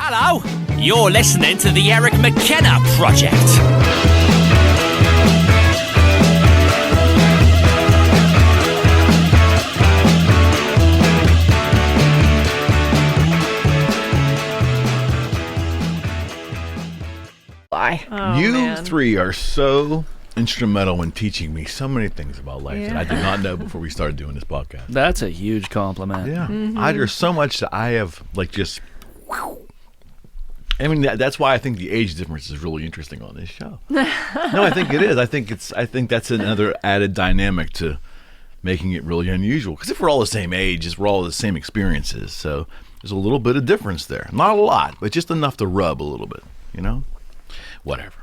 Hello, you're listening to the Eric McKenna Project. You three are so instrumental in teaching me so many things about life that I did not know before we started doing this podcast. That's a huge compliment. Yeah. There's so much that I have, I mean, that's why I think the age difference is really interesting on this show. No, I think it is. I think that's another added dynamic to making it really unusual. Because if we're all the same age, we're all the same experiences. So there's a little bit of difference there. Not a lot, but just enough to rub a little bit, you know? Whatever.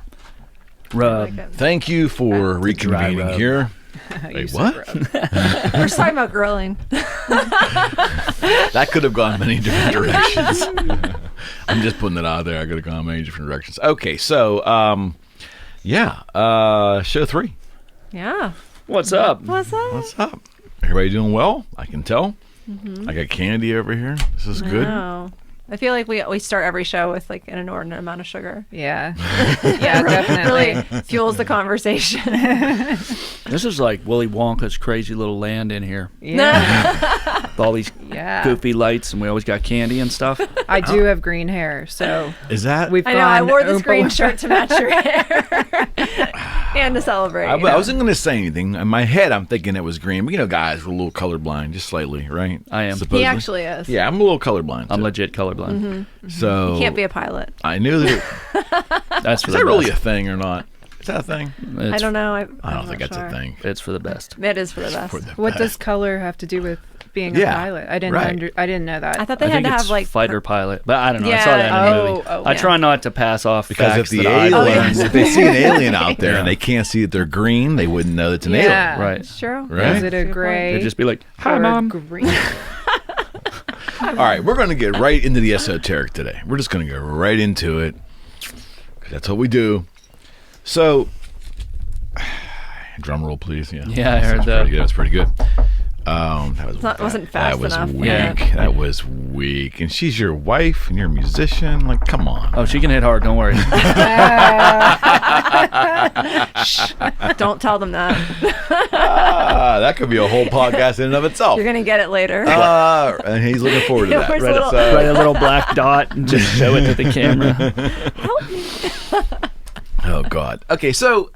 Rub. Thank you for reconvening here. Wait, what? We're just talking about grilling. That could have gone many different directions. I'm just putting it out there. I could have gone many different directions. Okay, so, show 3. Yeah. What's up? What's up? Everybody doing well? I can tell. I got candy over here. This is good. Wow. I feel like we start every show with like an inordinate amount of sugar. Yeah. Yeah, definitely. Really fuels the conversation. This is like Willy Wonka's crazy little land in here. Yeah. With all these goofy lights, and we always got candy and stuff. I do have green hair, so is that? We've I know. gone I wore this Oompa green Loompa. shirt to match your hair and to celebrate. I wasn't going to say anything. In my head, I'm thinking it was green. But, guys, we're a little colorblind, just slightly, right? I am. Supposedly. He actually is. Yeah, I'm a little colorblind. I'm too. legit colorblind. So You can't be a pilot. I knew that. That's for Is the that really a best. thing or not? Is that a thing? I don't know. I don't think that's a thing. It's for the best. It is for the best. What does color have to do with being a pilot? I didn't I didn't know that. I thought they I had think to it's have like fighter pilot, but I don't know. I Yeah. saw that in a movie. I yeah. try not to pass off Because if facts the that I aliens, learned. if they see an alien out there and they can't see that they're green, they wouldn't know it's an Yeah. alien. Right. It's true. Right? Is it a gray? They'd just be like, "Hi, or Mom." green? All right, we're going to get right into the esoteric today. We're just going to go right into it. 'Cause that's what we do. So, drum roll, please. Yeah, I heard that. That's pretty good. That wasn't fast That was enough. weak. Yeah. That was weak. And she's your wife, and you're a musician. Like, come on. Oh, she can hit hard. Don't worry. Don't tell them that. That could be a whole podcast in and of itself. You're gonna get it later. And he's looking forward to that. Where's Write little- write a little black dot and just show it to the camera. Help me. Oh, God. Okay, so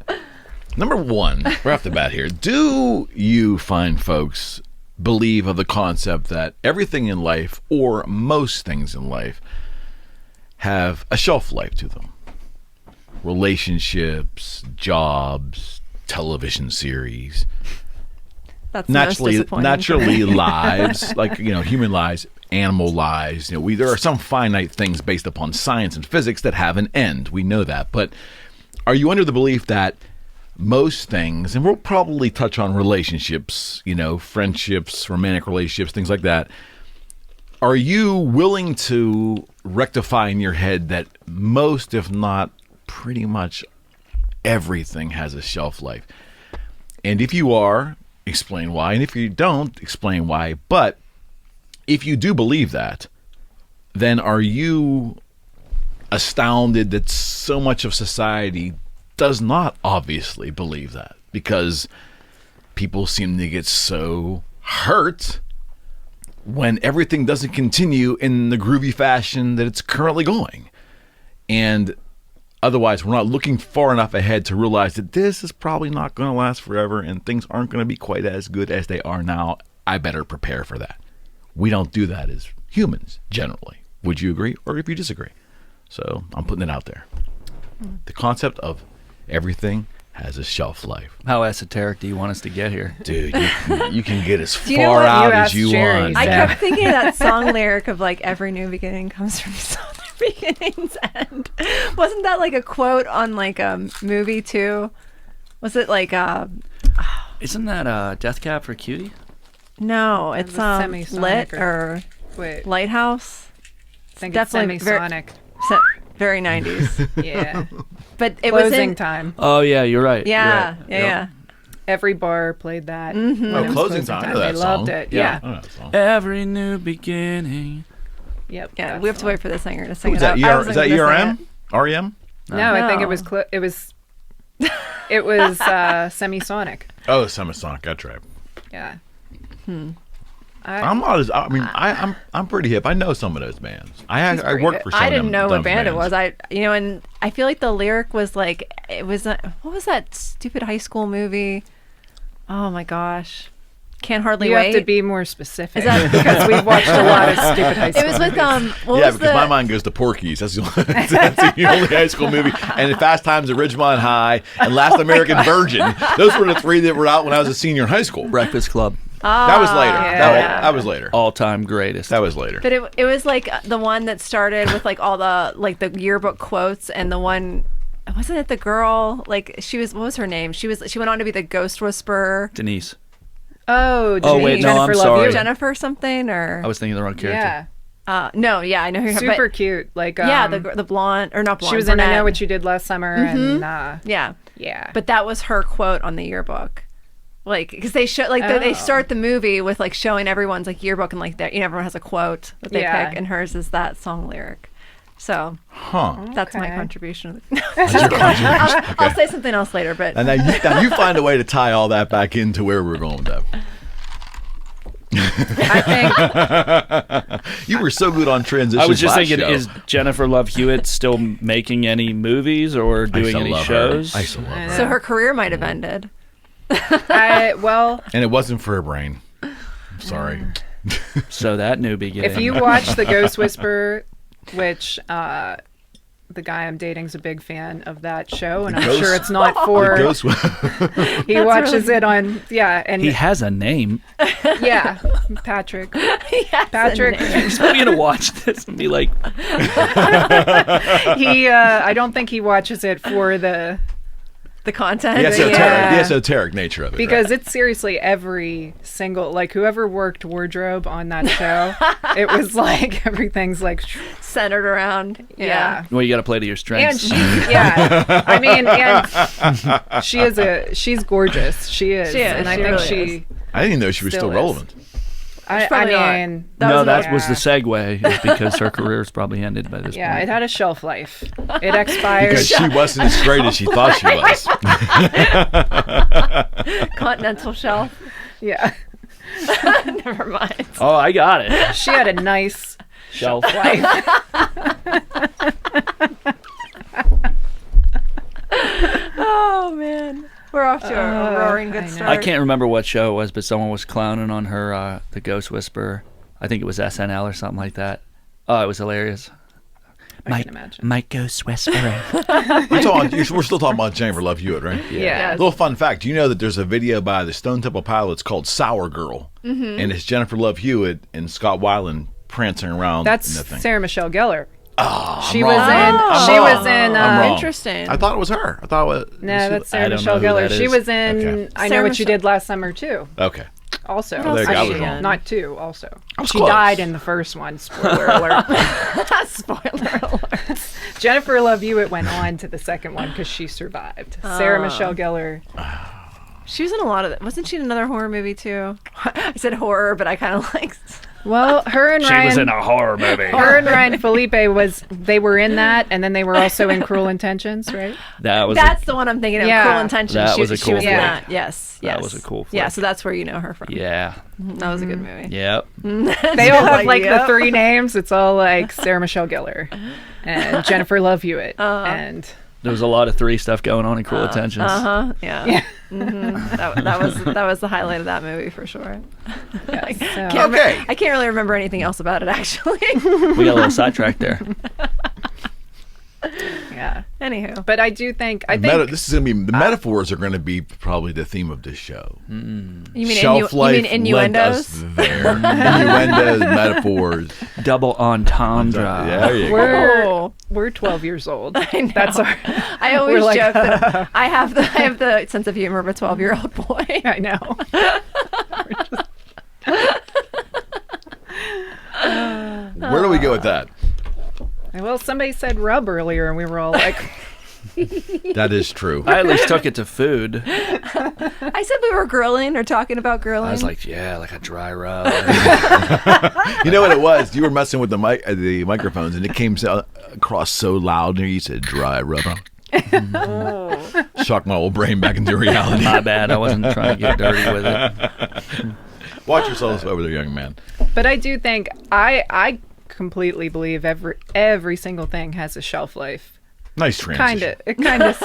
number one, right off the bat here, do you find folks believe of the concept that everything in life, or most things in life, have a shelf life to them? Relationships, jobs, television series, That's the most disappointing. naturally lives, like, human lives, animal lives. There are some finite things based upon science and physics that have an end. We know that. But are you under the belief that most things, and we'll probably touch on relationships, friendships, romantic relationships, things like that, are you willing to rectify in your head that most, if not pretty much everything has a shelf life? And if you are, explain why. And if you don't, explain why. But if you do believe that, then are you astounded that so much of society does not obviously believe that? Because people seem to get so hurt when everything doesn't continue in the groovy fashion that it's currently going. And otherwise, we're not looking far enough ahead to realize that this is probably not going to last forever and things aren't going to be quite as good as they are now. I better prepare for that. We don't do that as humans, generally. Would you agree? Or if you disagree? So I'm putting it out there. The concept of everything has a shelf life. How esoteric do you want us to get here? Dude, you can get as you know far what? out You as asked you Jerry, want. so- I kept thinking of that song lyric of like every new beginning comes from some other beginning's end. Wasn't that like a quote on like a movie too? Was it like Isn't that Death Cab for Cutie? no, it's was Semisonic Lit or Wait, Lighthouse. I think definitely it's Semisonic. Very 90s. Yeah. But it was Closing in time. Oh, yeah, you're right. Yeah, You're right. yeah. Every bar played that. Mm-hmm. when Oh, it was Closing Time. I know They that loved song. it. Yeah. Yeah. I know that song. Every new beginning Yep. Yeah, that's we have the to one. wait for the singer to sing Who's it. that? I wasn't Is that gonna sing ERM? it. REM? No, I think it No. was Semisonic. Oh, Semisonic. That's right. Yeah. I'm not as. I mean, I'm pretty hip. I know some of those bands. I pretty work hip. for some I of didn't them, know them what band it bands. was. And I feel like the lyric was like, it was what was that stupid high school movie? Oh my gosh, Can't Hardly You Wait. have to be more specific Is that- because we've watched a lot of stupid high school It was with what Yeah, was because the my mind goes to Porky's. That's the only high school movie. And Fast Times at Ridgemont High and Last American Virgin. Those were the three that were out when I was a senior in high school. Breakfast Club, That was later. yeah. That was later. all-time greatest. That was later. But it was like the one that started with like all the like the yearbook quotes, and the one, wasn't it the girl, like she was, what was her name? She went on to be the ghost whisperer. Denise. Oh, Oh, wait, no, Jennifer I'm Love sorry. You. Jennifer something or I was thinking of the wrong character. Yeah. no, yeah, I know who you're Super cute. Like yeah, the blonde, or not blonde. she was in I Know brunette. What You Did Last Summer and Yeah. yeah. But that was her quote on the yearbook. Like, because they show, like, they Oh. start the movie with like showing everyone's like yearbook, and like everyone has a quote that they Yeah. pick, and hers is that song lyric. So Huh. that's my Okay. contribution. That's your contribution. I'll say something else later, but And now you find a way to tie all that back into where we're going with that. I think You were so good on transitions. I was just last thinking, show. is Jennifer Love Hewitt still making any movies or I used doing to any love shows? Her. I used to love her. so her career might have ended. well, And it wasn't for her brain. Sorry. So that new beginning. if you watch The Ghost Whisperer, which the guy I'm dating's a big fan of that show, and I'm Ghost- sure it's not The for ghost. he watches it on and he has a name. yeah, Patrick. Yes, Patrick. and- He's probably gonna watch this and be like, He I don't think he watches it for the the content. The esoteric, Yeah. the esoteric nature of it. because right? it's seriously every single, like, whoever worked wardrobe on that show, it was like everything's like Centered around. yeah. well, you got to play to your And strengths. she, yeah, I mean, and she's gorgeous. She is, She is, and I she think really she. is. I didn't even know she was still still is. relevant. I probably not. mean, No, was that yeah. was the segue, is because her career's probably ended by this yeah, point. it had a shelf life. It expired. Because she wasn't as great as she thought she was. Continental shelf. Yeah, Never mind. Oh, I got it. she had a nice Shelf. life. Oh man, we're off to a roaring I good know. start. I can't remember what show it was, but someone was clowning on her, the Ghost Whisperer. I think it was SNL or something like that. Oh, it was hilarious. I can imagine. My Ghost Whisperer. We're still talking about Jennifer Love Hewitt, right? Yeah. Little fun fact: do you know that there's a video by the Stone Temple Pilots called "Sour Girl," and it's Jennifer Love Hewitt and Scott Weiland prancing around That's in that thing. Sarah Michelle Gellar. Oh, She I'm was wrong. in. I'm She wrong. was in. I'm wrong. Interesting. I thought it was her. I thought it was. No, that's I Sarah don't Michelle know who Gellar. that She is. was in Okay. I Know Sarah What You Michelle- Did Last Summer too. Okay. Also, What else There you go. I was she wrong. in? not two. Also, was she close. died in the first one. Spoiler alert. Spoiler alert. Jennifer Love Hewitt went on to the second one because she survived. Sarah Michelle Gellar. She was in a lot of it. Wasn't she in another horror movie too? I said horror, but I kind of like. Well, her and She Ryan. was in a horror movie. Her and Ryan Felipe they were in that, and then they were also in Cruel Intentions, right? That was That's the one I'm thinking of. Yeah. Cruel Intentions. That she was a she cool was in flick. that. Yes. That Yes. was a cool Yeah. flick. So that's where you know her from. yeah. That was a good movie. Yep. They all have like Yep. the three names. It's all like Sarah Michelle Gellar and Jennifer Love Hewitt, and There was a lot of three stuff going on in Cruel Intentions. Yeah. That was the highlight of that movie for sure. yes, so- Okay. I can't really remember anything else about it actually. We got a little sidetracked there. yeah. Anywho. But I do think This is gonna be the metaphors are gonna be probably the theme of this show. You mean Shelf life you mean lent us innuendos? there. Innuendos, metaphors. Double entendre. There you go. we're 12 years old. I know. That's our. I always We're like- joke that I have the sense of humor of a 12-year-old boy. I know. Where do we go with that? Well, somebody said rub earlier, and we were all like, That is true. I at least took it to food. I said we were grilling or talking about grilling. I was like, yeah, like a dry rub. You know what it was? You were messing with the microphones, and it came across so loud. And you said dry rubber. Shocked my old brain back into reality. My bad. I wasn't trying to get dirty with it. Watch yourselves over there, young man. But I do think I completely believe every single thing has a shelf life. Nice transition. Kind of,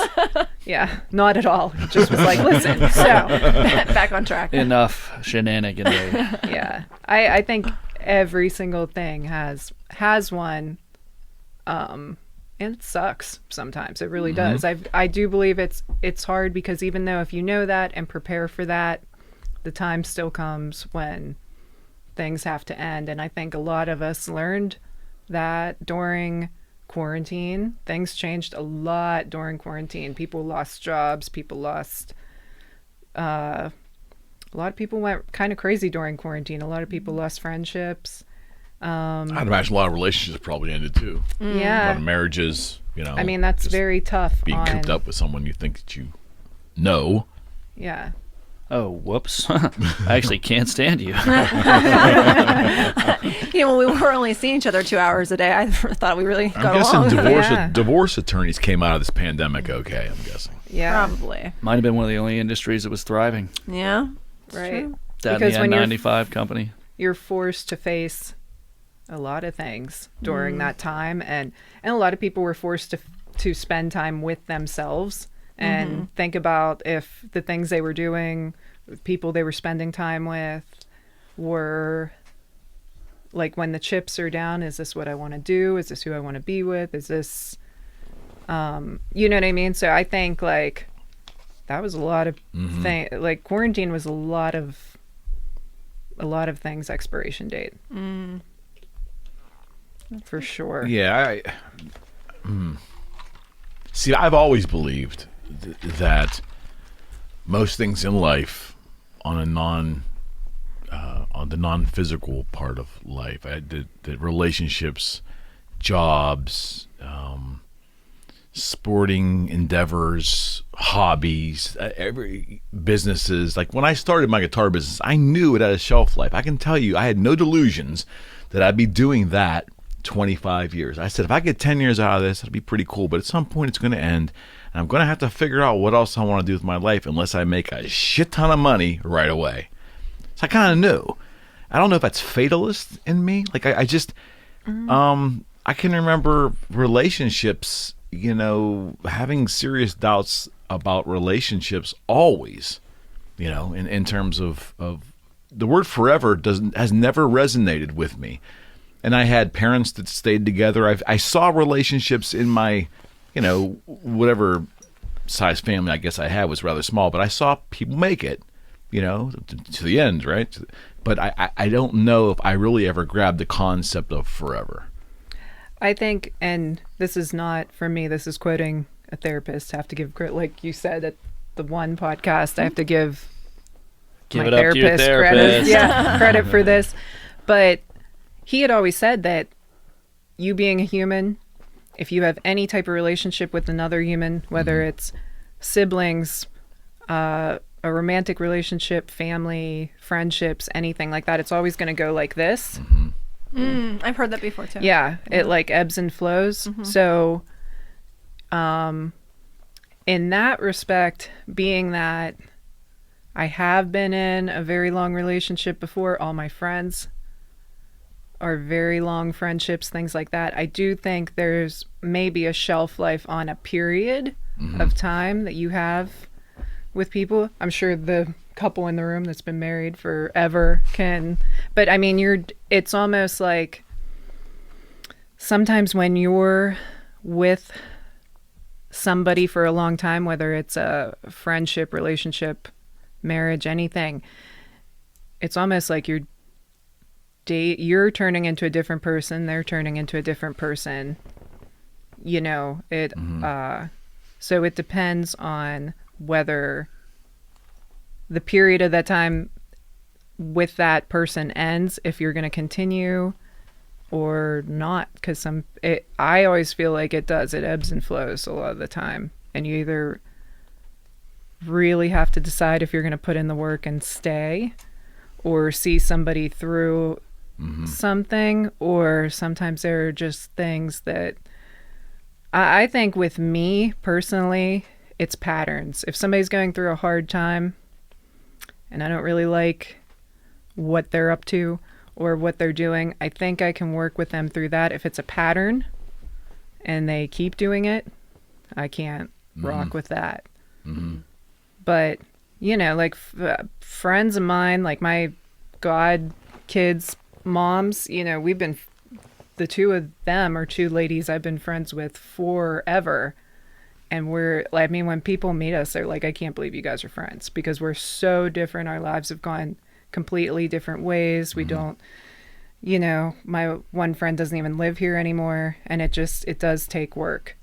yeah, not at all. It just was like, listen, so back on track. Enough shenanigans. yeah, I think every single thing has one, and it sucks sometimes. It really does. I do believe it's hard because even though if you know that and prepare for that, the time still comes when things have to end. And I think a lot of us learned that during quarantine. Things changed a lot during quarantine. People lost jobs. People lost a lot of people went kind of crazy during quarantine. A lot of people lost friendships. I'd imagine a lot of relationships probably ended too. A lot Yeah. of marriages, I mean, that's just very tough being on, cooped up with someone you think that you know. yeah. Oh, whoops. I actually can't stand you. When we were only seeing each other 2 hours a day, I thought we really I'm got guessing along. divorce attorneys came out of this pandemic okay, I'm guessing. Yeah. Probably. Might have been one of the only industries that was thriving. Yeah. Right. True. That Because and the when N95 company. you're forced to face a lot of things during that time, and a lot of people were forced to spend time with themselves and think about if the things they were doing, people they were spending time with, were like, when the chips are down, is this what I want to do? Is this who I want to be with? Is this you know what I mean? So I think like that was a lot of like quarantine was a lot of things expiration date. For sure. Yeah, see, I've always believed that most things in life, on a on the non-physical part of life, the relationships, jobs, sporting endeavors, hobbies, every businesses. Like when I started my guitar business, I knew it had a shelf life. I can tell you, I had no delusions that I'd be doing that 25 years. I said, if I get 10 years out of this, it'll be pretty cool. But at some point, it's going to end. And I'm going to have to figure out what else I want to do with my life unless I make a shit ton of money right away. So I kind of knew. I don't know if that's fatalist in me. Like I just, I can remember relationships, having serious doubts about relationships always, in terms of the word forever has never resonated with me. And I had parents that stayed together. I saw relationships in my, whatever size family I guess I had was rather small, but I saw people make it, to the end, right? But I don't know if I really ever grabbed the concept of forever. I think, and this is not from me, this is quoting a therapist. I have to give credit, like you said at the one podcast, I have to give Give my it up to your credit. therapist. Credit for this. But he had always said that you being a human, if you have any type of relationship with another human, whether it's siblings, a romantic relationship, family, friendships, anything like that, it's always going to go like this. I've heard that before too. Yeah, it like ebbs and flows. So in that respect, being that I have been in a very long relationship before, all my friends are very long friendships, things like that, I do think there's maybe a shelf life on a period of time that you have with people. I'm sure the couple in the room that's been married forever can, but I mean, it's almost like sometimes when you're with somebody for a long time, whether it's a friendship, relationship, marriage, anything, it's almost like you're turning into a different person, they're turning into a different person, so it depends on whether the period of that time with that person ends, if you're going to continue or not, because I always feel like it does. It ebbs and flows a lot of the time, and you either really have to decide if you're going to put in the work and stay, or see somebody through something, or sometimes there are just things that I think with me personally, it's patterns. If somebody's going through a hard time and I don't really like what they're up to or what they're doing, I think I can work with them through that. If it's a pattern and they keep doing it, I can't rock with that. But, you know, like friends of mine, like my god kids' moms, you know, the two of them are two ladies I've been friends with forever. And when people meet us, they're like, I can't believe you guys are friends, because we're so different. Our lives have gone completely different ways. We don't, you know, my one friend doesn't even live here anymore. And it does take work,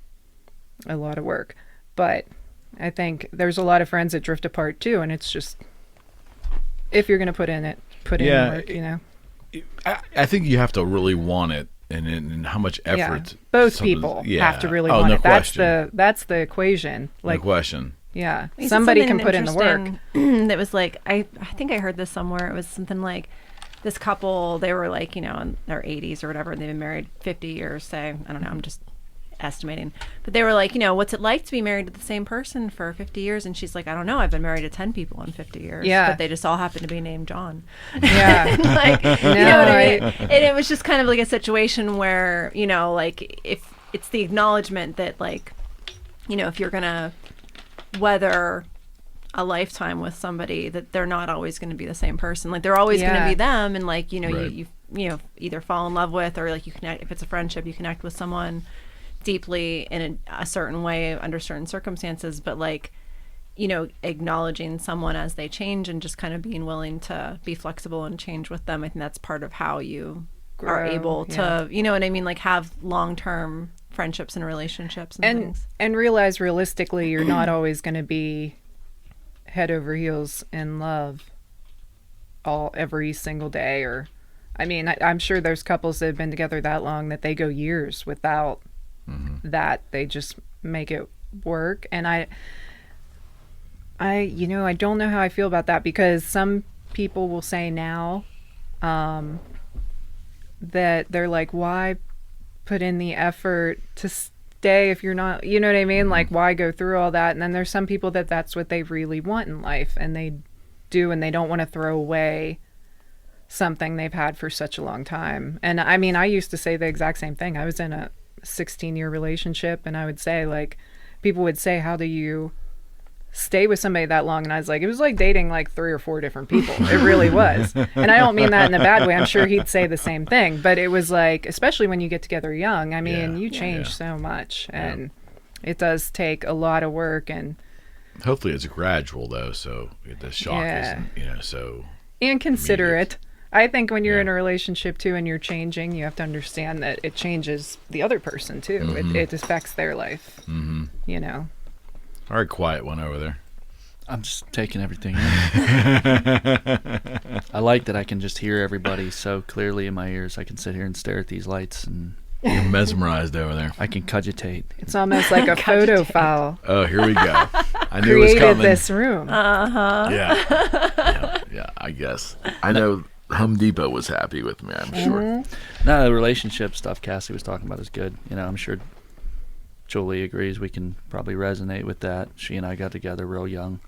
a lot of work. But I think there's a lot of friends that drift apart too. And it's just, if you're going to put in the work, you know. I think you have to really want it. And how much effort both people have to really want no it. Question. That's the equation. Like, no question. Yeah, You said somebody something can put in the work. That was like, I think I heard this somewhere. It was something like this couple, they were like, you know, in their 80s or whatever, and they've been married 50 years, say. I don't know, I'm just estimating. But they were like, you know, what's it like to be married to the same person for 50 years? And she's like, I don't know, I've been married to 10 people in 50 years. Yeah. But they just all happen to be named John. Yeah. Like, you know what I mean? And it was just kind of like a situation where, you know, like, if it's the acknowledgement that, like, you know, if you're going to weather a lifetime with somebody, that they're not always going to be the same person. Like, they're always going to be them. And, like, you know, Right. you know, either fall in love with, or like you connect, if it's a friendship, you connect with someone deeply in a certain way under certain circumstances. But, like, you know, acknowledging someone as they change and just kind of being willing to be flexible and change with them, I think that's part of how you are able to, you know what I mean, like, have long-term friendships and relationships and things. And realize realistically you're not always going to be head over heels in love every single day. Or, I mean, I'm sure there's couples that have been together that long that they go years without that. They just make it work. And I you know, I don't know how I feel about that, because some people will say now that they're like, why put in the effort to stay if you're not, you know what I mean? Like, why go through all that? And then there's some people that's what they really want in life, and they do, and they don't want to throw away something they've had for such a long time. And I mean, I used to say the exact same thing. I was in a 16-year relationship, and I would say, like, people would say, how do you stay with somebody that long? And I was like, it was like dating like 3 or 4 different people. It really was. And I don't mean that in a bad way. I'm sure he'd say the same thing, but it was like, especially when you get together young, I mean, you change so much, and it does take a lot of work. And hopefully it's gradual though, so the shock isn't, you know, so and considerate. I think when you're in a relationship too and you're changing, you have to understand that it changes the other person too. It affects their life, you know. All right, quiet one over there. I'm just taking everything in. I like that I can just hear everybody so clearly in my ears. I can sit here and stare at these lights, and You're mesmerized over there. I can cogitate. It's almost like a photo file. Oh, here we go. I knew it was Created coming. this room. Yeah, I guess. I know Home Depot was happy with me, I'm sure. No, the relationship stuff Cassie was talking about is good. You know, I'm sure Julie agrees. We can probably resonate with that. She and I got together real young.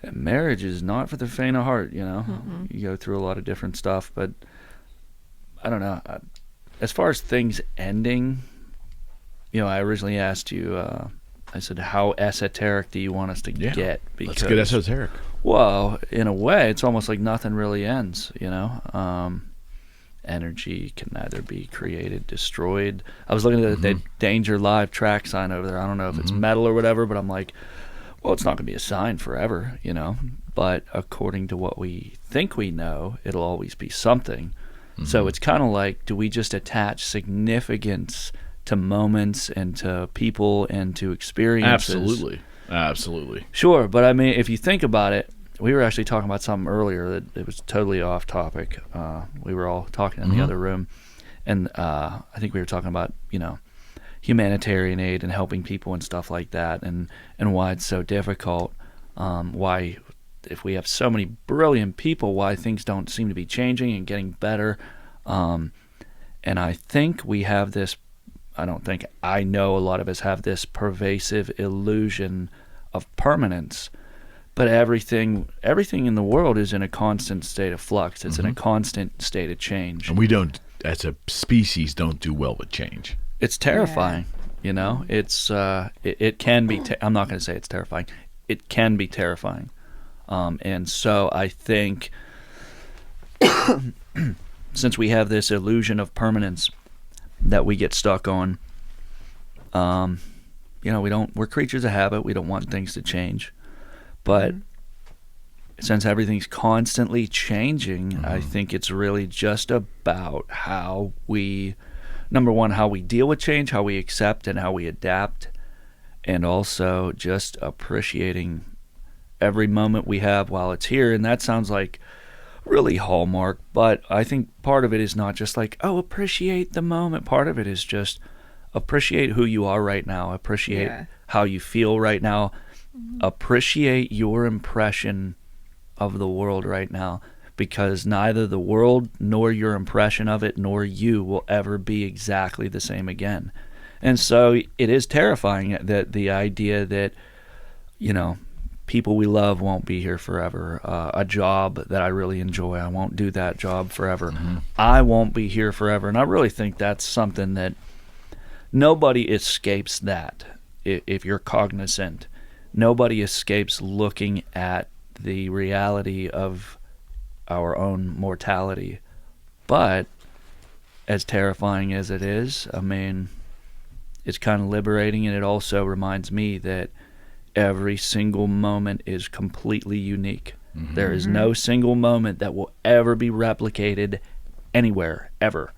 And marriage is not for the faint of heart, you know. You go through a lot of different stuff, but I don't know. As far as things ending, you know, I originally asked you, I said, how esoteric do you want us to get? Because, let's get esoteric. Well, in a way, it's almost like nothing really ends, you know. Energy can neither be created, destroyed. I was looking at the Danger Live track sign over there. I don't know if it's metal or whatever, but I'm like, well, it's not going to be a sign forever, you know. But according to what we think we know, it'll always be something. So it's kind of like, do we just attach significance to moments and to people and to experiences? Absolutely. Sure, but I mean, if you think about it, we were actually talking about something earlier that it was totally off topic. We were all talking in the other room, I think we were talking about, humanitarian aid and helping people and stuff like that, and why it's so difficult. Why, if we have so many brilliant people, why things don't seem to be changing and getting better. And I think we have this, I know a lot of us have this pervasive illusion of permanence, but everything in the world is in a constant state of flux. It's in a constant state of change. And we don't, as a species, don't do well with change. It's terrifying, It's it can be. I'm not going to say it's terrifying. It can be terrifying, and so I think since we have this illusion of permanence that we get stuck on, we're creatures of habit. We don't want things to change, but since everything's constantly changing, I think it's really just about how we. Number one, how we deal with change, how we accept and how we adapt, and also just appreciating every moment we have while it's here. And that sounds like really Hallmark, but I think part of it is not just like, appreciate the moment. Part of it is just appreciate who you are right now, appreciate how you feel right now, appreciate your impression of the world right now. Because neither the world nor your impression of it nor you will ever be exactly the same again. And so it is terrifying that the idea that, people we love won't be here forever. A job that I really enjoy, I won't do that job forever. I won't be here forever. And I really think that's something that nobody escapes that, if you're cognizant. Nobody escapes looking at the reality of our own mortality. But as terrifying as it is, it's kind of liberating, and it also reminds me that every single moment is completely unique. There is no single moment that will ever be replicated anywhere, ever.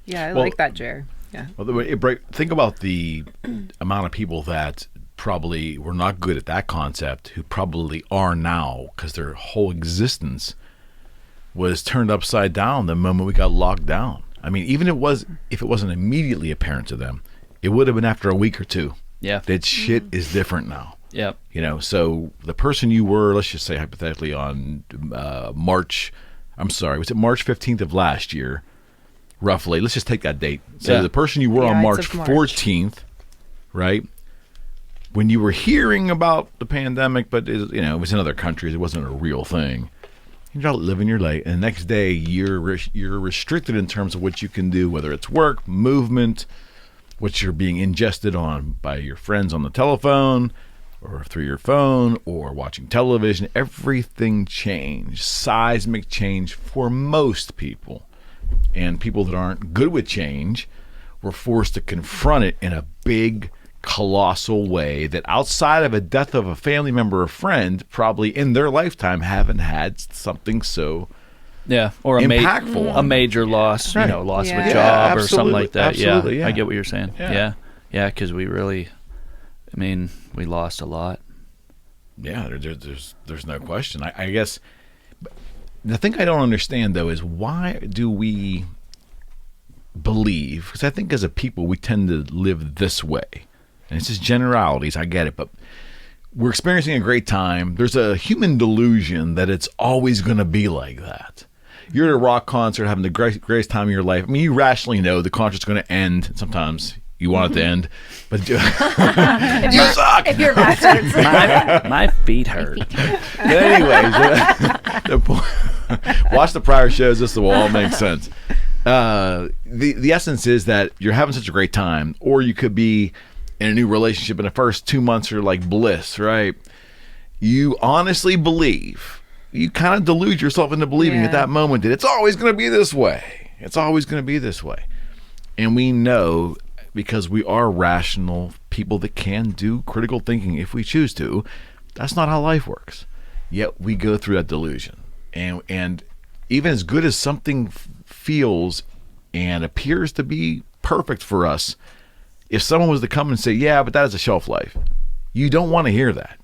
Yeah, I like that, Jerry. Yeah. Well, think about the amount of people that probably were not good at that concept who probably are now, because their whole existence was turned upside down the moment we got locked down. Even if it wasn't immediately apparent to them, it would have been after a week or two. Yeah. That shit is different now. Yep. So the person you were, let's just say hypothetically on March 15th of last year, roughly, let's just take that date. So the person you were on March 14th, right? When you were hearing about the pandemic, but it was in other countries, it wasn't a real thing. You're out living your life, and the next day you're restricted in terms of what you can do, whether it's work, movement, what you're being ingested on by your friends on the telephone, or through your phone, or watching television. Everything changed, seismic change for most people, and people that aren't good with change were forced to confront it in a big, colossal way that outside of a death of a family member or friend, probably in their lifetime haven't had something so or impactful. A major loss, Right. Loss of a job or something like that. Absolutely, I get what you're saying. Yeah. Because we really, we lost a lot. Yeah, there's no question. I guess the thing I don't understand though is why do we believe, because I think as a people we tend to live this way. And it's just generalities, I get it, but we're experiencing a great time. There's a human delusion that it's always going to be like that. You're at a rock concert having the greatest time of your life. You rationally know the concert's going to end. Sometimes you want it to end, but you suck. If your back hurts. My feet hurt. But anyways, watch the prior shows. This will all make sense. The essence is that you're having such a great time, or you could be in a new relationship and the first 2 months are like bliss, right? You honestly believe, you kind of delude yourself into believing at that moment that it's always going to be this way. It's always going to be this way. And we know, because we are rational people that can do critical thinking if we choose to, that's not how life works. Yet we go through that delusion. And even as good as something feels and appears to be perfect for us, if someone was to come and say, yeah, but that has a shelf life, you don't want to hear that.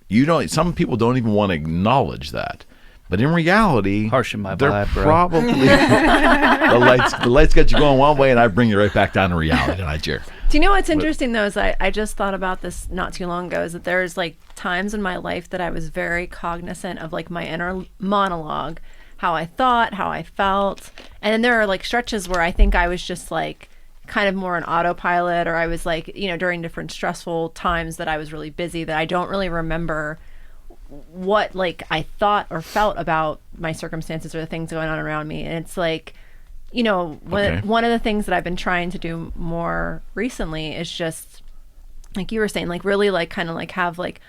Some people don't even want to acknowledge that, But in reality, Harshing my they're vibe, bro. probably the lights get you going one way, and I bring you right back down to reality, don't I, Jer? Do you know what's interesting though is I just thought about this not too long ago, is that there's like times in my life that I was very cognizant of like my inner monologue, how I thought, how I felt. And then there are like stretches where I think I was just like kind of more an autopilot, or I was like, you know, during different stressful times that I was really busy, that I don't really remember what like I thought or felt about my circumstances or the things going on around me. And it's like, you know, one of the things that I've been trying to do more recently is just like you were saying, like really like kind of like have like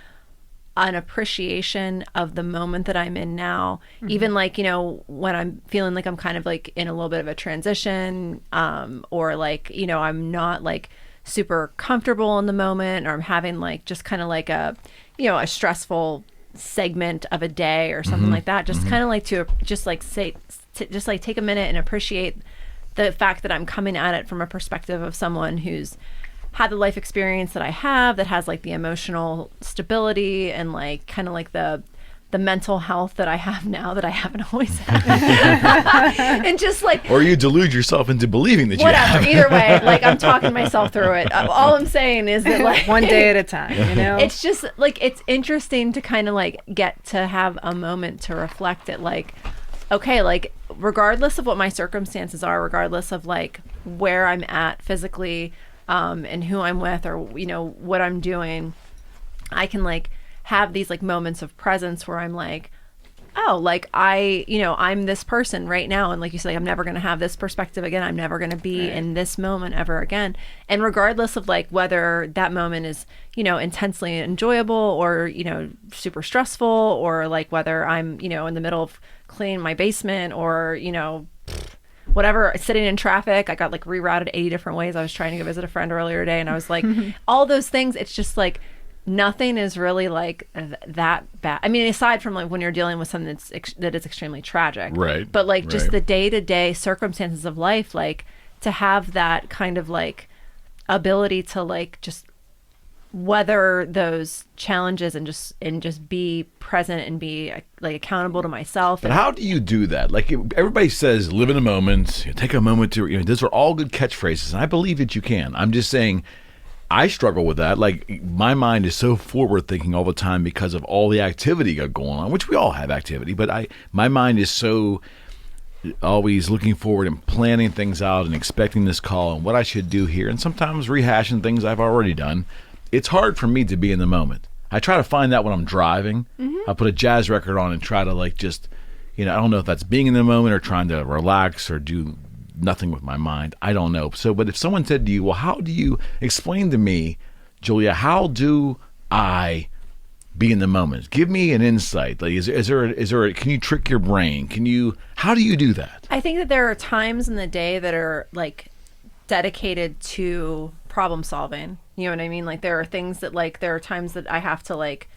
an appreciation of the moment that I'm in now. Even like, you know, when I'm feeling like I'm kind of like in a little bit of a transition, or like, you know, I'm not like super comfortable in the moment, or I'm having like just kind of like a, you know, a stressful segment of a day or something like that, just kind of like to just like say to just like take a minute and appreciate the fact that I'm coming at it from a perspective of someone who's had the life experience that I have, that has like the emotional stability and like kind of like the mental health that I have now that I haven't always had. And just like, or you delude yourself into believing that you whatever, have. either way, like I'm talking myself through it. All I'm saying is that like one day at a time, you know? It's just like, it's interesting to kind of like get to have a moment to reflect it, like, okay, like regardless of what my circumstances are, regardless of like where I'm at physically, and who I'm with, or, you know, what I'm doing, I can like have these like moments of presence where I'm like, oh, like you know, I'm this person right now. And like you say, I'm never going to have this perspective again. I'm never going to be in this moment ever again. And regardless of like whether that moment is, you know, intensely enjoyable or, you know, super stressful, or like whether I'm, you know, in the middle of cleaning my basement, or, you know, whatever, sitting in traffic. I got like rerouted 80 different ways. I was trying to go visit a friend earlier today, and I was like, all those things, it's just like, nothing is really like that bad. I mean, aside from like when you're dealing with something that is extremely tragic, Right? But like just right. the day-to-day circumstances of life, like to have that kind of like ability to like just weather those challenges and just be present and be like accountable to myself. But how do you do that? Like everybody says, live in the moment, take a moment to, you know, those are all good catchphrases, and I believe that you can. I'm just saying, I struggle with that. Like my mind is so forward thinking all the time because of all the activity going on, which we all have activity, but my mind is so always looking forward and planning things out and expecting this call and what I should do here, and sometimes rehashing things I've already done. It's hard for me to be in the moment. I try to find that when I'm driving. I put a jazz record on and try to like just, you know, I don't know if that's being in the moment or trying to relax or do nothing with my mind. I don't know. So, but if someone said to you, well, how do you explain to me, Julia, how do I be in the moment? Give me an insight. Like, is there can you trick your brain? How do you do that? I think that there are times in the day that are like dedicated to problem solving. You know what I mean? Like there are things that like, there are times that I have to like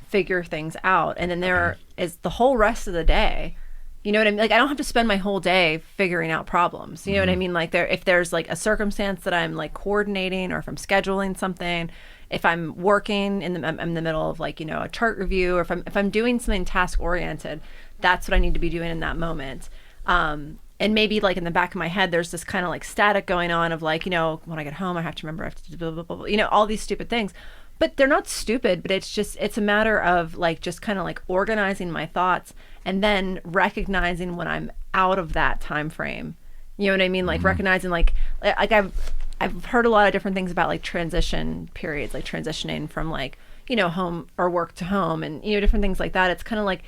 figure things out. And then there is the whole rest of the day. You know what I mean? Like I don't have to spend my whole day figuring out problems. You know what I mean? Like if there's like a circumstance that I'm like coordinating, or if I'm scheduling something, if I'm working I'm in the middle of like, you know, a chart review, or if I'm doing something task oriented, that's what I need to be doing in that moment. And maybe like in the back of my head, there's this kind of like static going on of like, you know, when I get home, I have to remember, I have to do blah, blah, blah, blah, you know, all these stupid things. But they're not stupid, but it's a matter of like just kind of like organizing my thoughts and then recognizing when I'm out of that time frame. You know what I mean? Like recognizing like I've heard a lot of different things about like transition periods, like transitioning from like, you know, home or work to home, and, you know, different things like that. It's kind of like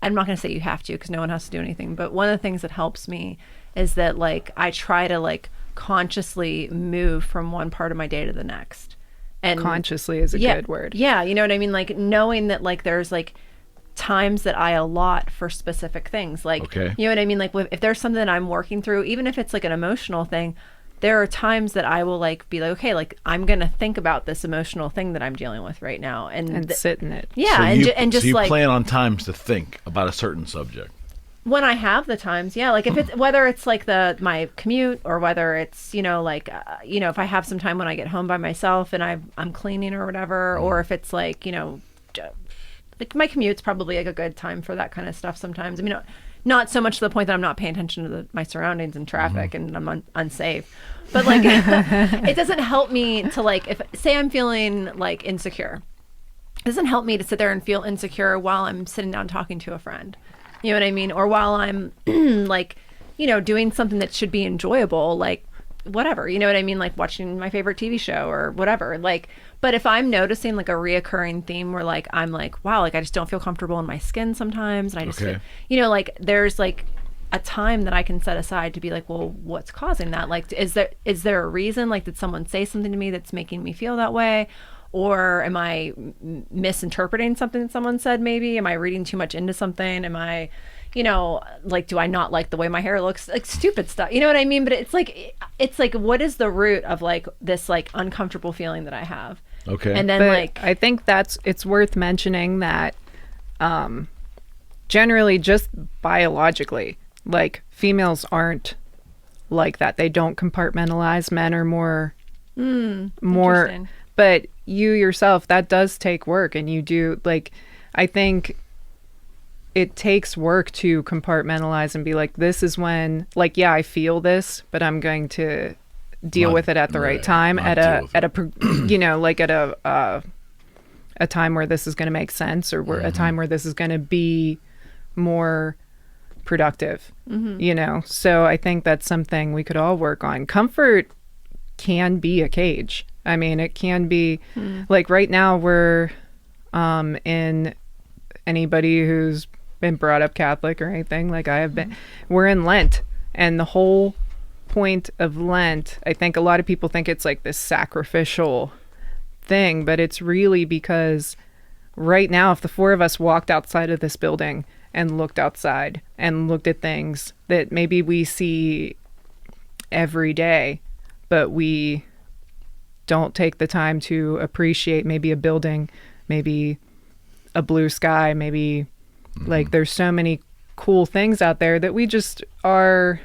I'm not going to say you have to, because no one has to do anything. But one of the things that helps me is that like I try to like consciously move from one part of my day to the next. And consciously is a good word. Yeah. You know what I mean? Like knowing that like there's like times that I allot for specific things. Like, you know what I mean? Like if there's something that I'm working through, even if it's like an emotional thing, there are times that I will like be like, okay, like I'm going to think about this emotional thing that I'm dealing with right now and sit in it. Yeah. So you plan on times to think about a certain subject. When I have the times, yeah, like if it's whether it's like my commute, or whether it's, you know, like you know, if I have some time when I get home by myself and I'm cleaning or whatever, or if it's like, you know, like my commute's probably like a good time for that kind of stuff sometimes. I mean, not so much to the point that I'm not paying attention to my surroundings and traffic and I'm unsafe, but like it doesn't help me to like, if say I'm feeling like insecure, it doesn't help me to sit there and feel insecure while I'm sitting down talking to a friend. You know what I mean? Or while I'm like, you know, doing something that should be enjoyable, like whatever, you know what I mean? Like watching my favorite TV show or whatever. Like, but if I'm noticing like a reoccurring theme where like, I'm like, wow, like I just don't feel comfortable in my skin sometimes. And I just, feel, you know, like there's like a time that I can set aside to be like, well, what's causing that? Like, is there a reason? Like, did someone say something to me that's making me feel that way? Or am I misinterpreting something that someone said maybe? Am I reading too much into something? Am I, you know, like, do I not like the way my hair looks? Like stupid stuff. You know what I mean? But it's like, what is the root of like this like uncomfortable feeling that I have? Okay. And then but like, I think it's worth mentioning that generally just biologically, like females aren't like that. They don't compartmentalize. Men are more, but you yourself, that does take work. And you do, like, I think it takes work to compartmentalize and be like, this is when, like, yeah, I feel this, but I'm going to deal with it at the right time, at a you know, like at a time where this is going to make sense, or a time where this is going to be more productive, you know? So I think that's something we could all work on. Comfort can be a cage. I mean, it can be like right now we're in, anybody who's been brought up Catholic or anything like I have been, we're in Lent, and the whole point of Lent, I think a lot of people think it's like this sacrificial thing, but it's really because right now, if the four of us walked outside of this building and looked outside and looked at things that maybe we see every day, but we don't take the time to appreciate maybe a building, maybe a blue sky, maybe like there's so many cool things out there that we just are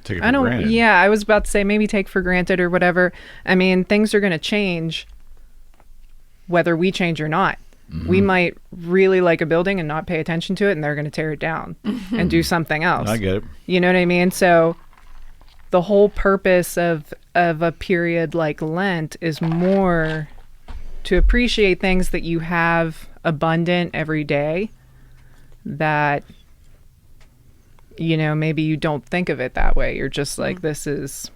Take it for granted. Yeah, I was about to say maybe take for granted or whatever. I mean, things are going to change whether we change or not. We might really like a building and not pay attention to it, and they're going to tear it down and do something else. I get it. You know what I mean? So the whole purpose of a period like Lent is more to appreciate things that you have abundant every day that, you know, maybe you don't think of it that way. You're just like, this is...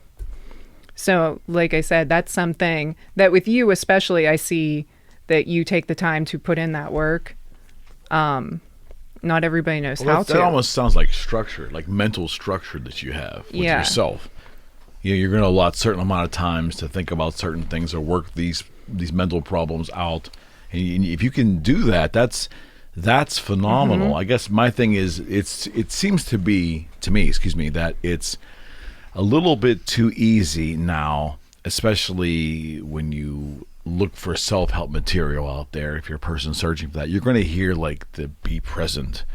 So, like I said, that's something that with you especially, I see that you take the time to put in that work. Not everybody knows how to. That almost sounds like structure, like mental structure that you have with yourself. You're going to allot certain amount of times to think about certain things or work these mental problems out. And if you can do that, that's phenomenal. I guess my thing is it seems to be, to me, that it's a little bit too easy now, especially when you look for self-help material out there. If you're a person searching for that, you're going to hear like the be present,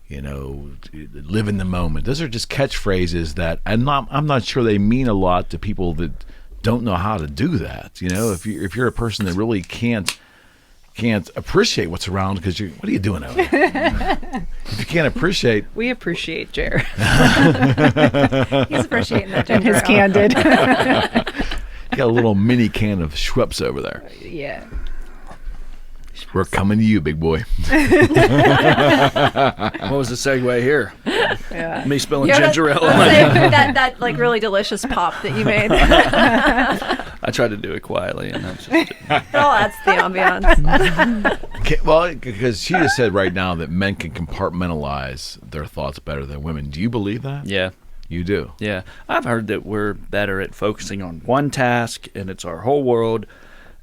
you know, live in the moment. Those are just catchphrases that I'm not sure they mean a lot to people that don't know how to do that. You know, if you're a person that really can't appreciate what's around, because what are you doing over there? If you can't appreciate, we appreciate Jer. He's appreciating that and his candid. You got a little mini can of Schweppes over there. Yeah. We're coming to you, big boy. What was the segue here? Yeah. Me spilling ginger ale. that like really delicious pop that you made. I tried to do it quietly, and that's just It all adds to the ambiance. Well, because she just said right now that men can compartmentalize their thoughts better than women. Do you believe that? yeah. You do. Yeah, I've heard that we're better at focusing on one task, and it's our whole world.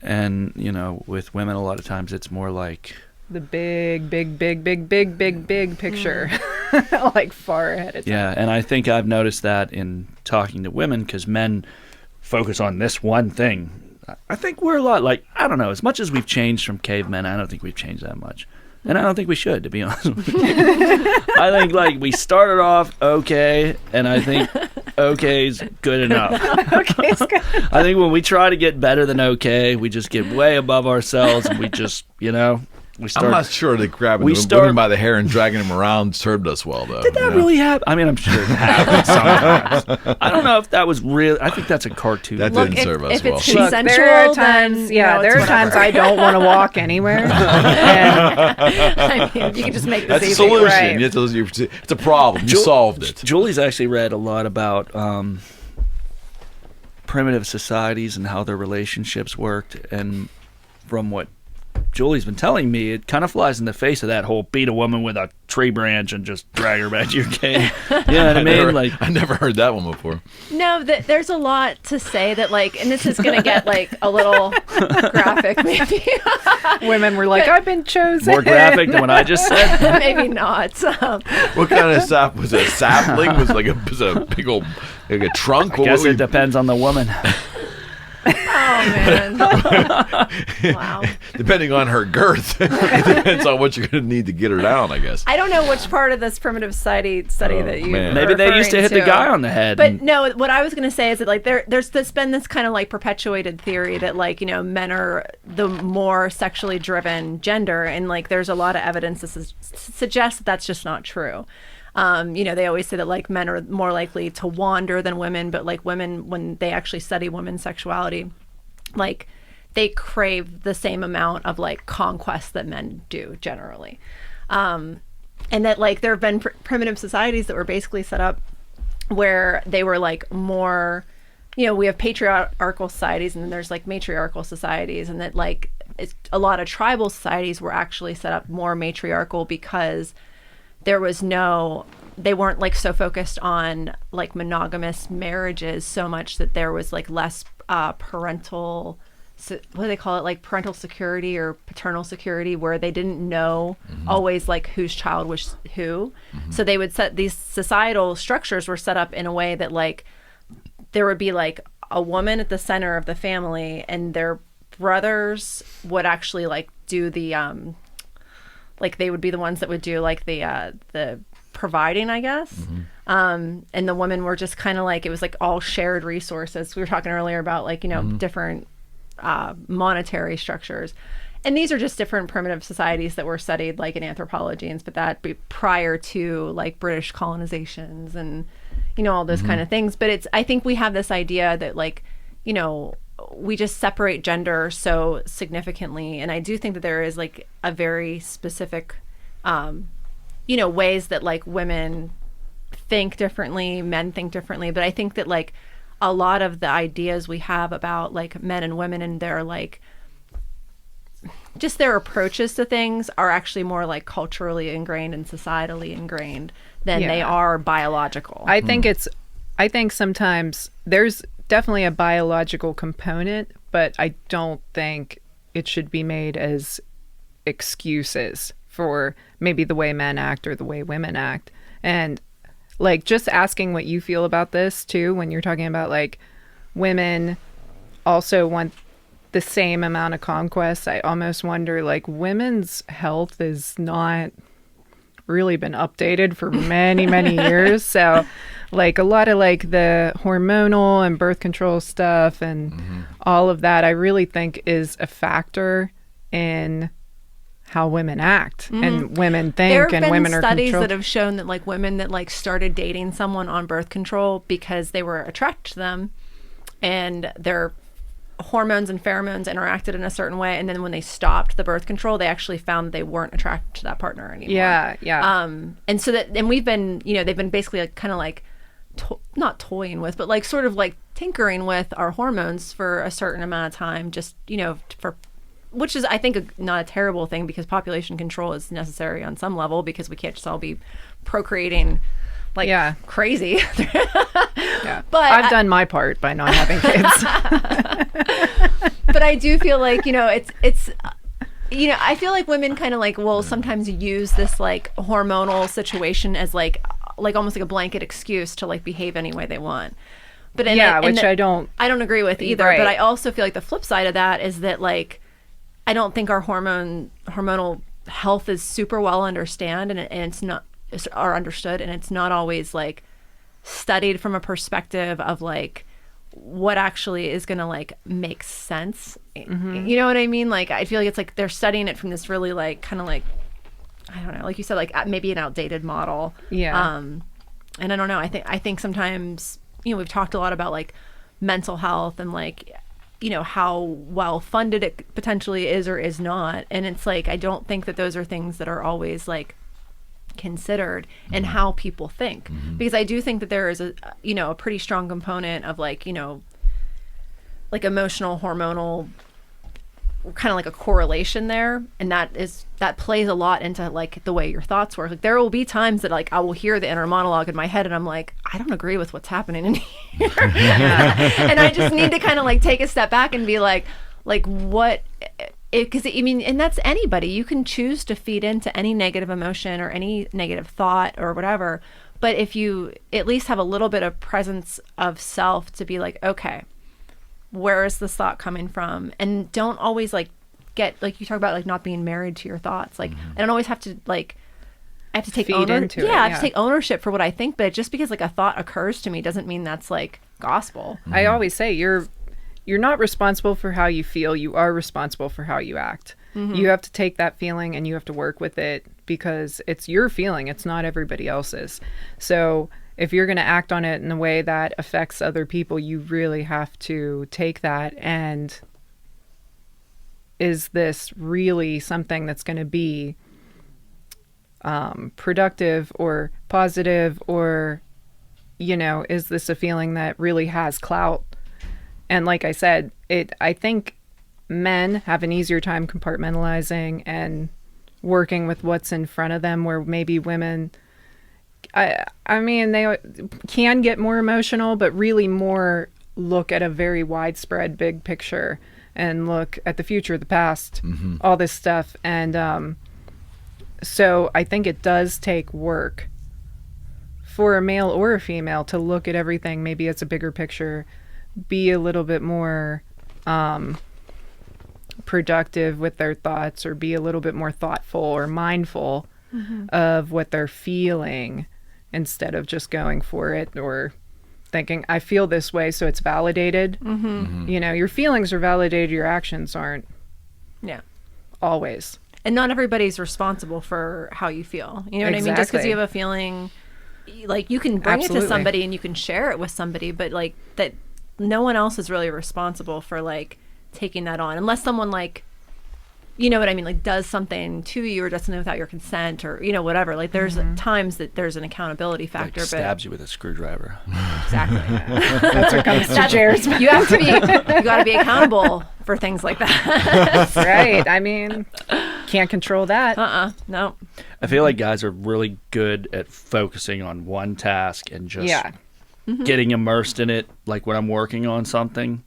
And, you know, with women, a lot of times it's more like The big picture. Like far ahead of time. Yeah, and I think I've noticed that in talking to women, because men focus on this one thing. I think we're a lot like, I don't know, as much as we've changed from cavemen, I don't think we've changed that much. And I don't think we should, to be honest with you. I think, like, we started off okay, and I think okay's good enough. Okay's good. I think when we try to get better than okay, we just get way above ourselves, and we just, you know, I'm not sure that grabbing women by the hair and dragging them around served us well, though. Did that really happen? I mean, I'm sure it happened sometimes. I don't know if that was real. I think that's a cartoon. That didn't serve us well. If it's consensual, there are times, there are times I don't want to walk anywhere. I mean, you can just make this That's easy. a solution. Right. It's a problem. You solved it. Julie's actually read a lot about primitive societies and how their relationships worked, and from what Julie's been telling me, it kind of flies in the face of that whole beat a woman with a tree branch and just drag her back to your cave. You know what I mean? I never heard that one before. No, there's a lot to say that, like, and this is going to get, like, a little graphic, maybe. Women were like, I've been chosen. More graphic than what I just said? Maybe not. What kind of sap? Was it a sapling? Was it a big old, like a trunk? I guess it depends on the woman. Oh, man. Wow. Depending on her girth. It depends on what you're going to need to get her down, I guess. I don't know which part of this primitive society study that you Maybe they used to hit the guy on the head. But no, what I was going to say is that, like, there's been this kind of, like, perpetuated theory that, like, you know, men are the more sexually driven gender, and, like, there's a lot of evidence that suggests that that's just not true. You know, they always say that, like, men are more likely to wander than women, but, like, women, when they actually study women's sexuality, like, they crave the same amount of, like, conquest that men do generally. And that, like, there have been primitive societies that were basically set up where they were, like, more, you know, we have patriarchal societies and then there's, like, matriarchal societies, and that, like, a lot of tribal societies were actually set up more matriarchal because there was they weren't, like, so focused on, like, monogamous marriages so much that there was, like, less parental, what do they call it, like, parental security or paternal security, where they didn't know always, like, whose child was who. So they would these societal structures were set up in a way that, like, there would be, like, a woman at the center of the family, and their brothers would actually, like, do the like, they would be the ones that would do, like, the providing, I guess. And the women were just kind of, like, it was, like, all shared resources. We were talking earlier about, like, you know, different monetary structures. And these are just different primitive societies that were studied, like, in anthropology, but that be prior to, like, British colonizations and, you know, all those kind of things. But I think we have this idea that, like, you know, we just separate gender so significantly, and I do think that there is, like, a very specific you know, ways that, like, women think differently, men think differently, but I think that, like, a lot of the ideas we have about, like, men and women and their, like, just their approaches to things are actually more, like, culturally ingrained and societally ingrained than they are biological. I think sometimes there's definitely a biological component, but I don't think it should be made as excuses for maybe the way men act or the way women act. And, like, just asking what you feel about this too, when you're talking about, like, women also want the same amount of conquest. I almost wonder, like, women's health is not really been updated for many, many years. So, like, a lot of, like, the hormonal and birth control stuff and all of that, I really think is a factor in how women act and women think, and women are controlled. There have been studies that have shown that, like, women that, like, started dating someone on birth control because they were attracted to them and their hormones and pheromones interacted in a certain way, and then when they stopped the birth control, they actually found that they weren't attracted to that partner anymore. And so that, and we've been, you know, they've been basically, like, kind of, like, not toying with, but, like, sort of, like, tinkering with our hormones for a certain amount of time, just, you know, which is, I think, not a terrible thing, because population control is necessary on some level, because we can't just all be procreating like crazy. But I've done my part by not having kids. But I do feel like, you know, it's you know, I feel like women kind of, like, will sometimes use this, like, hormonal situation as like almost like a blanket excuse to, like, behave any way they want. But which I don't agree with either. Right. But I also feel like the flip side of that is that, like, I don't think our hormonal health is super well understood, and it's not always, like, studied from a perspective of, like, what actually is going to like make sense. You know what I mean? Like, I feel like it's like they're studying it from this really like kind of like, I don't know, like you said, like maybe an outdated model. Yeah. And I don't know. I think sometimes, you know, we've talked a lot about like mental health and like, you know, how well funded it potentially is or is not. And it's like, I don't think that those are things that are always like considered in how people think, because I do think that there is a, you know, a pretty strong component of like, you know, like emotional, hormonal, kind of like a correlation there, and that plays a lot into like the way your thoughts work. Like there will be times that like I will hear the inner monologue in my head and I'm like, I don't agree with what's happening in here. And I just need to kind of like take a step back and be like what, because I mean, and that's anybody. You can choose to feed into any negative emotion or any negative thought or whatever, but if you at least have a little bit of presence of self to be like, okay, where is this thought coming from? And don't always like get, like you talk about like not being married to your thoughts. Like I don't always have to like, I have to take ownership. I have to take ownership for what I think, but just because like a thought occurs to me doesn't mean that's like gospel. I always say you're not responsible for how you feel. You are responsible for how you act. You have to take that feeling and you have to work with it because it's your feeling. It's not everybody else's. So if you're going to act on it in a way that affects other people, you really have to take that and, is this really something that's going to be productive or positive, or, you know, is this a feeling that really has clout? And like I said, I think men have an easier time compartmentalizing and working with what's in front of them, where maybe women, I mean, they can get more emotional, but really more look at a very widespread big picture and look at the future, the past, all this stuff. And so I think it does take work for a male or a female to look at everything maybe as a bigger picture, be a little bit more productive with their thoughts, or be a little bit more thoughtful or mindful of what they're feeling, instead of just going for it or thinking, I feel this way, so it's validated. You know, your feelings are validated, your actions aren't. Yeah. Always. And not everybody's responsible for how you feel. You know what I mean? Just because you have a feeling, like you can bring it to somebody and you can share it with somebody, but like that, no one else is really responsible for like taking that on, unless someone like, you know what I mean, like does something to you or does something without your consent, or, you know, whatever. Like there's times that there's an accountability factor. Like stabs you with a screwdriver. Exactly. That's what comes to Jared's. You have to be, you got to be accountable for things like that. Right. I mean, can't control that. No. I feel like guys are really good at focusing on one task and just getting immersed in it. Like when I'm working on something,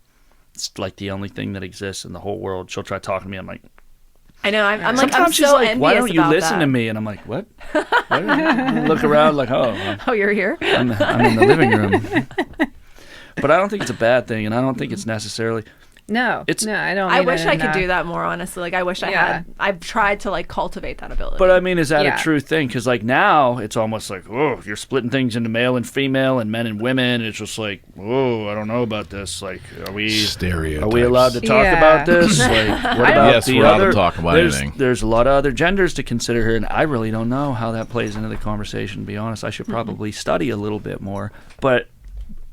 it's like the only thing that exists in the whole world. She'll try talking to me. I'm like, I know. I'm like, sometimes I'm she's so like, envious why don't you about listen that. to me? And I'm like, what? Look around like, Oh, you're here? I'm in the living room. But I don't think it's a bad thing, and I don't think it's necessarily. No, I don't. I wish I could do that more, honestly. Like, I wish I had. I've tried to like cultivate that ability. But I mean, is that a true thing? Because like now, it's almost like, oh, you're splitting things into male and female, and men and women. It's just like, whoa, I don't know about this. Like, are we allowed to talk about this? Like, what about yes, the we're allowed other? to talk about anything. There's a lot of other genders to consider here, and I really don't know how that plays into the conversation. To be honest, I should probably study a little bit more. But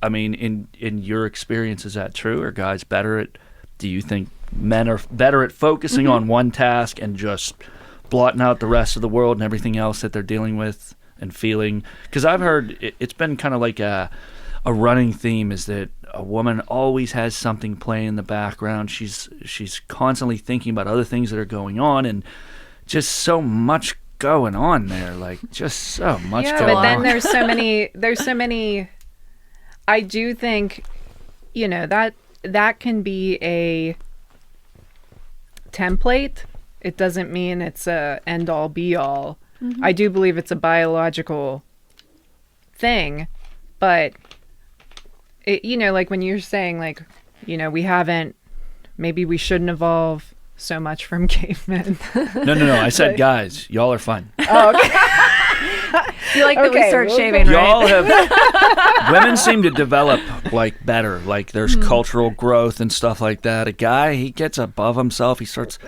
I mean, in your experience, is that true? Are guys better at? Do you think men are better at focusing on one task and just blotting out the rest of the world and everything else that they're dealing with and feeling? Because I've heard it's been kind of like a running theme is that a woman always has something playing in the background. She's constantly thinking about other things that are going on, and just so much going on there. Like just so much going on. Yeah, but then there's so many. I do think, you know, that can be a template. It doesn't mean it's a end all be all. I do believe it's a biological thing, but it, you know, like when you're saying like, you know, maybe we shouldn't evolve so much from cavemen. No. I said guys, y'all are fun. Oh, okay. You like that we Okay, start we'll shaving, go- Y'all right? have women seem to develop like better. Like there's cultural growth and stuff like that. A guy, he gets above himself. He starts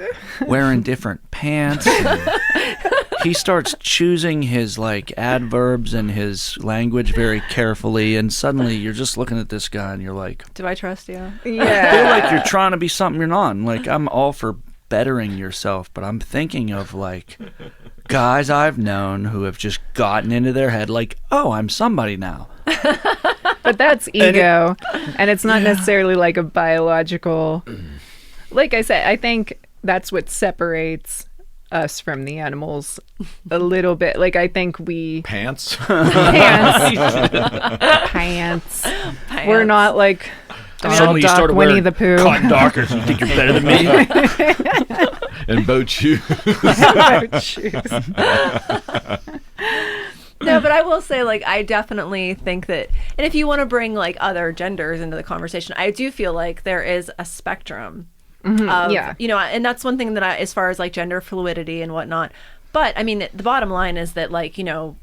wearing different pants. He starts choosing his like adverbs and his language very carefully, and suddenly you're just looking at this guy and you're like, Do I trust you? I feel Yeah. like you're trying to be something you're not. And, like, I'm all for bettering yourself, but I'm thinking of like guys I've known who have just gotten into their head like, oh, I'm somebody now. But that's ego, and it's not necessarily like a biological. Like I said, I think that's what separates us from the animals a little bit. Like I think we Pants. pants. We're not like Donald Suddenly you Duck, started Winnie wearing the Pooh. cotton dockers. You think you're better than me? And boat shoes. No, but I will say, like, I definitely think that, and if you want to bring like other genders into the conversation, I do feel like there is a spectrum of, yeah. you know, and that's one thing that as far as like gender fluidity and whatnot. But I mean, the bottom line is that, like, you know,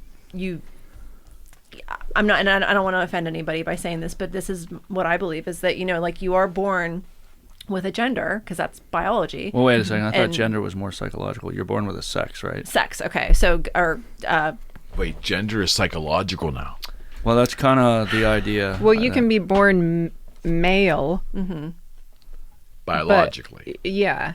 I'm not, and I don't want to offend anybody by saying this, but this is what I believe is that, you know, like you are born with a gender because that's biology. Well, wait a second. I thought And- gender was more psychological. You're born with a sex, right? Sex, okay. So, or, Wait, gender is psychological now. Well, that's kind of the idea. Well, you can be born male, Biologically. yeah,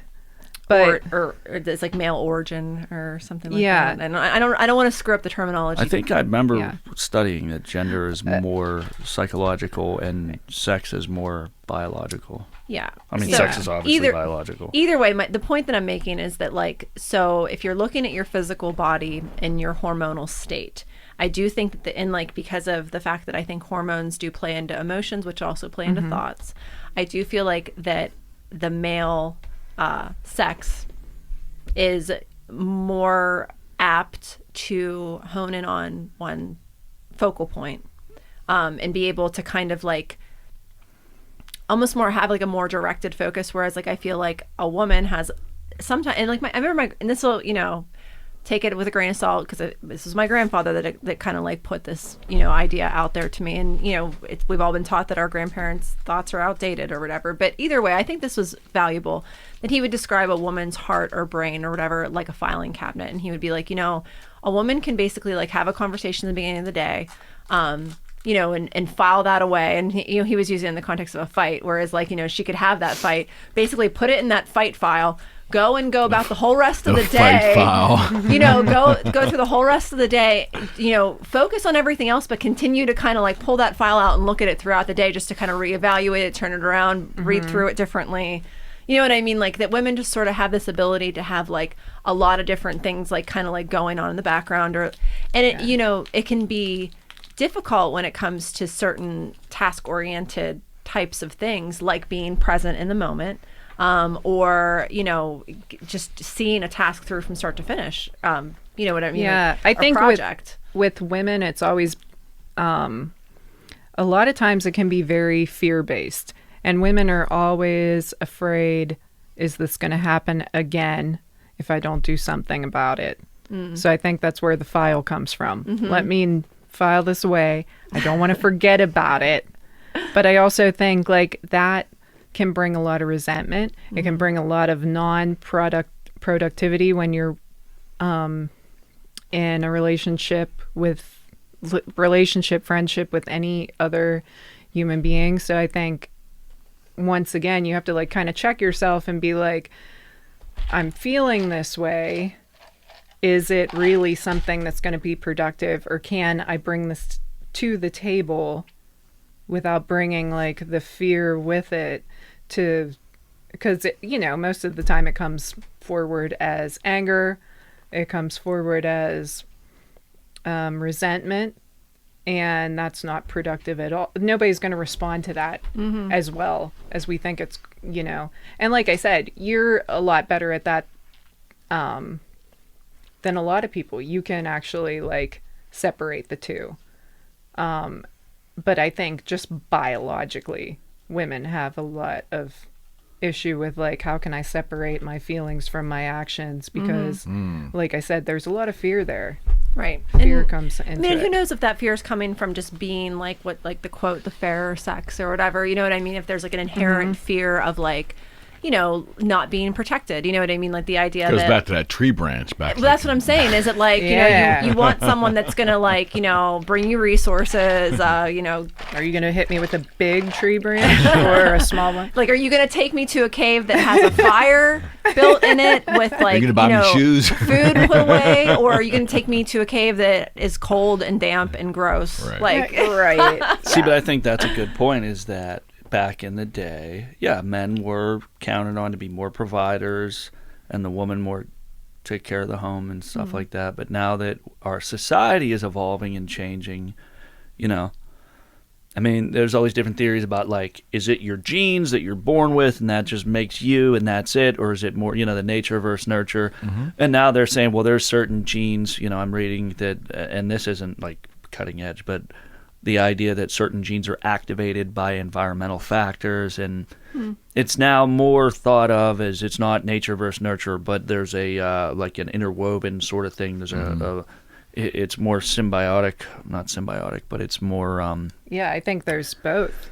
but or it's like male origin or something like Yeah. that. And I don't want to screw up the terminology. I think I remember Yeah. studying that gender is more psychological and sex is more biological. Yeah. I mean, So, sex is obviously biological. Either way, the point that I'm making is that, like, so if you're looking at your physical body and your hormonal state, I do think that, because of the fact that I think hormones do play into emotions, which also play into thoughts, I do feel like that the male sex is more apt to hone in on one focal point and be able to kind of like almost more have like a more directed focus, whereas like I feel like a woman has sometimes, and like I remember and this will, you know, take it with a grain of salt because this was my grandfather that kind of like put this, you know, idea out there to me, and you know, we've all been taught that our grandparents' thoughts are outdated or whatever, but either way, I think this was valuable, that he would describe a woman's heart or brain or whatever like a filing cabinet, and he would be like, you know, a woman can basically like have a conversation at the beginning of the day, you know, and file that away. And he was using it in the context of a fight, whereas like, you know, she could have that fight, basically put it in that fight file, go about the whole rest of the day. Fight file. You know, go through the whole rest of the day, you know, focus on everything else, but continue to kind of like pull that file out and look at it throughout the day just to kind of reevaluate it, turn it around, read through it differently. You know what I mean? Like that women just sort of have this ability to have like a lot of different things like kind of like going on in the background, you know, it can be difficult when it comes to certain task-oriented types of things, like being present in the moment, or you know, just seeing a task through from start to finish. You know what I mean? yeah, Like I think project. with women, it's always a lot of times it can be very fear-based, and women are always afraid, is this going to happen again if I don't do something about it? So I think that's where the file comes from. Let me file this away. I don't want to forget about it. But I also think like that can bring a lot of resentment. It can bring a lot of productivity when you're in a relationship, friendship with any other human being. So I think once again, you have to like kind of check yourself and be like, I'm feeling this way. Is it really something that's going to be productive, or can I bring this to the table without bringing like the fear with it? Because you know, most of the time it comes forward as anger, it comes forward as resentment, and that's not productive at all. Nobody's going to respond to that as well as we think it's, you know. And like I said, you're a lot better at that than a lot of people. You can actually like separate the two. But I think just biologically, women have a lot of issue with like, how can I separate my feelings from my actions? Because like I said, there's a lot of fear there. Right. fear comes into I mean, it. who knows if that fear is coming from just being like the quote, the fairer sex or whatever, you know what I mean? If there's like an inherent fear of like, you know, not being protected, you know what I mean? Like the idea Goes that back to that tree branch back. well, that's what I'm saying. Is it like, Yeah. you know, you want someone that's going to like, you know, bring you resources, you know, Are you going to hit me with a big tree branch or a small one? like, are you going to take me to a cave that has a fire built in it with like, you gonna buy you me know, shoes? food put away? Or are you going to take me to a cave that is cold and damp and gross? Right. Like, Right. See, but I think that's a good point, is that back in the day, yeah, men were counted on to be more providers and the woman more take care of the home and stuff like that. But now that our society is evolving and changing, you know, I mean, there's all these different theories about, like, is it your genes that you're born with and that just makes you and that's it? Or is it more, you know, the nature versus nurture? And now they're saying, well, there's certain genes, you know, I'm reading that, and this isn't like cutting edge, but the idea that certain genes are activated by environmental factors, and it's now more thought of as it's not nature versus nurture, but there's a like an interwoven sort of thing. There's it's more symbiotic, not symbiotic, but it's more Yeah, I think there's both,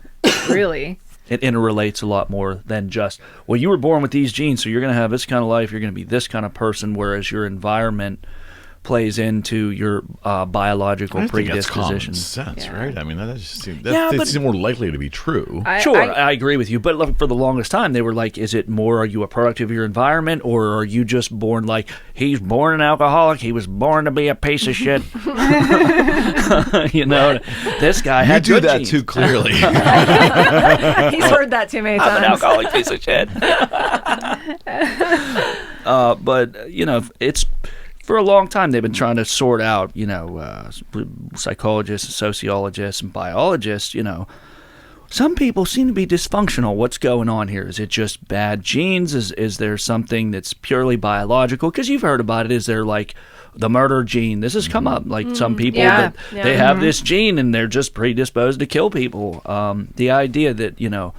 really. it interrelates a lot more than just, well, you were born with these genes, so you're going to have this kind of life, you're going to be this kind of person, whereas your environment plays into your biological I think that's common predispositions. sense, Yeah. right? I mean, that just seems, Yeah, that but- seems more likely to be true. Sure, I agree with you. But look, for the longest time, they were like, is it more, are you a product of your environment, or are you just born like, he's born an alcoholic, he was born to be a piece of shit? You know, this guy You had do good that genes. too clearly. he's heard that too many I'm an times. alcoholic piece of shit. But, you know, it's... For a long time, they've been trying to sort out, you know, psychologists, sociologists, and biologists, you know. Some people seem to be dysfunctional. What's going on here? Is it just bad genes? Is there something that's purely biological? Because you've heard about it. Is there, like, the murder gene? This has come up. Like, some people, Yeah. that Yeah. they have this gene and they're just predisposed to kill people. The idea that, you know,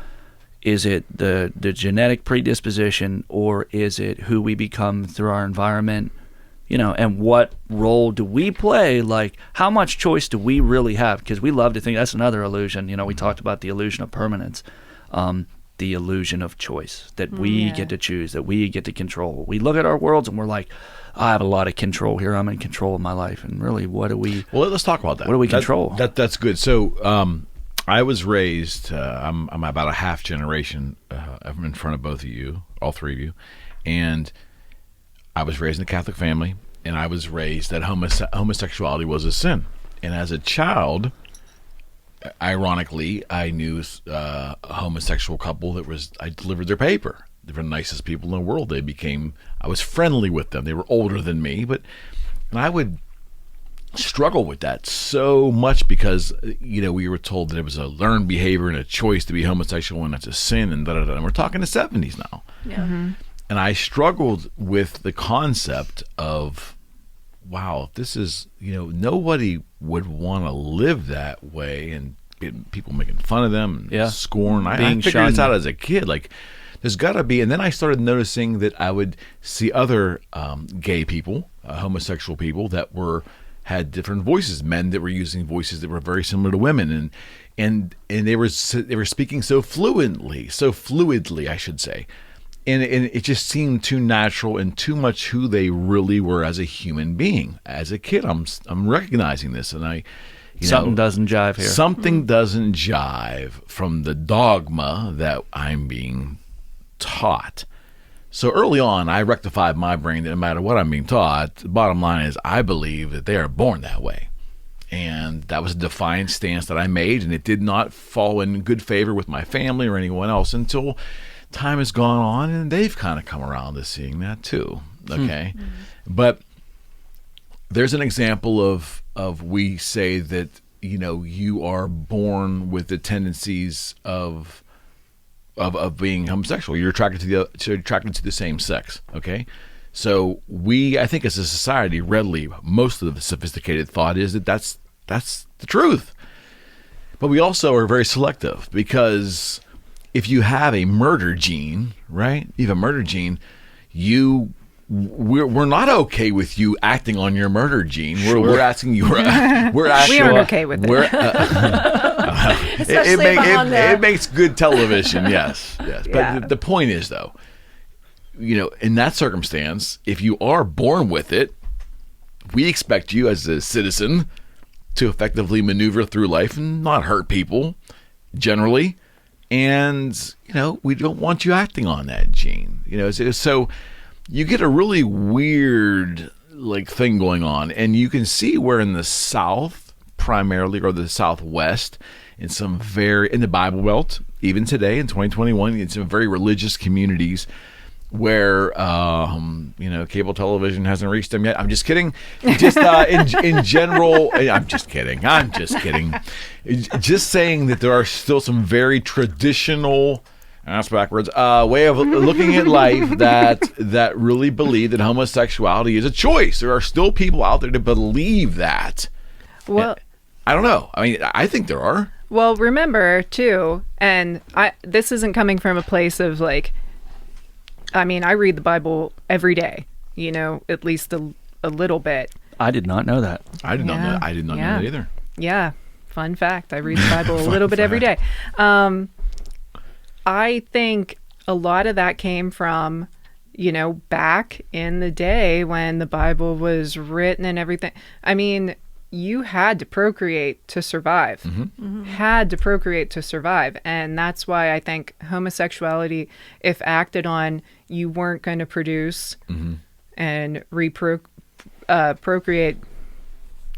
is it the genetic predisposition, or is it who we become through our environment? You know, and what role do we play? Like, how much choice do we really have? Because we love to think that's another illusion. You know, we talked about the illusion of permanence, the illusion of choice, that we get to choose, that we get to control. We look at our worlds and we're like, I have a lot of control here. I'm in control of my life. And really, what do we? Well, let's talk about that. What do we control? That's good. So, I was raised. I'm about a half generation in front of both of you, all three of you, and I was raised in a Catholic family, and I was raised that homosexuality was a sin. And as a child, ironically, I knew a homosexual couple I delivered their paper. They were the nicest people in the world. I was friendly with them. They were older than me, and I would struggle with that so much because, you know, we were told that it was a learned behavior and a choice to be homosexual, and that's a sin, and da-da-da. And we're talking the 70s now. Yeah. And I struggled with the concept of, wow, this is, you know, nobody would want to live that way, and people making fun of them and scorn. I Being figured shunned. this out as a kid. Like, there's got to be. And then I started noticing that I would see other gay people, homosexual people that had different voices, men that were using voices that were very similar to women, and they were speaking so fluidly, I should say. And it just seemed too natural and too much who they really were as a human being. As a kid, I'm recognizing this, and Something doesn't jive here. Something doesn't jive from the dogma that I'm being taught. So early on, I rectified my brain that no matter what I'm being taught, the bottom line is I believe that they are born that way. And that was a defiant stance that I made, and it did not fall in good favor with my family or anyone else until time has gone on, and they've kind of come around to seeing that too. Okay. But there's an example of we say that, you know, you are born with the tendencies of being homosexual. You're attracted to the same sex. Okay. So I think as a society, readily, most of the sophisticated thought is that that's the truth. But we also are very selective, because if you have a murder gene, right? You have a murder gene, you we're not okay with you acting on your murder gene. We're asking you. We're asking. We aren't okay with it. It makes good television. Yes. But Yeah. the point is, though, in that circumstance, if you are born with it, we expect you as a citizen to effectively maneuver through life and not hurt people generally. And, we don't want you acting on that gene. So you get a really weird thing going on. And you can see where in the South primarily, or the Southwest, in the Bible Belt, even today in 2021, in some very religious communities where, cable television hasn't reached them yet. I'm just kidding. Just in general, I'm just kidding. Just saying that there are still some very traditional, that's backwards, way of looking at life that really believe that homosexuality is a choice. There are still people out there that believe that. Well, I don't know. I mean, I think there are. Well, remember too, and this isn't coming from a place of I read the Bible every day, at least a little bit. I did not know that. I did not know that either. Yeah. Fun fact. I read the Bible a little bit every day. I think a lot of that came from, back in the day when the Bible was written and everything. I mean, you had to procreate to survive. Had to procreate to survive. And that's why I think homosexuality, if acted on, you weren't going to produce and procreate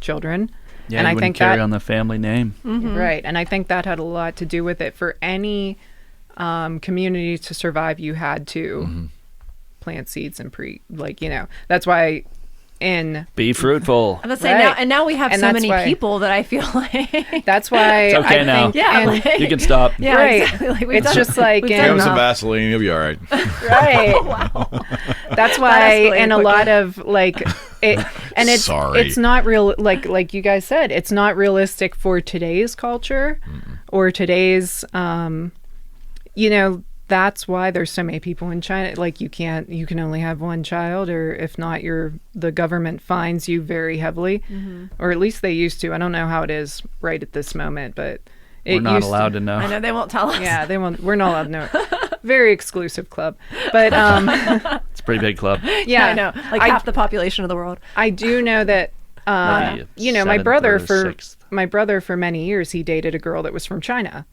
children. Yeah, and you I wouldn't think carry on the family name. Right. And I think that had a lot to do with it. For any community to survive, you had to plant seeds and that's why be fruitful. I was saying Right. now we have And so that's many why- people that I feel like that's why It's okay I now. think Yeah, You can stop. yeah, Right. exactly. Like, we've it's done- just like we've in done Give him some enough. Vaseline, you'll be all right. right. That's why escalated in a quickly. lot of it's Sorry. it's not real, like you guys said, it's not realistic for today's culture or today's that's why there's so many people in China. You can only have one child, or if not, the government fines you very heavily, or at least they used to. I don't know how it is right at this moment, but We're not allowed to know. I know they won't tell us. Yeah, they won't. We're not allowed to know. Very exclusive club, but It's a pretty big club. yeah, I know. Half the population of the world. I do know that. Maybe My brother seventh or sixth. for many years, he dated a girl that was from China,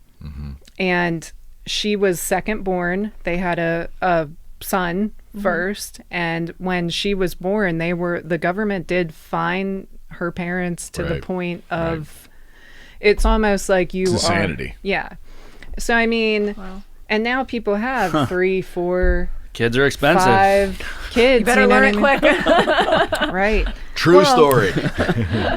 and she was second born. They had a son first, and when she was born, the government did fine her parents to the Right. point of it's almost like you It's insanity. Yeah. So I mean, and now people have 3, 4, Kids are expensive. 5 kids. You better know learn what it I mean? quick. Right. True story.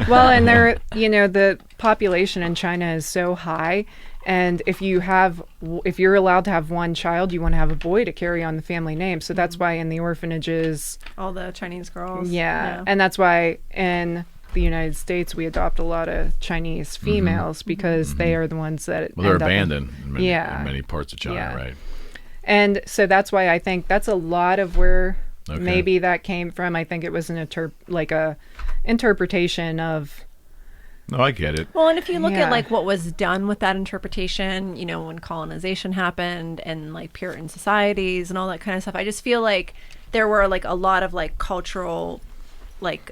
Well, and the population in China is so high, and if you're allowed to have one child, you want to have a boy to carry on the family name. So that's why in the orphanages, All the Chinese girls. yeah, and that's why in the United States we adopt a lot of Chinese females because they are the ones that Well, they're end up in- abandoned in Yeah. many parts of China, Yeah. right? And so that's why I think that's a lot of where Okay. maybe that came from. I think it was a interpretation of. No, I get it. Well, and if you look Yeah. at what was done with that interpretation, when colonization happened and Puritan societies and all that kind of stuff, I just feel like there were a lot of cultural, what's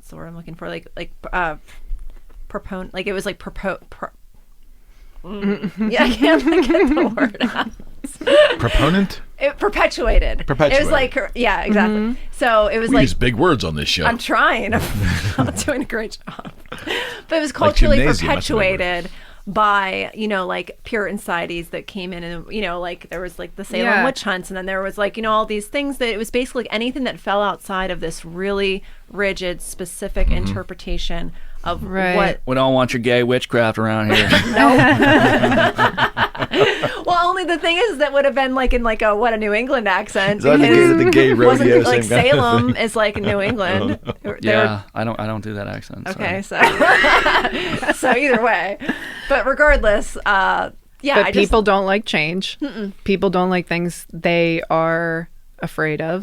the word I'm looking for? Proponent, it was yeah, I can't get the word out. Proponent? It perpetuated. It was yeah, exactly. So it was We use big words on this show. I'm trying. I'm doing a great job. But it was culturally gymnasium, that's what I perpetuated by, Puritan societies that came in and, there was the Salem Yeah. witch hunts. And then there was all these things that it was basically anything that fell outside of this really rigid, specific interpretation of Right. what. We don't want your gay witchcraft around here. Well, only the thing is that would have been in a New England accent. Is that the gay wasn't rodeo, like same kind of Salem thing? is New England. Yeah, I don't do that accent. Okay, so so either way, but regardless, yeah. But people don't like change. People don't like things. They are afraid of.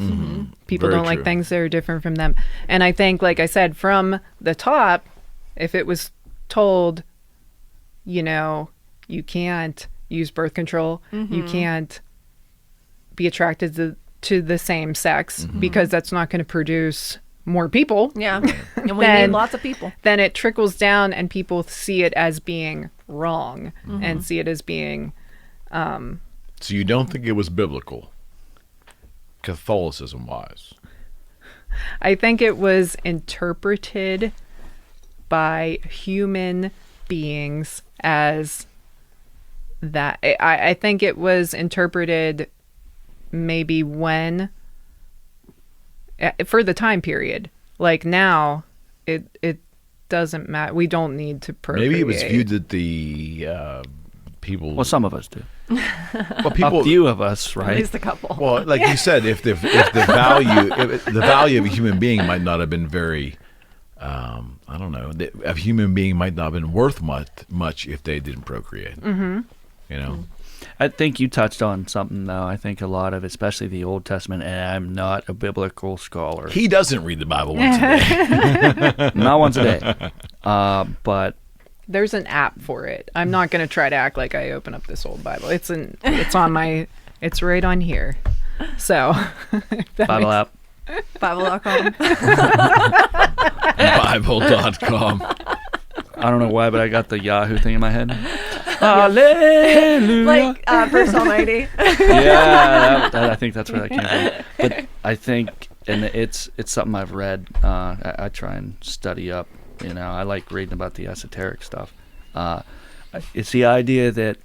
People Very don't like true. things that are different from them. And I think, like I said, from the top, if it was told, you know, you can't use birth control, you can't be attracted to the same sex because that's not going to produce more people. Yeah. And we Then- need lots of people. Then it trickles down and people see it as being wrong and see it as being So you don't think it was biblical, Catholicism wise? I think it was interpreted by human beings as that. I think it was interpreted maybe when for the time period. Like now, it doesn't matter. We don't need to procreate. Maybe it was viewed that the people. Well, some of us do. well, people. A few of us, At right? least a couple. Well, like you said, if the value of a human being might not have been very, I don't know, a human being might not have been worth much if they didn't procreate. You know. I think you touched on something, though. I think a lot of, especially the Old Testament, and I'm not a biblical scholar. He doesn't read the Bible once a day. Not once a day. But There's an app for it. I'm not going to try to act like I open up this old Bible. It's on my, it's right on here. So, Bible app. Bible.com. Bible.com. I don't know why, but I got the Yahoo thing in my head. Hallelujah. Like First Almighty. Yeah, I think that's where that came from. But I think, and it's something I've read. I try and study up. You know, I like reading about the esoteric stuff. It's the idea that,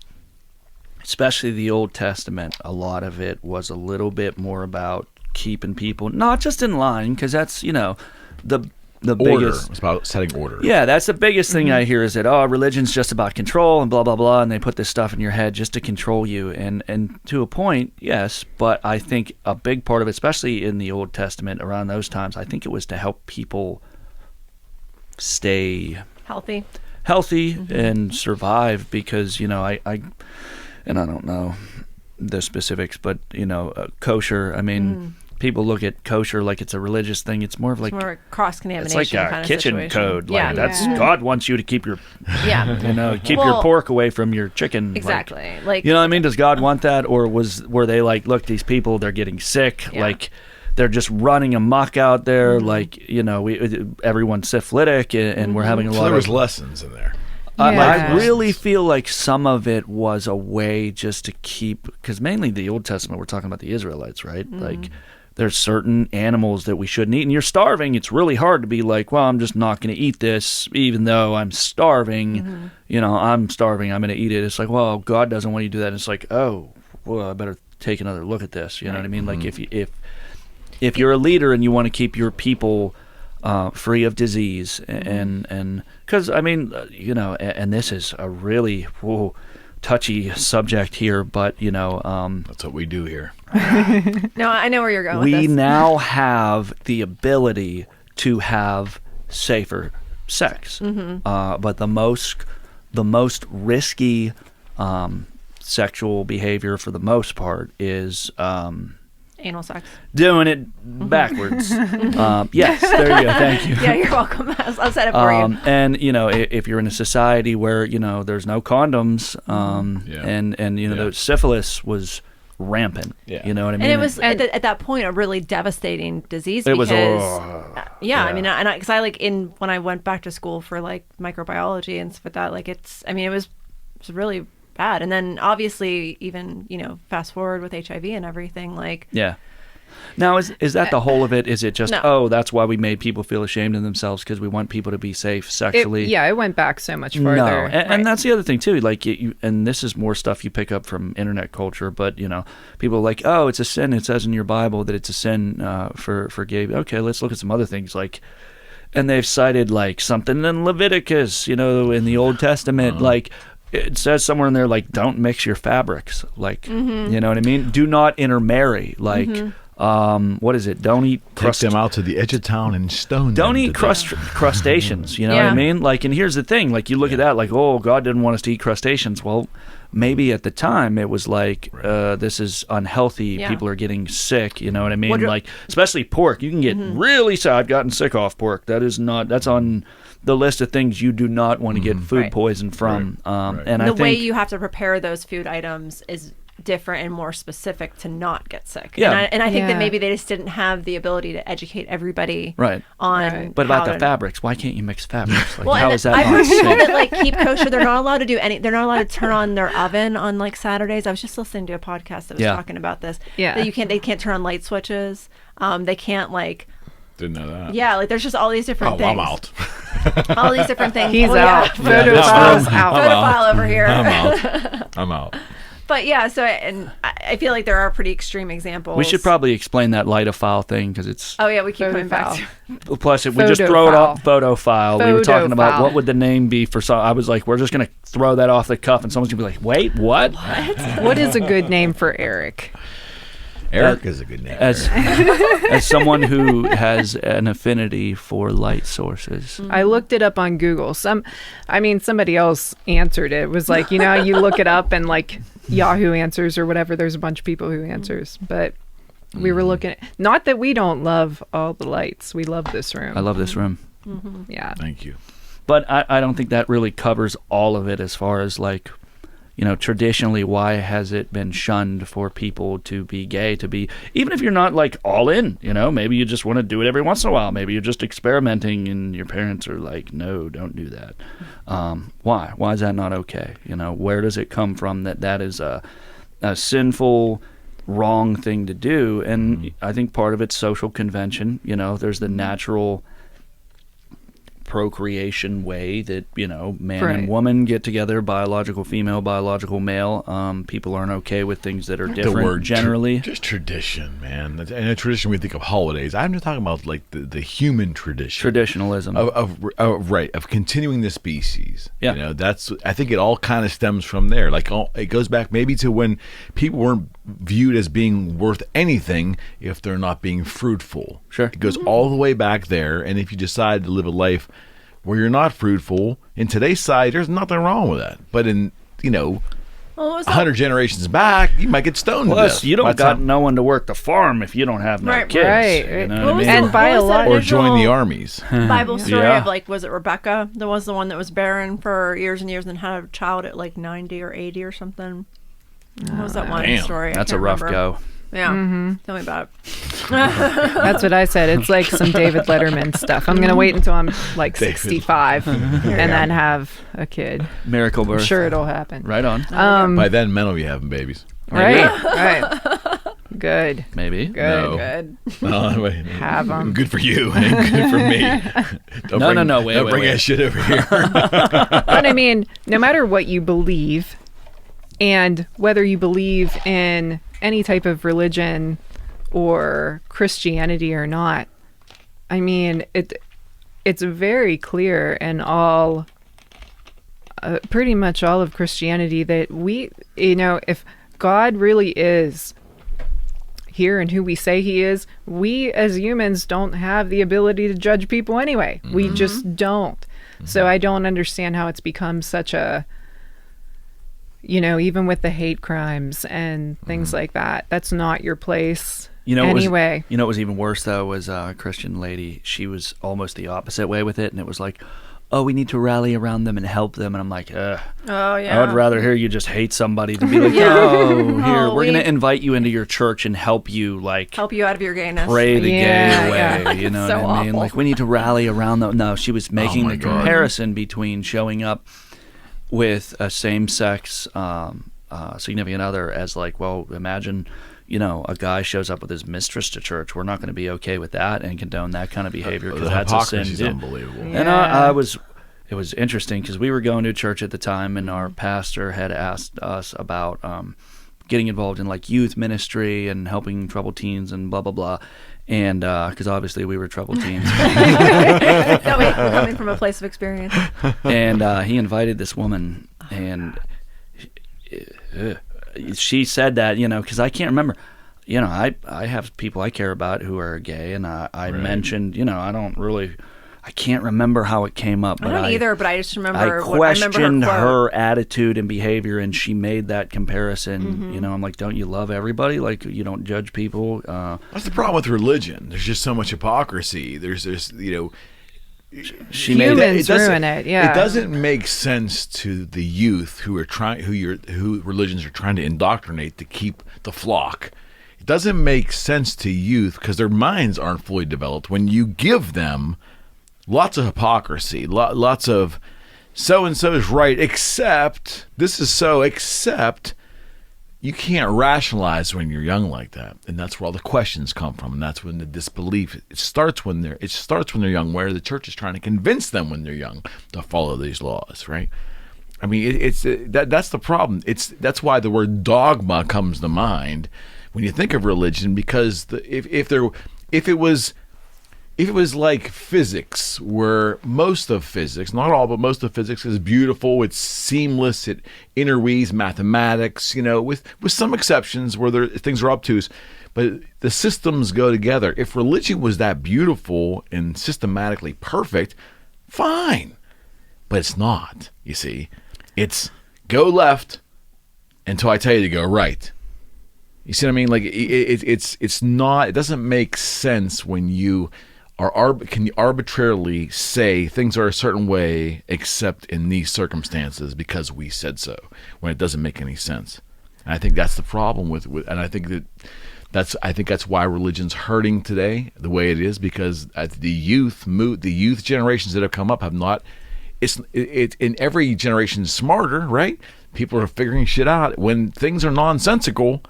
especially the Old Testament, a lot of it was a little bit more about keeping people not just in line, because that's, you know, the Order. biggest. It's about setting order. Yeah, that's the biggest thing I hear is that, oh, religion's just about control and blah, blah, blah, and they put this stuff in your head just to control you. And to a point, yes, but I think a big part of it, especially in the Old Testament around those times, I think it was to help people stay Healthy. and survive because, you know, I don't know the specifics, but, you know, kosher, I mean... People look at kosher like it's a religious thing. It's more of like More cross-contamination it's like a kind of kitchen situation. code. Like Yeah. that's God wants you to keep your Yeah. you know keep your Well, pork away from your chicken. Like, Exactly. Like you know what I mean? Does God want that, or were they like, look, these people, they're getting sick, Yeah. like they're just running amok out there, like, you know, everyone's syphilitic, and we're having a So lot there was of. lessons in there. I Yeah. really feel like some of it was a way just to keep, because mainly the Old Testament, we're talking about the Israelites, right? Like, there's certain animals that we shouldn't eat, and you're starving. It's really hard to be like, well, I'm just not going to eat this, even though I'm starving. You know, I'm starving. I'm going to eat it. It's like, well, God doesn't want you to do that. And it's like, oh, well, I better take another look at this. You know what I mean? Like, if you're a leader and you want to keep your people free of disease, and because I mean, you know, and this is a really touchy subject here, but you know, That's what we do here. no, I know where you're going with we this. now have the ability to have safer sex, but the most risky sexual behavior for the most part is Anal sex. doing it backwards. Yes, there you go. Thank you. Yeah, you're welcome. I'll set it for you. And you know, if you're in a society where, you know, there's no condoms, Yeah. and you know, Yeah. the syphilis was rampant. Yeah. You know what I mean? And it was at that point a really devastating disease. It was, because, yeah. I mean, because I like when I went back to school for like microbiology and stuff like that, like it was really bad. And then obviously even, you know, fast forward with HIV and everything, like Yeah. Now, is that the whole of it? Is it just, No. oh, that's why we made people feel ashamed of themselves because we want people to be safe sexually? it went back so much further. No, and Right. that's the other thing too. Like, and this is more stuff you pick up from internet culture. But you know, people are like, oh, it's a sin. It says in your Bible that it's a sin for gay. Okay, let's look at some other things. Like, and they've cited like something in Leviticus, you know, in the Old Testament, like. It says somewhere in there, like, don't mix your fabrics. Like, you know what I mean? Do not intermarry. Like, what is it? Don't eat Take them out to the edge of town and stone Don't them eat to death. crustaceans. You know what I Yeah. mean? Like, and here's the thing. Like, you look at that, like, oh, God didn't want us to eat crustaceans. Well, maybe at the time it was like, this is unhealthy. Yeah. People are getting sick. You know what I mean? What do- Like, especially pork. You can get really sick. I've gotten sick off pork. That's on the list of things you do not want to get food Right. poison from. And the I way think you have to prepare those food items is different and more specific to not get sick. Yeah. And I think that Yeah. maybe they just didn't have the ability to educate everybody Right. on Right. But about how the to- fabrics, why can't you mix fabrics? Like, Well, how and is that I've not heard people safe? that like keep kosher. They're not allowed to do any. They're not allowed to turn on their oven on like Saturdays. I was just listening to a podcast that was Yeah. talking about this. Yeah. That they can't turn on light switches. They can't like. Didn't know that. Yeah, like there's just all these different things. I'm out. All these different things. He's Oh, out. Yeah. Photophile's out. Photophile over here. I'm out. But yeah, so and I feel like there are pretty extreme examples. We should probably explain that litophile thing because it's. Oh yeah, we keep coming back Photophile. to. Plus, we just throw it off photophile. We were talking about Photophile. what would the name be for some. I was like, we're just gonna throw that off the cuff, and someone's gonna be like, wait, what? What is a good name for Eric? Eric is a good name. As as someone who has an affinity for light sources. I looked it up on Google. Somebody else answered it. It was like, you look it up and like Yahoo Answers or whatever. There's a bunch of people who answers, but we were looking at, not that we don't love all the lights. We love this room. I love this room, Yeah. Thank you. but I don't think that really covers all of it as far as like, traditionally, why has it been shunned for people to be gay, to be, even if you're not like all in, maybe you just want to do it every once in a while. Maybe you're just experimenting and your parents are like, no, don't do that. Why? Why is that not okay? Where does it come from that is a sinful, wrong thing to do? And I think part of it's social convention. There's the natural procreation way that man Right. and woman get together, biological female, biological male. People aren't okay with things that are different The word generally. just tradition, man. And a tradition, we think of holidays. I'm just talking about like the human tradition. Traditionalism. Of continuing the species. Yeah. I think it all kind of stems from there. Like it goes back maybe to when people weren't viewed as being worth anything if they're not being fruitful. Sure. It goes all the way back there. And if you decide to live a life where you're not fruitful, in today's side, there's nothing wrong with that. But in, Well, what was that? 100 generations back, you might get stoned to Plus, death. you By don't the got time- no one to work the farm if you don't have no Right, kids. right. You know What what I was mean? And by a lot- Or join the original armies. Bible story Yeah. of like, was it Rebecca? That was the one that was barren for years and years and had a child at like 90 or 80 or something. What was that one Damn. story? I That's a can't rough remember. go. Yeah. Mm-hmm. Tell me about it. That's what I said. It's like some David Letterman stuff. I'm going to wait until I'm like 65 and then have a kid. Miracle birth. I'm sure it'll happen. Right on. By then, men will be having babies. Right. Right. Good. Maybe. Good. No. Good. Oh, wait. Have 'em. Good for you. Ain't good for me. Don't No, bring, no, wait, Don't wait, bring wait. that shit over here. But I mean, no matter what you believe and whether you believe in any type of religion or Christianity or not, I mean, it's very clear in all, pretty much all of Christianity that we, if God really is here and who we say he is, we as humans don't have the ability to judge people anyway. We just don't. So I don't understand how it's become such a, even with the hate crimes and things like that, that's not your place anyway. What was even worse though was a Christian lady. She was almost the opposite way with it, and it was like, oh, we need to rally around them and help them. And I'm like, Oh, yeah. I would rather hear you just hate somebody than be like, Yeah. oh, here, Oh, we're we- going to invite you into your church and help you, like, help you out of your gayness. pray the Yeah, gay away. yeah. You know So what I mean? awful. Like, we need to rally around them. No, she was making my the God. comparison between showing up with a same-sex significant other as like, well, imagine, a guy shows up with his mistress to church. We're not going to be okay with that and condone that kind of behavior because The that's a sin. hypocrisy is too. unbelievable. And it was interesting because we were going to church at the time, and our pastor had asked us about getting involved in like youth ministry and helping troubled teens and blah blah blah, and because obviously we were troubled teens, No, wait, we're coming from a place of experience. and he invited this woman, and she said that because I can't remember. I have people I care about who are gay, and I mentioned I don't really. I can't remember how it came up. I don't either, but I just remember. I questioned her her attitude and behavior, and she made that comparison. You know, I'm like, don't you love everybody? Like, you don't judge people. That's the problem with religion. There's just so much hypocrisy. There's you know. She made Humans ruin it. Yeah, it doesn't make sense to the youth who religions are trying to indoctrinate to keep the flock. It doesn't make sense to youth because their minds aren't fully developed when you give them lots of hypocrisy, lots of so and so is right, except this is so, except you can't rationalize when you're young like that, and that's where all the questions come from, and that's when the disbelief starts when they're young, where the church is trying to convince them when they're young to follow these laws, right? I mean, that's the problem. That's why the word dogma comes to mind when you think of religion, because if it was like physics, where most of physics, not all, but most of physics is beautiful, it's seamless, it interweaves mathematics, you know, with some exceptions where things are obtuse, but the systems go together. If religion was that beautiful and systematically perfect, fine. But it's not, you see. It's go left until I tell you to go right. You see what I mean? Like it's not. It doesn't make sense when you can you arbitrarily say things are a certain way except in these circumstances because we said so, when it doesn't make any sense. And I think that's the problem with and I think that's why religion's hurting today the way it is, because the youth generations that have come up have not. It's in every generation smarter, right? People are figuring shit out when things are nonsensical.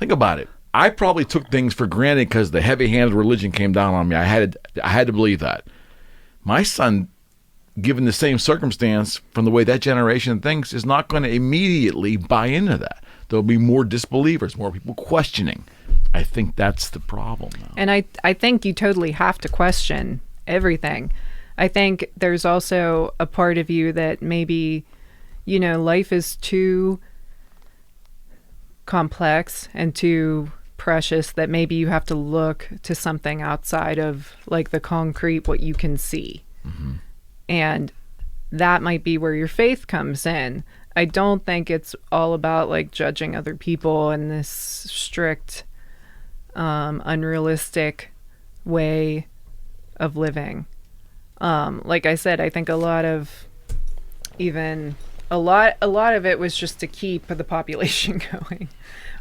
Think about it. I probably took things for granted because the heavy-handed religion came down on me. I had to believe that. My son, given the same circumstance, from the way that generation thinks, is not going to immediately buy into that. There'll be more disbelievers, more people questioning. I think that's the problem now. And I think you totally have to question everything. I think there's also a part of you that maybe, you know, life is too complex and too precious that maybe you have to look to something outside of like the concrete, what you can see. Mm-hmm. And that might be where your faith comes in. I don't think it's all about like judging other people in this strict, unrealistic way of living. Like I said, I think a lot of it was just to keep the population going.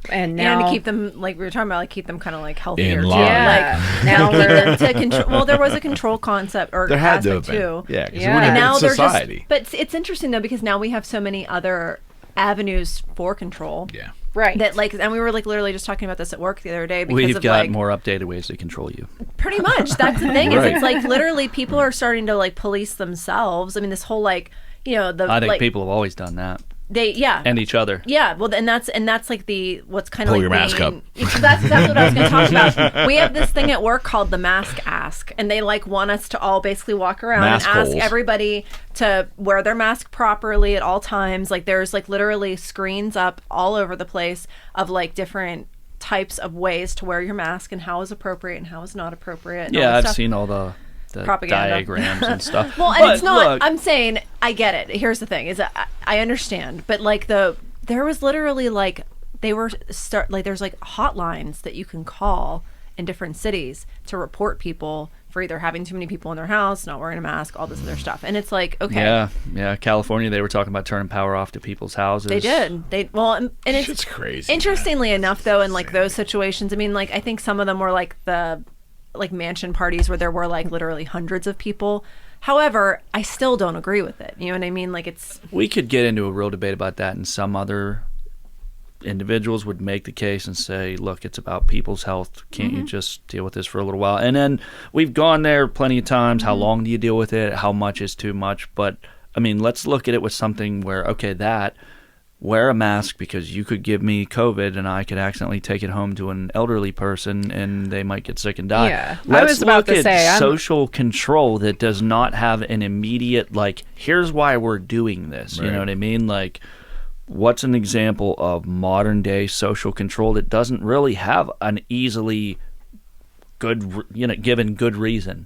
And now, and to keep them, like we were talking about, like keep them kind of like healthier in too. line. Yeah. Like now to control. Well, there was a control concept or there had to have aspect been. too. Yeah, because Yeah. it would And have now been they're society. just. But it's interesting though, because now we have so many other avenues for control. Yeah. right. That like, and we were like literally just talking about this at work the other day because We've of got like more updated ways to control you. pretty much that's the thing Right. is it's like literally people are starting to like police themselves. I mean, this whole like I think people have always done that. And each other. Yeah, well, and that's like the what's kind of Pull like your mask up. That's exactly what I was going to talk about. We have this thing at work called the mask ask, and they like want us to all basically walk around Mask and ask holes. everybody to wear their mask properly at all times. Like there's like literally screens up all over the place of like different types of ways to wear your mask and how is appropriate and how is not appropriate. And all Yeah, that I've stuff. seen all the Propaganda. diagrams and stuff. Well, and But it's not. look, I'm saying I get it. Here's the thing: is I understand, but like there was literally like there's like hotlines that you can call in different cities to report people for either having too many people in their house, not wearing a mask, all this other stuff, and it's like okay, yeah, California, they were talking about turning power off to people's houses. they did. And it's Shit's crazy. Interestingly enough, though, in like those situations, I mean, like I think some of them were like the mansion parties where there were like literally hundreds of people. However, I still don't agree with it. You know what I mean? Like We could get into a real debate about that, and some other individuals would make the case and say, look, it's about people's health. Can't you just deal with this for a little while? And then we've gone there plenty of times. How long do you deal with it? How much is too much? But I mean, let's look at it with something where, okay, wear a mask because you could give me COVID and I could accidentally take it home to an elderly person and they might get sick and die. Yeah. Let's I was about look to at say, social control that does not have an immediate, like, here's why we're doing this. You Right. know what I mean? Like, what's an example of modern day social control that doesn't really have an easily good, given good reason?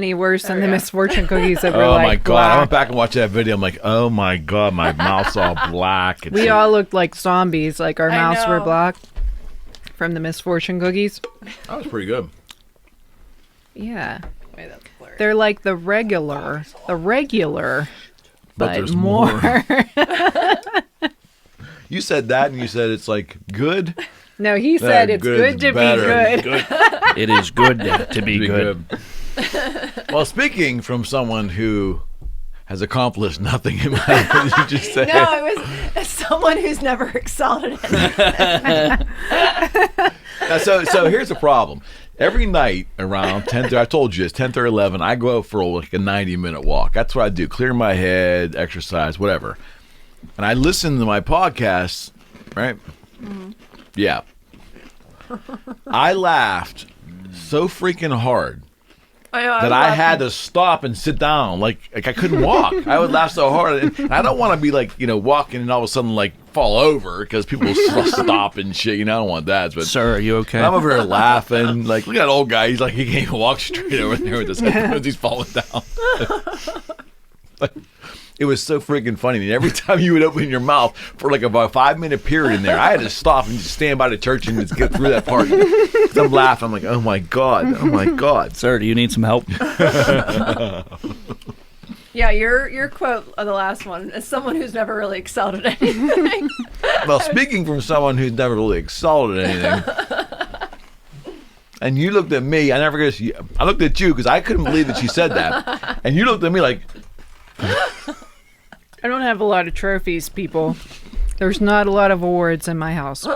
any worse than the misfortune cookies that were Oh like my god! black. I went back and watched that video. I'm like, oh my god, my mouth's all black. It's We all looked like zombies, like our I mouths were know. black from the misfortune cookies. that was pretty good. Yeah. Wait, that's blurry. They're like the regular, but there's more. You said that, and you said it's like good. No, he said it's good to better. be good. It is good to be good. Well, speaking from someone who has accomplished nothing in my life, what did you just say? No, it was someone who's never excelled at anything. So here's the problem. Every night around 10:30, I told you it's 10:30, 11, I go out for like a 90-minute walk. That's what I do. Clear my head, exercise, whatever. And I listen to my podcasts, right? Mm-hmm. Yeah. I laughed so freaking hard I that I had to stop and sit down. Like I couldn't walk. I would laugh so hard. And I don't want to be like, walking and all of a sudden like fall over because people stop and shit. I don't want that. But Sir, are you okay? I'm over here laughing. Like, look at that old guy. He's like, he can't even walk straight over there with his headphones. He's falling down. Like, it was so freaking funny. And every time you would open your mouth for like about a 5-minute period in there, I had to stop and just stand by the church and just get through that part. 'Cause I'm laughing. I'm like, oh my God. Sir, do you need some help? Yeah, your quote of the last one is someone who's never really excelled at anything. Well, speaking from someone who's never really excelled at anything, and you looked at me, I looked at you because I couldn't believe that she said that. And you looked at me like, I don't have a lot of trophies, people. There's not a lot of awards in my house.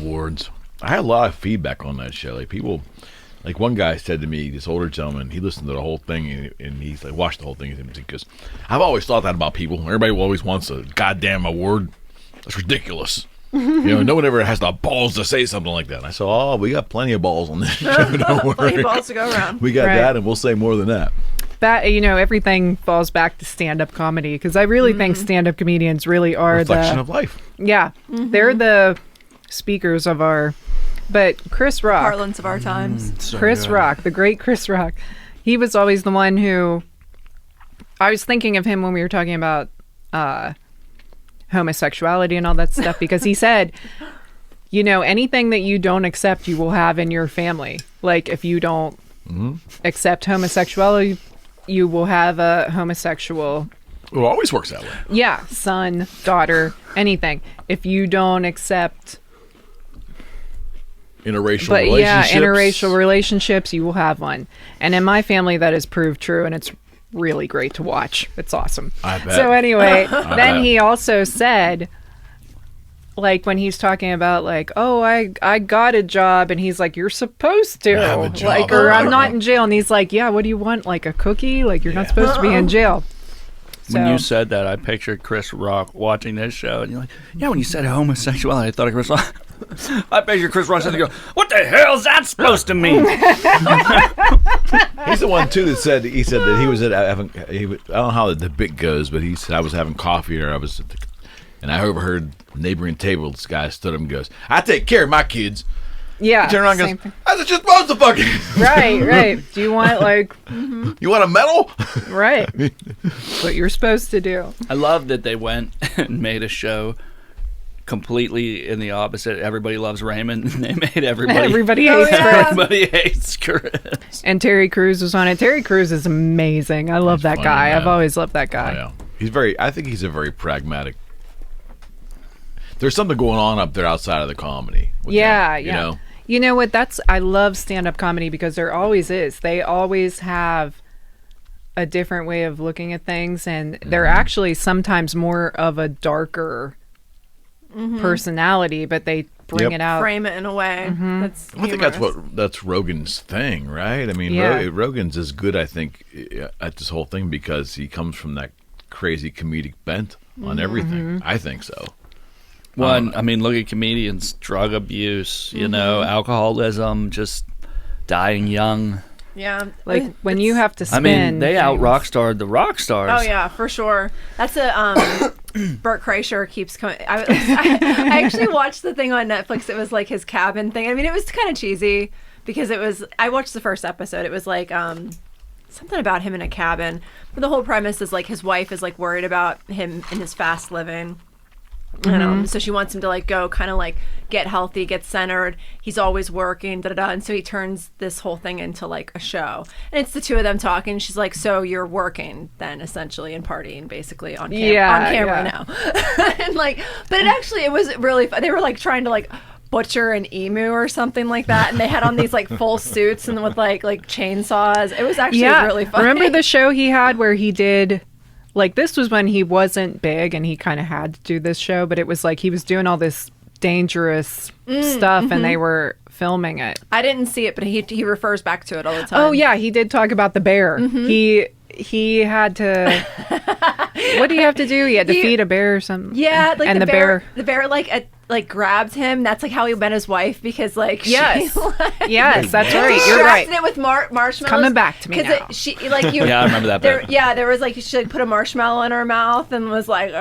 awards. I had a lot of feedback on that show. Like people, like one guy said to me, this older gentleman, he listened to the whole thing and he's like, watched the whole thing. Because I've always thought that about people. Everybody always wants a goddamn award. That's ridiculous. No one ever has the balls to say something like that. And I said, oh, we got plenty of balls on this show. Don't worry. Plenty of balls to go around. We got Right. that, and we'll say more than that. That everything falls back to stand-up comedy because I really think stand-up comedians really are Reflection of life. they're the speakers of our. But Chris Rock, Parlance of our times. Chris Rock, the great Chris Rock, he was always the one who. I was thinking of him when we were talking about homosexuality and all that stuff because he said, anything that you don't accept, you will have in your family. Like if you don't accept homosexuality, you will have a homosexual. It always works that way. Yeah, son, daughter, anything. If you don't accept, Interracial relationships. interracial relationships, you will have one. And in my family, that has proved true, and it's really great to watch. It's awesome. I bet. So anyway, then bet. he also said, like when he's talking about like, oh, I got a job, and he's like, you're supposed to, have a job. like, or I'm not in jail, and he's like, yeah, what do you want, like a cookie? Like you're not supposed to be in jail. When you said that, I pictured Chris Rock watching this show, and you're like, yeah, when you said homosexuality, I thought of Chris Rock. I pictured Chris Rock sitting there going, what the hell is that supposed to mean? He's the one too that said that he was at having. I don't know how the bit goes, but he said I was having coffee or I was, and I overheard neighboring table. This guy stood up and goes, "I take care of my kids." Yeah. He turned around and goes, "That's just supposed to fucking." Right. Do you want You want a medal? right? What you're supposed to do. I love that they went and made a show completely in the opposite. Everybody loves Raymond, and they made everybody hates Chris. everybody hates Chris. And Terry Crews was on it. Terry Crews is amazing. I love that funny, guy. man. I've always loved that guy. Oh, yeah. I think he's a very pragmatic. There's something going on up there outside of the comedy. with Yeah, him, yeah. You know? You know what? I love stand-up comedy because there always is. They always have a different way of looking at things, and they're actually sometimes more of a darker personality, but they bring it out. Frame it in a way that's I think that's Rogan's thing, right? I mean, Yeah. Rogan's is good, I think, at this whole thing because he comes from that crazy comedic bent on everything. I think so. One, I mean, look at comedians, drug abuse, you know, alcoholism, just dying young. Yeah. Like when you have to I spin. mean, they out rock starred the rock stars. Oh yeah, for sure. That's a Bert Kreischer keeps coming. I actually watched the thing on Netflix. It was like his cabin thing. I mean, it was kind of cheesy because it was. I watched the first episode. It was like something about him in a cabin. But the whole premise is like his wife is like worried about him in his fast living. So she wants him to like go kind of like get healthy, get centered. He's always working, and so he turns this whole thing into like a show. And it's the two of them talking. She's like, "So you're working then, essentially, and partying basically on camera now." And like, but it was really fun. They were like trying to like butcher an emu or something like that, and they had on these like full suits and with like chainsaws. It was actually really fun. Remember the show he had where he did. Like, this was when he wasn't big and he kind of had to do this show, but it was like he was doing all this dangerous stuff and they were filming it. I didn't see it, but he refers back to it all the time. Oh, yeah. He did talk about the bear. He had to... What do you have to do? He had to feed a bear or something. Yeah, like and the bear like grabs him. That's like how he met his wife because like yes, yes, that's right. You're right. It with marshmallows. Coming back to me now. She like you. Yeah, I remember that. There was like she like, put a marshmallow in her mouth and was like.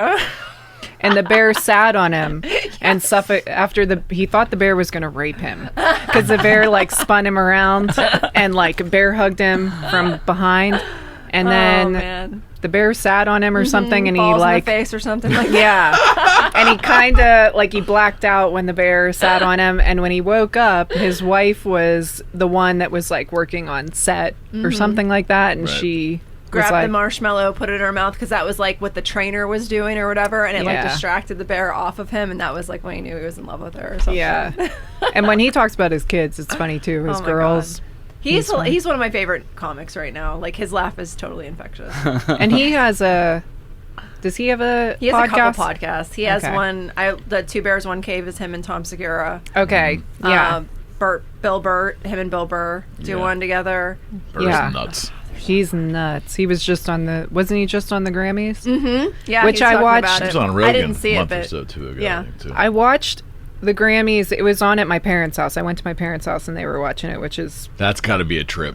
And the bear sat on him and he thought the bear was going to rape him because the bear like spun him around and like bear hugged him from behind, and then. The bear sat on him or something, and Balls he like in the face or something like that. Yeah, and he kind of like he blacked out when the bear sat on him, and when he woke up, his wife was the one that was like working on set or something like that, and she grabbed the marshmallow, put it in her mouth because that was like what the trainer was doing or whatever, and it like distracted the bear off of him, and that was like when he knew he was in love with her or something. Yeah, and when he talks about his kids, it's funny too. His girls. God. He's one of my favorite comics right now. Like his laugh is totally infectious. And he has does he have a He has podcast? a couple podcasts. He has one. The Two Bears One Cave is him and Tom Segura. Okay. Yeah. Bill Burt, him and Bill Burr do one together. Burr's nuts. He's nuts. He was just wasn't he just on the Grammys? Mm-hmm. Yeah. Which I watched. He was on Rogan I didn't see a month it, or so too ago. Yeah. I think, too. I watched the Grammys. It was on at my parents' house. I went to my parents' house and they were watching it, which is That's got to be a trip.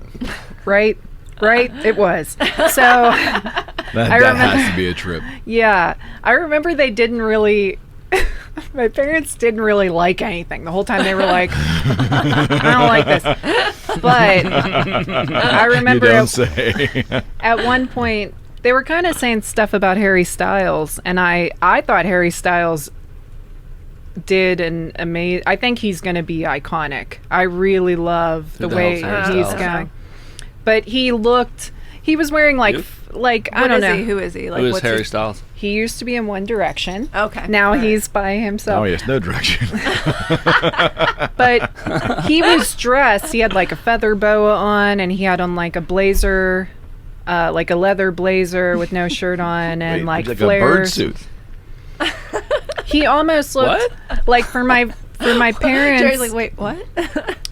right. It was. So that has to be a trip. Yeah, I remember they didn't really. My parents didn't really like anything. The whole time they were like, I don't like this. But I remember You don't say. At one point they were kind of saying stuff about Harry Styles, and I thought Harry Styles did an amazing. I think he's going to be iconic. I really love the way he's going. But he was wearing like I don't know. Who is he? Like, Who is Harry Styles? He used to be in One Direction. Okay. Now he's by himself. Oh yes, no direction. But he was dressed. He had like a feather boa on, and he had on like a blazer, like a leather blazer with no shirt on, and like a flares. bird suit. He almost looked like for my parents. Jerry's like, wait, what?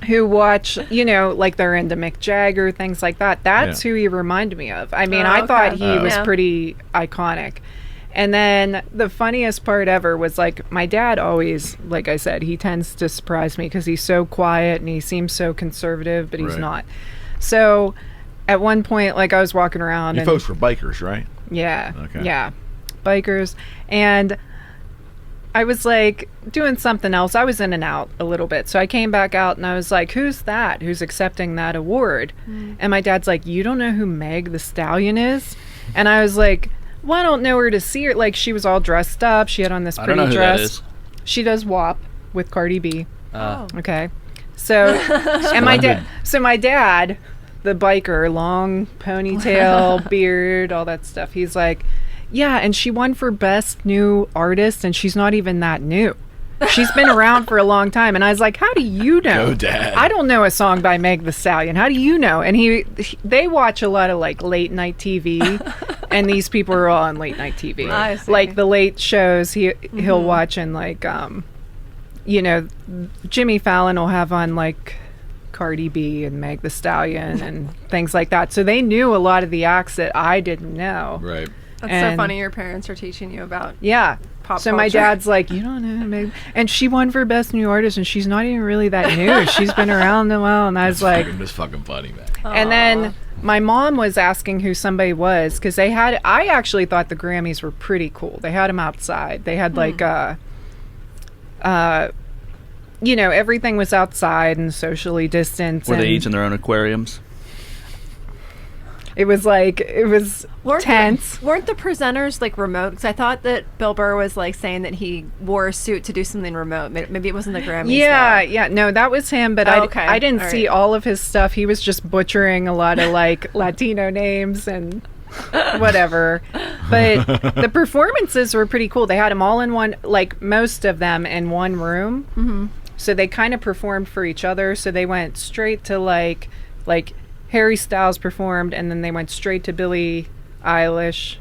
who watch, like they're into Mick Jagger, things like that. That's who he reminded me of. I mean, I thought he was pretty iconic. And then the funniest part ever was, like, my dad always, like I said, he tends to surprise me because he's so quiet and he seems so conservative, but he's not. So at one point, like, I was walking around. You folks were bikers, right? Yeah. Okay. Yeah. Bikers. And I was, like, doing something else. I was in and out a little bit. So I came back out and I was like, who's that? Who's accepting that award? And my dad's like, you don't know who Meg the Stallion is? And I was like, well, I don't know her to see her. Like, she was all dressed up. She had on this pretty I don't know dress. Who that is. She does WAP with Cardi B. Oh. Okay. So, and my dad, the biker, long ponytail, beard, all that stuff. He's like, yeah, and she won for best new artist, and she's not even that new. She's been around for a long time. And I was like, how do you know? Go, Dad. I don't know a song by Meg the Stallion. How do you know? And they watch a lot of, like, late night TV. And these people are all on late night TV. I see. Like the late shows he'll watch, and, like, Jimmy Fallon will have on, like, Cardi B and Meg the Stallion and things like that. So they knew a lot of the acts that I didn't know. Right. That's so funny your parents are teaching you about pop so culture. My dad's like, you don't know, Meg. And she won for best new artist, and she's not even really that new. She's been around a while. And I was like, It's fucking funny, man. and then my mom was asking who somebody was, because I actually thought the Grammys were pretty cool. They had them outside. They had like everything was outside and socially distanced. Were they each in their own aquariums? It was tense. Weren't the presenters, like, remote? Because I thought that Bill Burr was, like, saying that he wore a suit to do something remote. Maybe it wasn't the Grammys. Yeah. No, that was him. But I didn't All see right. all of his stuff. He was just butchering a lot of, like, Latino names and whatever. But the performances were pretty cool. They had them all in one, like, most of them in one room. Mm-hmm. So they kind of performed for each other. So they went straight to, like Harry Styles performed, and then they went straight to Billie Eilish,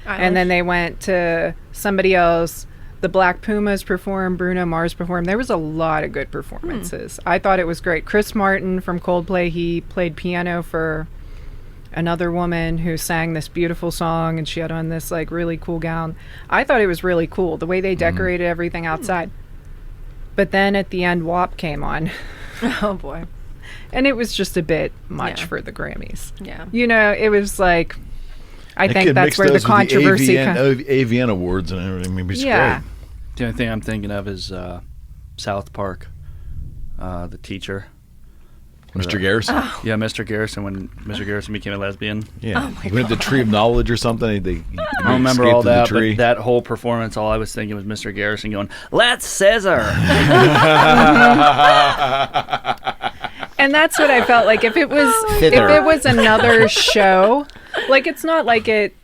and then they went to somebody else. The Black Pumas performed, Bruno Mars performed. There was a lot of good performances. I thought it was great. Chris Martin from Coldplay, he played piano for another woman who sang this beautiful song, and she had on this, like, really cool gown. I thought it was really cool, the way they decorated everything outside. But then at the end, WAP came on. Oh, boy. And it was just a bit much for the Grammys. Yeah. It was like, I think that's where the controversy comes. AVN Awards and everything. Maybe it's great. The only thing I'm thinking of is South Park, the teacher. Mr. Garrison? Oh. Yeah, Mr. Garrison, when Mr. Garrison became a lesbian. Yeah. He went to the Tree of Knowledge or something. I don't remember all that, but that whole performance, all I was thinking was Mr. Garrison going, "Let's scissor." And that's what I felt like. If it was another show, like, it's not like it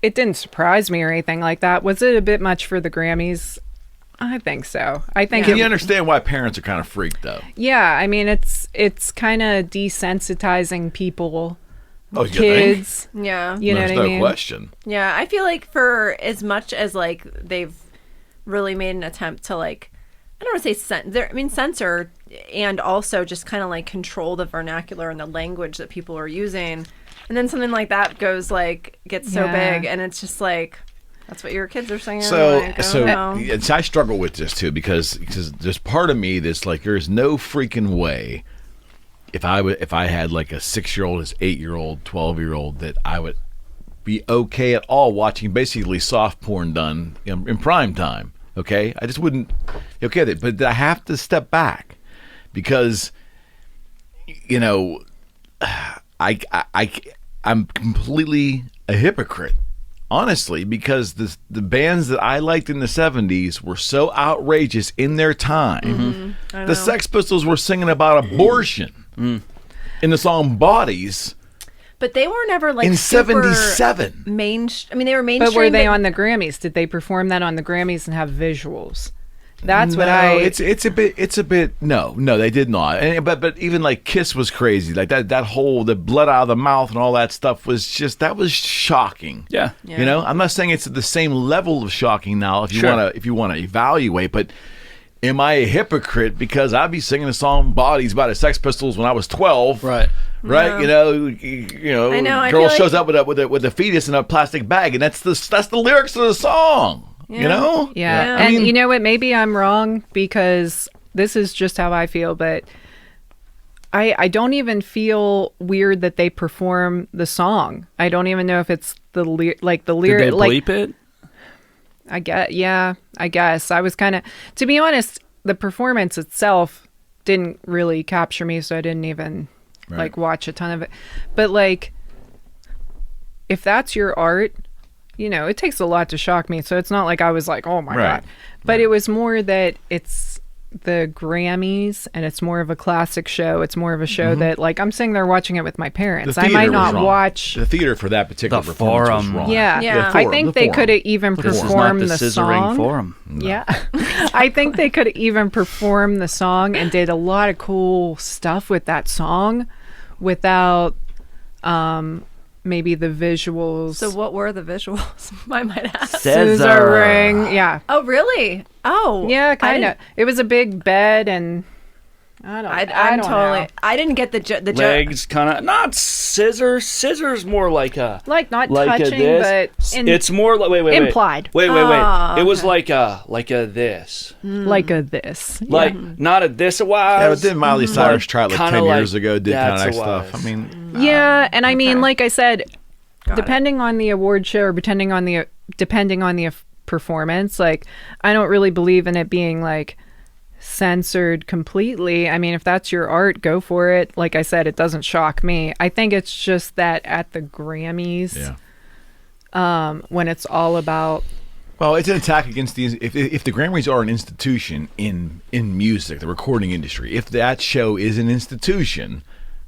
didn't surprise me or anything like that. Was it a bit much for the Grammys? I think so. Can you understand why parents are kind of freaked, though? Yeah, I mean, it's kind of desensitizing people, kids. Yeah, you know what I mean? No question. Yeah, I feel like for as much as, like, they've really made an attempt to, like, I don't want to say censor, and also just kind of, like, control the vernacular and the language that people are using, and then something like that gets so big, and it's just like, that's what your kids are saying. I struggle with this too, because there's part of me that's like, there's no freaking way if I had like a 6-year-old, 8-year-old, 12-year-old, that I would be okay at all watching basically soft porn done in prime time. Okay, I just wouldn't be okay with it. But I have to step back because I'm completely a hypocrite. Honestly, because the bands that I liked in the 70s were so outrageous in their time. Mm-hmm. The Sex Pistols were singing about abortion in the song Bodies. But they were never, like, in super 77. they were mainstream. But were they on the Grammys? Did they perform that on the Grammys and have visuals? That's what it's a bit no, they did not. But even like Kiss was crazy. Like that whole, the blood out of the mouth and all that stuff was shocking. Yeah. I'm not saying it's at the same level of shocking now if you want to evaluate, but am I a hypocrite because I'd be singing a song "Bodies" by the Sex Pistols when I was 12? Right. Right. Yeah. You know, I know, I girl feel shows like- up with a fetus in a plastic bag, and that's the lyrics of the song. Yeah. You know. Yeah. Yeah. And I mean- you know what? Maybe I'm wrong because this is just how I feel, but I don't even feel weird that they perform the song. I don't even know if it's the lyric. Did they Like, bleep it? I guess. I was kind of, to be honest, the performance itself didn't really capture me, so I didn't even Right. watch a ton of it. But like, if that's your art, you know, it takes a lot to shock me. So it's not like I was like, oh my Right. God. But it was more that it's the Grammys and it's more of a classic show. It's more of a show that like I'm sitting there watching it with my parents. The I theater might was not wrong. watch. The theater for that particular The performance was forum. wrong. Yeah. Yeah. The I forum, think the they forum. could have even This is not performed the the scissoring song. forum. Yeah. I think they could have even performed the song and did a lot of cool stuff with that song without maybe the visuals. So what were the visuals? I might ask. Scissoring. Yeah. Oh, really? Oh, Yeah, I kind of. didn't- It was a big bed and I don't I'm don't totally. know. I didn't get the joke. Legs kind of not scissors. Scissors more like a Like not like a touching, this. but It's more like wait. implied. Wait. Oh, It was okay. like a this. like a this. Like not a this a while. Yeah, but didn't Miley Cyrus try it like Kinda 10 like years ago? Did kind of that that's a stuff. I wise. mean, Yeah, and I mean, Okay. like I said, Got depending on the award show or depending on the performance, like I don't really believe in it being like censored completely. I mean, if that's your art, go for it. Like I said, it doesn't shock me. I think it's just that at the Grammys, when it's all about well, it's an attack against the if the Grammys are an institution in music, the recording industry. If that show is an institution,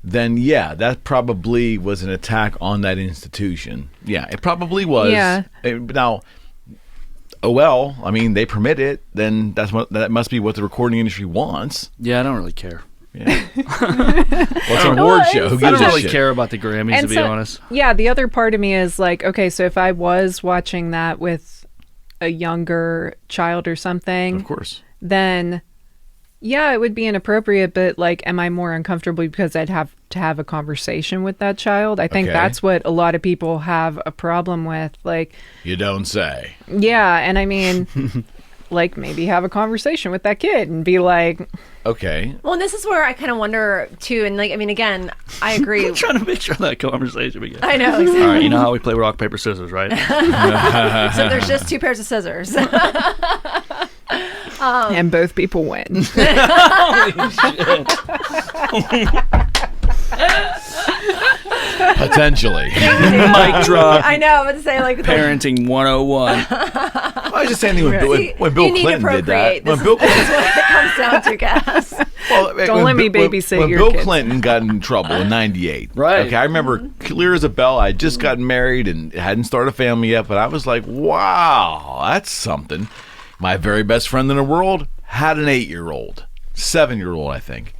then yeah, that probably was an attack on that institution. Yeah, it probably was. Yeah. Now, oh well, I mean, they permit it. Then that must be what the recording industry wants. Yeah, I don't really care. Yeah. Well, it's an award show. Who I gives don't a really shit? care about the Grammys, And to be so- honest. Yeah, the other part of me is like, okay, so if I was watching that with a younger child or something, Of course. then yeah, it would be inappropriate, but like, am I more uncomfortable because I'd have to have a conversation with that child? I think Okay. that's what a lot of people have a problem with. Like, You don't say. yeah, and I mean, like maybe have a conversation with that kid and be like, Okay. Well, and this is where I kind of wonder too, and like, I mean, again, I agree. I'm trying to make sure that conversation begins. I know. Exactly. All right, you know how we play rock paper scissors, right? So there's just two pairs of scissors. and both people win. Potentially. Mic drop. I know. But to say like Parenting 101. I was just saying when Bill you need to Clinton did that. procreate. This When Bill is Clinton, what it comes down to, Cass. well, Don't let me babysit when your Bill kids. Clinton got in trouble in '98. Right. Okay, I remember clear as a bell. I had just gotten married and hadn't started a family yet, but I was like, "Wow, that's something." My very best friend in the world had an 8-year-old, 7-year-old, I think,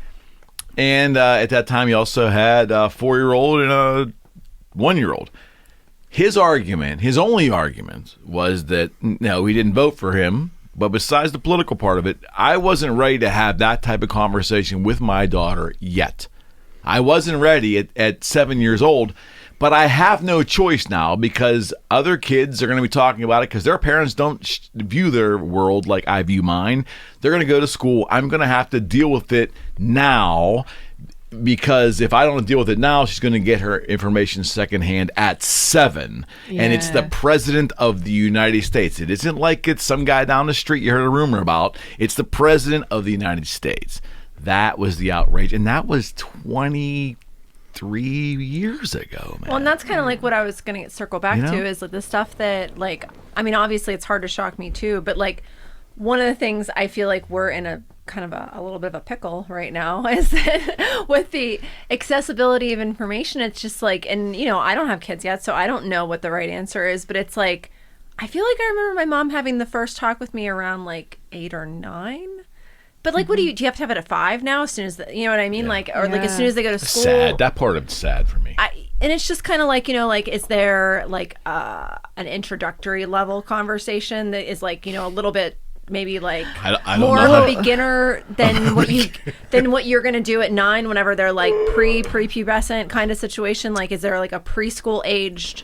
and at that time he also had a 4-year-old and a 1-year-old. His argument, his only argument, was that no, we didn't vote for him. But besides the political part of it, I wasn't ready to have that type of conversation with my daughter yet. I wasn't ready at 7 years old, but I have no choice now because other kids are going to be talking about it because their parents don't view their world like I view mine. They're going to go to school. I'm going to have to deal with it now. Because if I don't deal with it now, she's going to get her information secondhand at 7. And it's the Yeah. president of the United States. It isn't like it's some guy down the street you heard a rumor about. It's the president of the United States. That was the outrage. And that was 23 years ago, man. Well, and that's kind of like what I was going to circle back You know? to is like the stuff that, like, I mean, obviously it's hard to shock me too, but like one of the things I feel like we're in a kind of a little bit of a pickle right now is that with the accessibility of information, it's just like, and you know, I don't have kids yet, so I don't know what the right answer is, but it's like, I feel like I remember my mom having the first talk with me around like 8 or 9. But like, what do you have to have it at 5 now? As soon as you know what I mean? Yeah. Like, or like as soon as they go to school. Sad. That part of it's sad for me. And it's just kind of like, you know, like, is there like an introductory level conversation that is like, you know, a little bit maybe like I don't more know. of a beginner than what you're gonna do at 9 whenever they're like prepubescent kind of situation? Like, is there like a preschool aged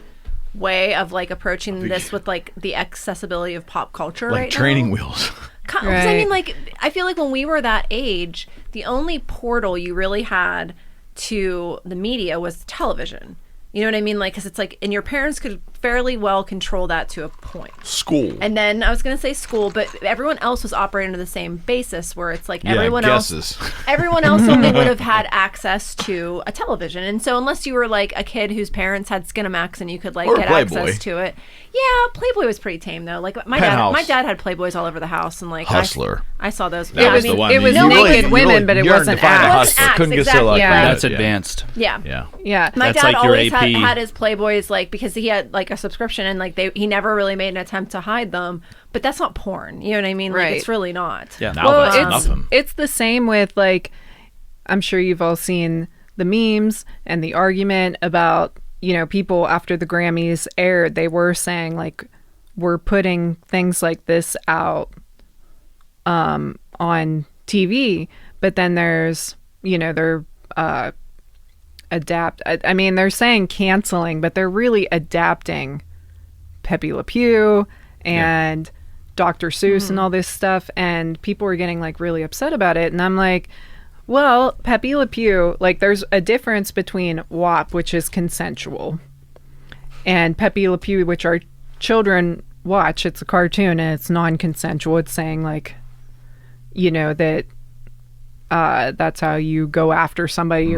way of like approaching this with like the accessibility of pop culture like right training now? wheels. Because I mean, like, I feel like when we were that age, the only portal you really had to the media was television. You know what I mean? Like, because it's like, and your parents could fairly well control that to a point. School. And then I was going to say school, but everyone else was operating under the same basis where it's like everyone else only would have had access to a television. And so unless you were like a kid whose parents had Skinamax and you could like get Playboy. access to it. Yeah, Playboy was pretty tame though. Like my dad had Playboys all over the house and like Hustler. I saw those. That was the one. It was You naked women, really but it yearned wasn't to find a acts. hustler. Acts, Couldn't get exactly. so lucky. Yeah. That's advanced. Yeah. Yeah. My That's dad like your always AP. had his Playboys like because he had like a subscription and like he never really made an attempt to hide them. But that's not porn. You know what I mean? Like Right. it's really not. Yeah. Now Well, that's nothing. it's the same with like, I'm sure you've all seen the memes and the argument about, you know, people after the Grammys aired, they were saying like, we're putting things like this out on TV, but then there's, you know, they're I mean, they're saying canceling, but they're really adapting Pepe Le Pew and Dr. Seuss and all this stuff, and people were getting like really upset about it, and I'm like, well, Pepe Le Pew, like there's a difference between WAP, which is consensual, and Pepe Le Pew, which are children watch. It's a cartoon and it's non-consensual. It's saying like, you know, that that's how you go after somebody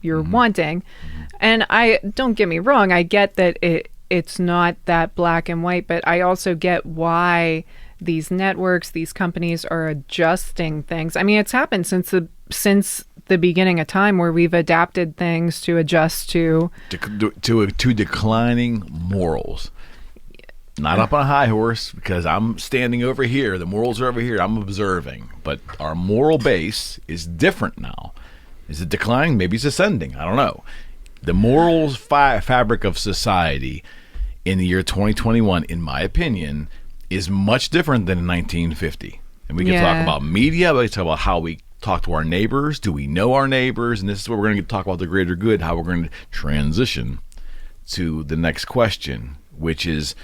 you're wanting. And I don't get me wrong, I get that it's not that black and white, but I also get why these networks, these companies are adjusting things. I mean, it's happened since the beginning of time where we've adapted things to adjust to declining morals. Not up on a high horse because I'm standing over here. The morals are over here. I'm observing. But our moral base is different now. Is it declining? Maybe it's ascending. I don't know. The morals fabric of society in the year 2021, in my opinion, is much different than in 1950. And we can talk about media. We can talk about how we talk to our neighbors. Do we know our neighbors? And this is where we're going to talk about the greater good, how we're going to transition to the next question, which is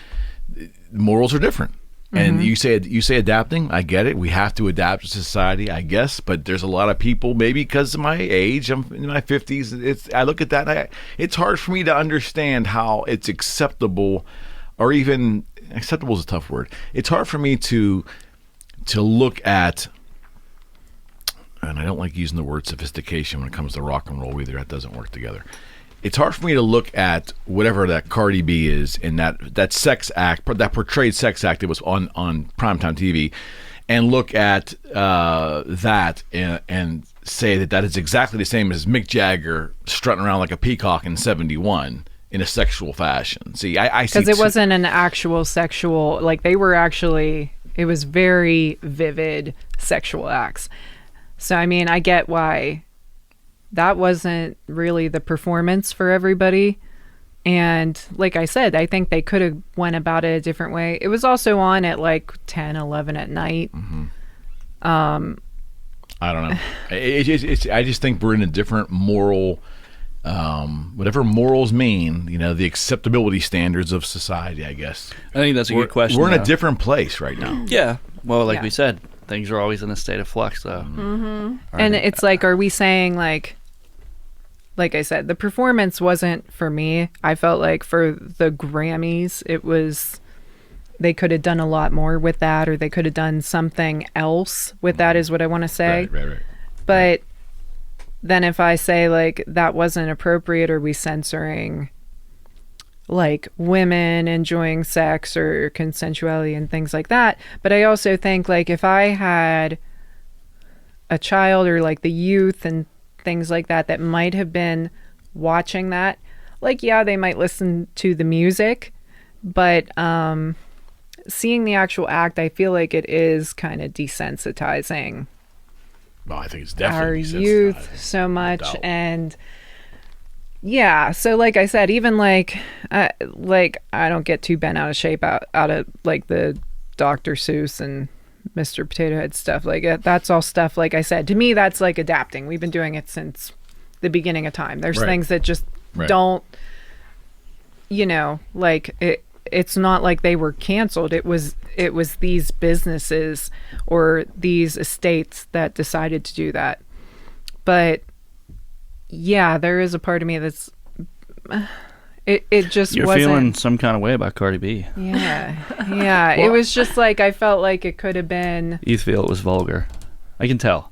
morals are different. And you say adapting. I get it. We have to adapt to society, I guess. But there's a lot of people, maybe because of my age, I'm in my 50s. I look at that. And it's hard for me to understand how it's acceptable, or even acceptable is a tough word. It's hard for me to look at, and I don't like using the word sophistication when it comes to rock and roll either. That doesn't work together. It's hard for me to look at whatever that Cardi B is in that sex act, that portrayed sex act that was on primetime TV, and look at that and say that is exactly the same as Mick Jagger strutting around like a peacock in '71 in a sexual fashion. See, I see, because it wasn't an actual sexual, like they were actually, it was very vivid sexual acts. So I mean, I get why that wasn't really the performance for everybody. And like I said, I think they could have went about it a different way. It was also on at like 10, 11 at night. I don't know. I just think we're in a different moral, whatever morals mean, you know, the acceptability standards of society, I guess. I think that's a good question. We're in though. a different place right now. Yeah. Well, like Yeah. we said, things are always in a state of flux, though. And it's like, are we saying like I said, the performance wasn't for me. I felt like for the Grammys, they could have done a lot more with that, or they could have done something else with that, is what I want to say. Right. But then if I say like that wasn't appropriate, are we censoring like women enjoying sex or consensuality and things like that? But I also think like if I had a child or like the youth and things like that might have been watching that, like, yeah, they might listen to the music, but seeing the actual act, I feel like it is kind of desensitizing Well, I think it's our definitely youth so much. doubt. And yeah, so like I said, even like I don't get too bent out of shape out of like the Dr. Seuss and Mr. Potato Head stuff. Like that's all stuff. Like I said, to me, that's like adapting. We've been doing it since the beginning of time. There's things that just don't, like it's not like they were canceled. It was these businesses or these estates that decided to do that. But yeah, there is a part of me that's it just You're wasn't feeling some kind of way about Cardi B. Yeah. It was just like I felt like it could have been. You feel it was vulgar. I can tell.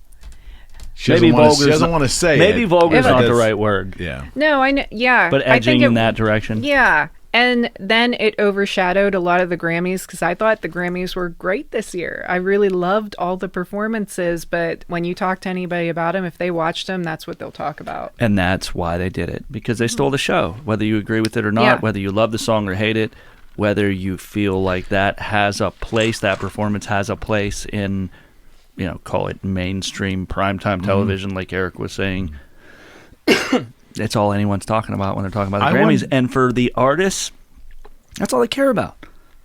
She doesn't want to say maybe it. vulgar is But not the that's- right word. Yeah. No, I know. Yeah, But I edging think in that direction. Yeah, and then it overshadowed a lot of the Grammys because I thought the Grammys were great this year. I really loved all the performances, but when you talk to anybody about them, if they watched them, that's what they'll talk about. And that's why they did it, because they stole the show. Whether you agree with it or not, Yeah. whether you love the song or hate it, whether you feel like that has a place, that performance has a place in, call it mainstream primetime television, like Eric was saying. It's all anyone's talking about when they're talking about the Grammys. And for the artists, that's all they care about.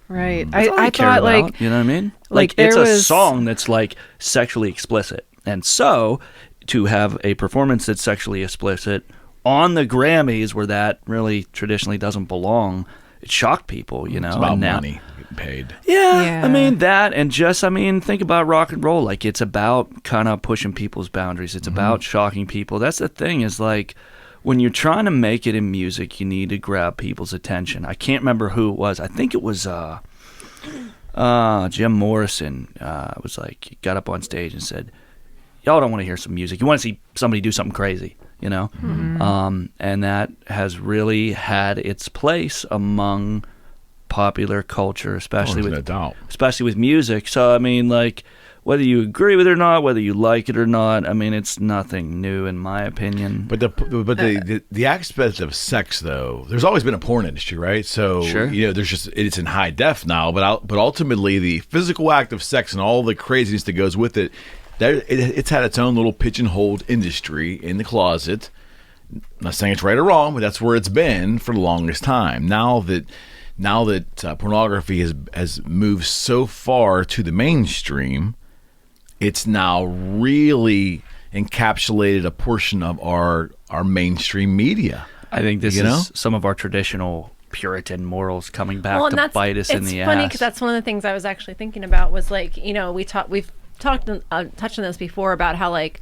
Right. That's all I they care thought about, like you know what I mean? like It's there a was- song that's like sexually explicit. And so to have a performance that's sexually explicit on the Grammys where that really traditionally doesn't belong, it shocked people, It's about and now, money getting paid. Yeah, I mean that, and just think about rock and roll. Like it's about kind of pushing people's boundaries. It's about shocking people. That's the thing. Is like when you're trying to make it in music, you need to grab people's attention. I can't remember who it was. I think it was Jim Morrison. Was like he got up on stage and said, "Y'all don't want to hear some music. You want to see somebody do something crazy." And that has really had its place among popular culture, especially with music. So I mean, like whether you agree with it or not, whether you like it or not, I mean, it's nothing new in my opinion. But the aspect of sex, though, there's always been a porn industry, right? So there's just it's in high def now. But ultimately, the physical act of sex and all the craziness that goes with it. It's had its own little pigeonholed industry in the closet. I'm not saying it's right or wrong, but that's where it's been for the longest time. Now that pornography has moved so far to the mainstream, it's now really encapsulated a portion of our mainstream media. I think this is some of our traditional Puritan morals coming back to bite us in the ass. It's funny because that's one of the things I was actually thinking about was like, we've touched on this before about how like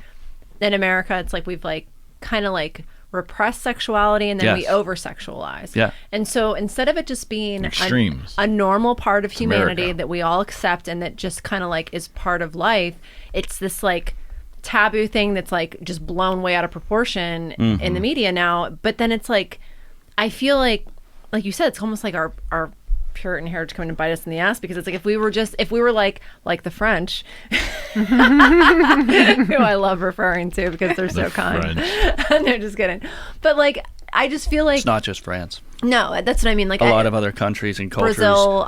in America it's like we've like kind of like repressed sexuality and then we over sexualize. Yeah. And so instead of it just being extremes, a normal part of humanity America. that we all accept and that just kind of like is part of life, it's this like taboo thing that's like just blown way out of proportion in the media now. But then it's like I feel like you said, it's almost like our Puritan heritage coming to bite us in the ass, because it's like if we were like the French, who I love referring to because they're so kind. No, just kidding. But like I just feel like it's not just France. No, that's what I mean. Like a lot of other countries and cultures. Brazil.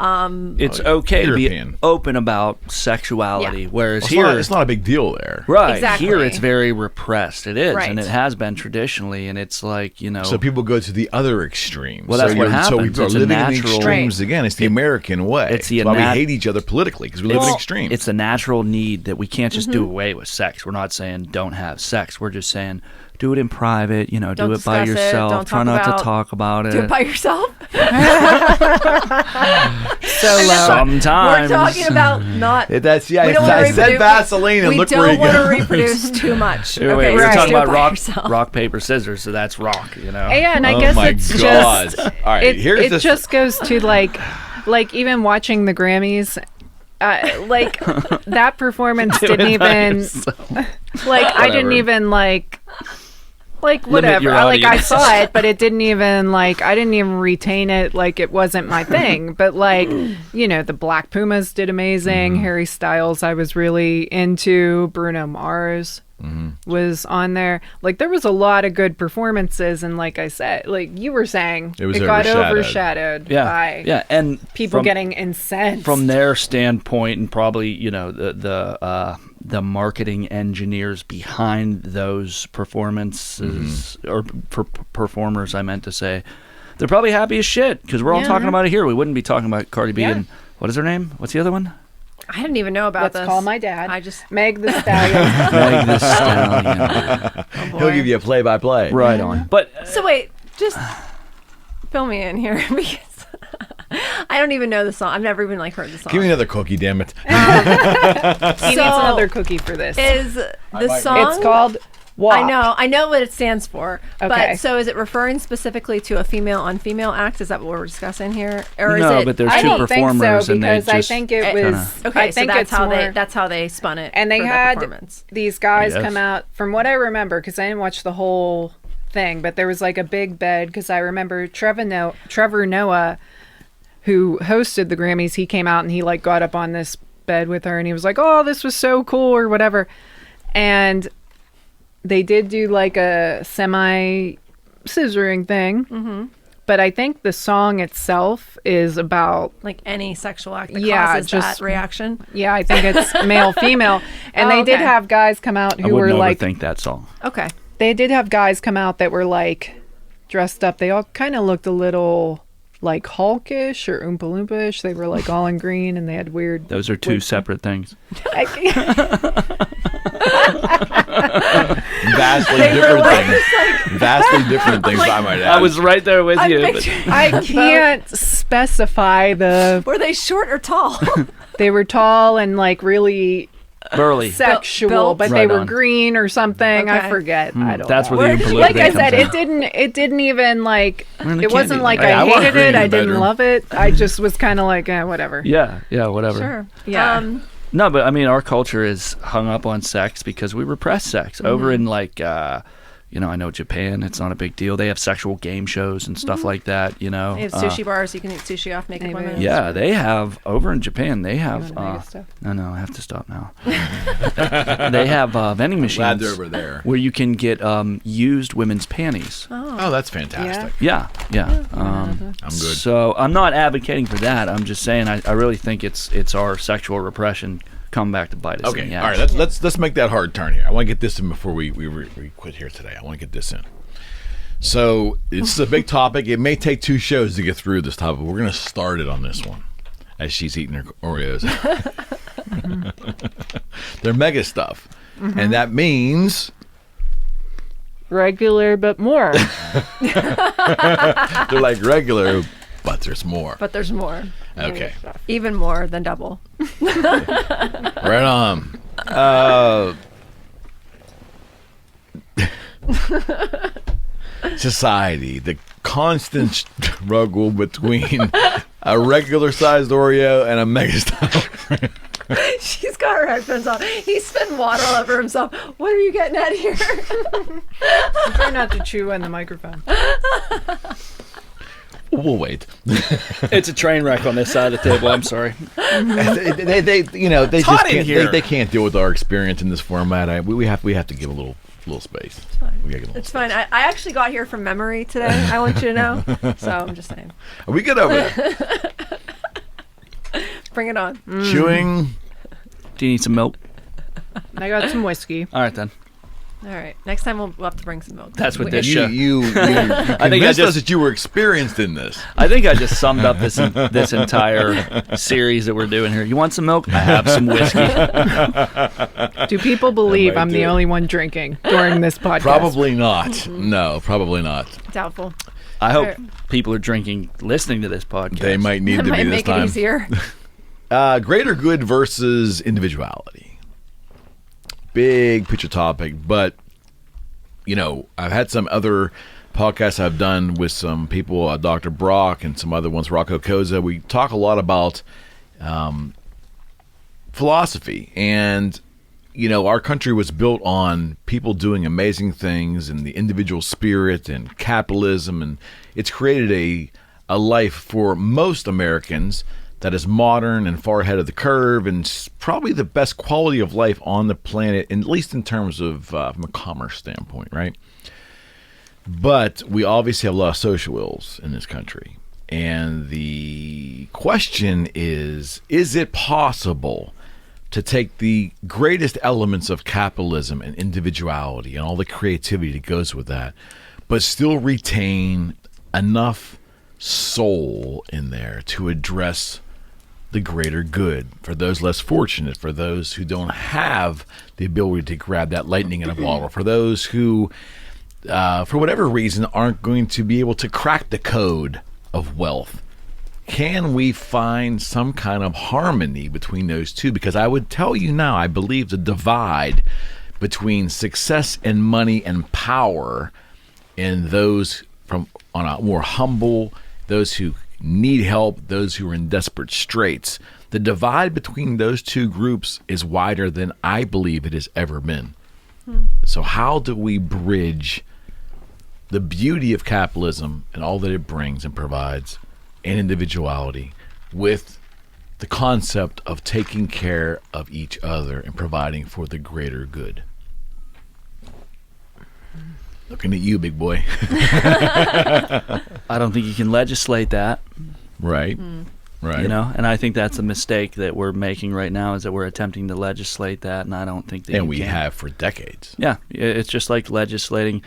It's okay European. to be open about sexuality, whereas it's not a big deal there. Right. Exactly. Here it's very repressed. It is, Right. and it has been traditionally, and it's like, So people go to the other extremes. Well, that's what happens. So we are It's a living in the natural- extremes again. It's the American way. It's the That's why we hate each other politically, because we live in extremes. It's a natural need that we can't just do away with sex. We're not saying don't have sex. We're just saying do it in private, do Don't it by discuss it. yourself. Don't Try talk not about- to talk about it. Do it by yourself. Sometimes We're talking about not. I said reproduce- Vaseline, and we look where don't you want to go. reproduce too much. Wait, Okay, we're so talking do it about by yourself. rock, paper, scissors, so that's rock, Yeah, and I Oh guess my it's God. just All right, here's it just goes to like even watching the Grammys. Like that performance didn't even I didn't even like whatever. your I audience. saw it, but it didn't even I didn't even retain it. Like it wasn't my thing. But the Black Pumas did amazing. Harry Styles I was really into. Bruno Mars was on there. Like there was a lot of good performances, and like I said, like you were saying, it got overshadowed by and people getting incensed from their standpoint, and probably the marketing engineers behind those performances or performers, I meant to say, they're probably happy as shit because we're all talking about it here. We wouldn't be talking about Cardi B and what is her name? What's the other one? I didn't even know about Let's this. call my dad. I just Meg the Stallion. Meg the Stallion. He'll give you a play-by-play. Right on. But So wait, just fill me in here because I don't even know the song. I've never even heard the song. Give me another cookie, damn it. He needs another cookie for this. Is the song? It's called WAP. I know what it stands for. Okay. But so is it referring specifically to a female on female act? Is that what we're discussing here, or no, is it? but there's I two don't think performers, so and they because I just think it was. Okay, I think so it's more, that's how they spun it. And they for the had performance. these guys Yes. come out, from what I remember, because I didn't watch the whole thing, but there was a big bed, because I remember Trevor Noah, who hosted the Grammys, he came out and he got up on this bed with her and he was like, oh, this was so cool or whatever. And they did do a semi-scissoring thing. Mm-hmm. But I think the song itself is about Any sexual act that Yeah, causes just- that reaction. yeah, I think it's male, female. And they did okay. have guys come out I who were wouldn't overthink that song. Okay. they did have guys come out that were dressed up. They all kind of looked a little Hulkish or Oompa Loompa-ish. They were all in green and they had weird. Those are two separate things. Vastly different things. Vastly different things, I might add. I was right there with you. But I can't specify the. Were they short or tall? They were tall and really burly. sexual, built. but Right they were on. green or something. I Okay. forget. I don't. That's know. where the Oompa Loompa Like I thing said, comes in. it didn't even in the it wasn't candy. Hey, I I want hated green it. in I the didn't bedroom. love it. I just was kind of whatever. Yeah, whatever. Sure. Yeah. No, but I mean, our culture is hung up on sex because we repress sex. Over in I know Japan, it's not a big deal. They have sexual game shows and stuff like that. They have sushi bars. You can eat sushi off naked Anyway. women. Yeah, they have over in Japan. They have. wanna make it stuff? No, I have to stop now. They have vending machines Glad they're over there. where you can get used women's panties. Oh, that's fantastic. Yeah. I'm good. So I'm not advocating for that. I'm just saying I really think it's our sexual repression come back to bite us. in Okay, the all ass. right. Let's make that hard turn here. I want to get this in before we quit here today. I want to get this in. So this is a big topic. It may take 2 shows to get through this topic. We're going to start it on this one as she's eating her Oreos. They're mega stuff, and that means Regular, but more. they're like regular, but there's more. But there's more. Okay, Even more than double. right on. Society, the constant struggle between a regular sized Oreo and a mega style. She's got her headphones on. He's spitting water all over himself. What are you getting at here? Try not to chew on the microphone. We'll wait. It's a train wreck on this side of the table. I'm sorry. they just hot in can't, here. they can't deal with our experience in this format. We have to give a little space. It's fine. We gotta give a little It's fine. I actually got here from memory today. I want you to know. So I'm just saying. Are we good over there? Bring it on. Chewing. Do you need some milk? I got some whiskey. All right then. All right. Next time we'll have to bring some milk. That's what this You, show. you I convinced us just- that you were experienced in this. I think I just summed up this entire series that we're doing here. You want some milk? I have some whiskey. Do people believe might I'm do the it. only one drinking during this podcast? Probably not. No, probably not. Doubtful. I hope Alright. people are drinking, listening to this podcast. They might need That to might be this make it time. easier. Greater good versus individuality. Big picture topic, but I've had some other podcasts I've done with some people, Dr. Brock and some other ones, Rocco Koza. We talk a lot about philosophy, and our country was built on people doing amazing things and the individual spirit and capitalism, and it's created a life for most Americans that is modern and far ahead of the curve, and probably the best quality of life on the planet, at least in terms of from a commerce standpoint, right? But we obviously have a lot of social ills in this country. And the question is it possible to take the greatest elements of capitalism and individuality and all the creativity that goes with that, but still retain enough soul in there to address the greater good, for those less fortunate, for those who don't have the ability to grab that lightning in a bottle, for those who, for whatever reason, aren't going to be able to crack the code of wealth. Can we find some kind of harmony between those two? Because I would tell you now, I believe the divide between success and money and power and those from on a more humble, those who need help, those who are in desperate straits, the divide between those two groups is wider than I believe it has ever been. So how do we bridge the beauty of capitalism and all that it brings and provides and individuality with the concept of taking care of each other and providing for the greater good? Looking at you, big boy. I don't think you can legislate that. Right. Right. You know, and I think that's a mistake that we're making right now, is that we're attempting to legislate that, and I don't think that And you we can. have for decades. Yeah, it's just like legislating.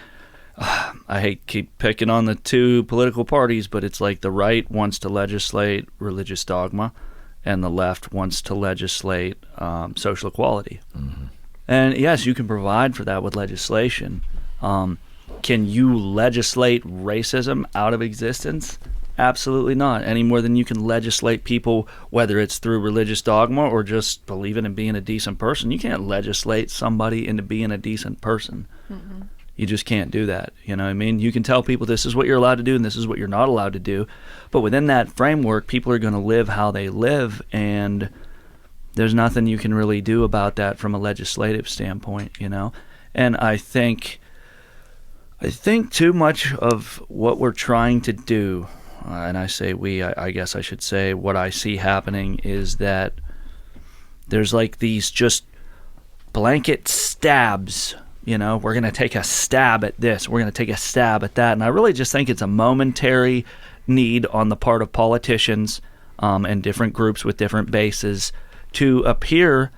I hate keep picking on the two political parties, but it's like the right wants to legislate religious dogma, and the left wants to legislate social equality. Mm-hmm. And yes, you can provide for that with legislation. Can you legislate racism out of existence? Absolutely not, any more than you can legislate people, whether it's through religious dogma or just believing in being a decent person. You can't legislate somebody into being a decent person. Mm-hmm. You just can't do that. You know what I mean? You can tell people this is what you're allowed to do and this is what you're not allowed to do. But within that framework, people are going to live how they live, and there's nothing you can really do about that from a legislative standpoint, you know? And I think too much of what we're trying to do, and I say we, I guess I should say what I see happening, is that there's like these just blanket stabs. You know, we're going to take a stab at this, we're going to take a stab at that. And I really just think it's a momentary need on the part of politicians and different groups with different bases to appear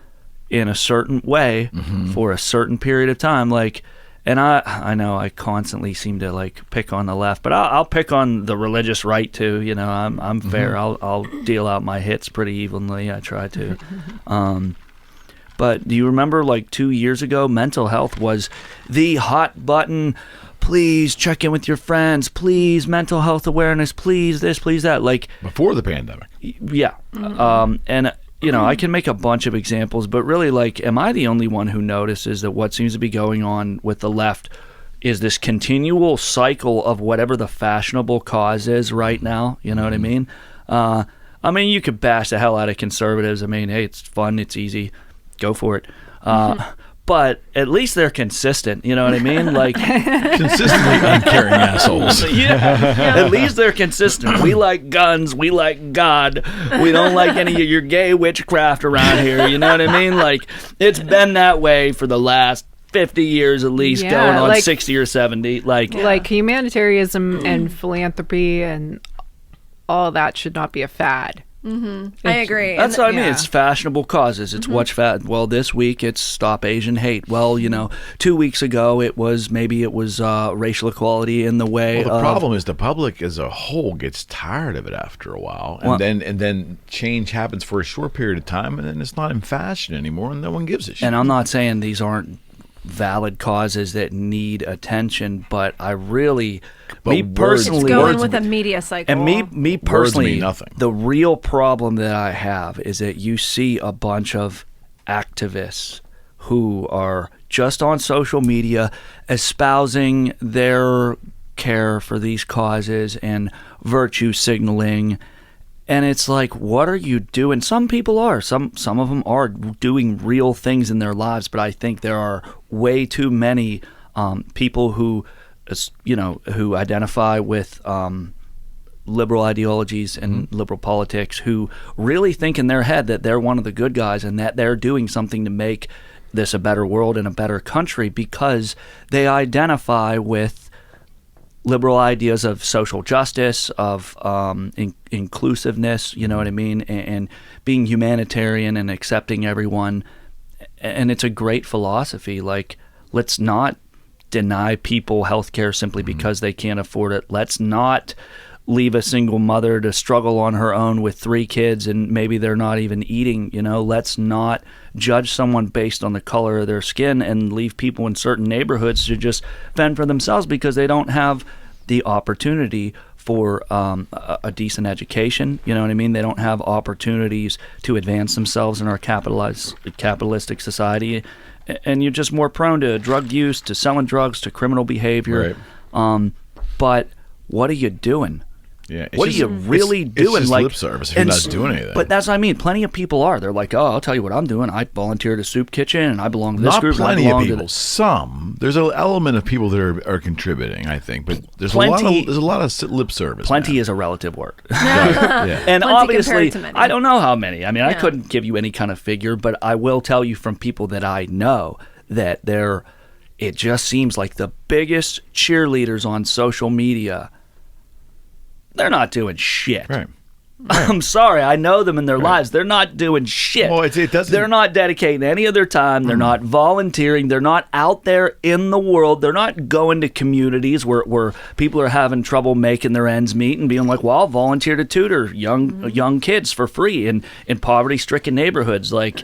in a certain way for a certain period of time. Like, and I know I constantly seem to like pick on the left, but I'll pick on the religious right too. You know, I'm fair. I'll deal out my hits pretty evenly. I try to. But do you remember like 2 years ago, mental health was the hot button? Please check in with your friends. Please, mental health awareness. Please this, please that. Like Before the pandemic. Yeah. And you know, I can make a bunch of examples, but really, like, am I the only one who notices that what seems to be going on with the left is this continual cycle of whatever the fashionable cause is right now? You know what I mean? You could bash the hell out of conservatives. I mean, hey, it's fun, it's easy, go for it. But at least they're consistent, you know what I mean? Like Consistently uncaring assholes. At least they're consistent. We like guns, we like God. We don't like any of your gay witchcraft around here, you know what I mean? Like, it's been that way for the last 50 years at least, going on like, 60 or 70. Like humanitarianism and philanthropy and all that should not be a fad. I agree. That's what I mean. It's fashionable causes. It's what's fat. Well, this week it's Stop Asian Hate. Well, you know, 2 weeks ago it was racial equality in the way. Well, the problem is the public as a whole gets tired of it after a while, and then change happens for a short period of time, and then it's not in fashion anymore, and no one gives a shit. And I'm not saying these aren't valid causes that need attention, but I really, me personally, it's going with a media cycle. And me personally, mean nothing. The real problem that I have is that you see a bunch of activists who are just on social media espousing their care for these causes and virtue signaling. And it's like, what are you doing? Some people are. Some of them are doing real things in their lives, but I think there are way too many people who, you know, who identify with liberal ideologies and liberal politics, who really think in their head that they're one of the good guys and that they're doing something to make this a better world and a better country because they identify with liberal ideas of social justice, of inclusiveness, you know what I mean, and being humanitarian and accepting everyone. And it's a great philosophy. Like, let's not deny people health care simply because they can't afford it. Let's not leave a single mother to struggle on her own with 3 kids and maybe they're not even eating. Let's not judge someone based on the color of their skin and leave people in certain neighborhoods to just fend for themselves because they don't have the opportunity for a decent education. You know what I mean? They don't have opportunities to advance themselves in our capitalistic society. And you're just more prone to drug use, to selling drugs, to criminal behavior. Right. But what are you doing? Yeah, what are you really doing? It's just lip service if you're not doing anything. But that's what I mean. Plenty of people are. They're like, oh, I'll tell you what I'm doing. I volunteer at a soup kitchen, and I belong to this group. Not plenty and I of belong people. Some. There's an element of people that are contributing, I think. But there's a lot of lip service. Plenty man. is a relative word. Yeah. And Plenty obviously, compared to many. I don't know how many. I mean, I Yeah. couldn't give you any kind of figure, but I will tell you from people that I know that it just seems like the biggest cheerleaders on social media, they're not doing shit. Right. I'm sorry, I know them in their lives. They're not doing shit. Well, it doesn't. They're not dedicating any of their time. They're not volunteering. They're not out there in the world. They're not going to communities where people are having trouble making their ends meet and being like, well, I'll volunteer to tutor young kids for free in poverty-stricken neighborhoods. Like,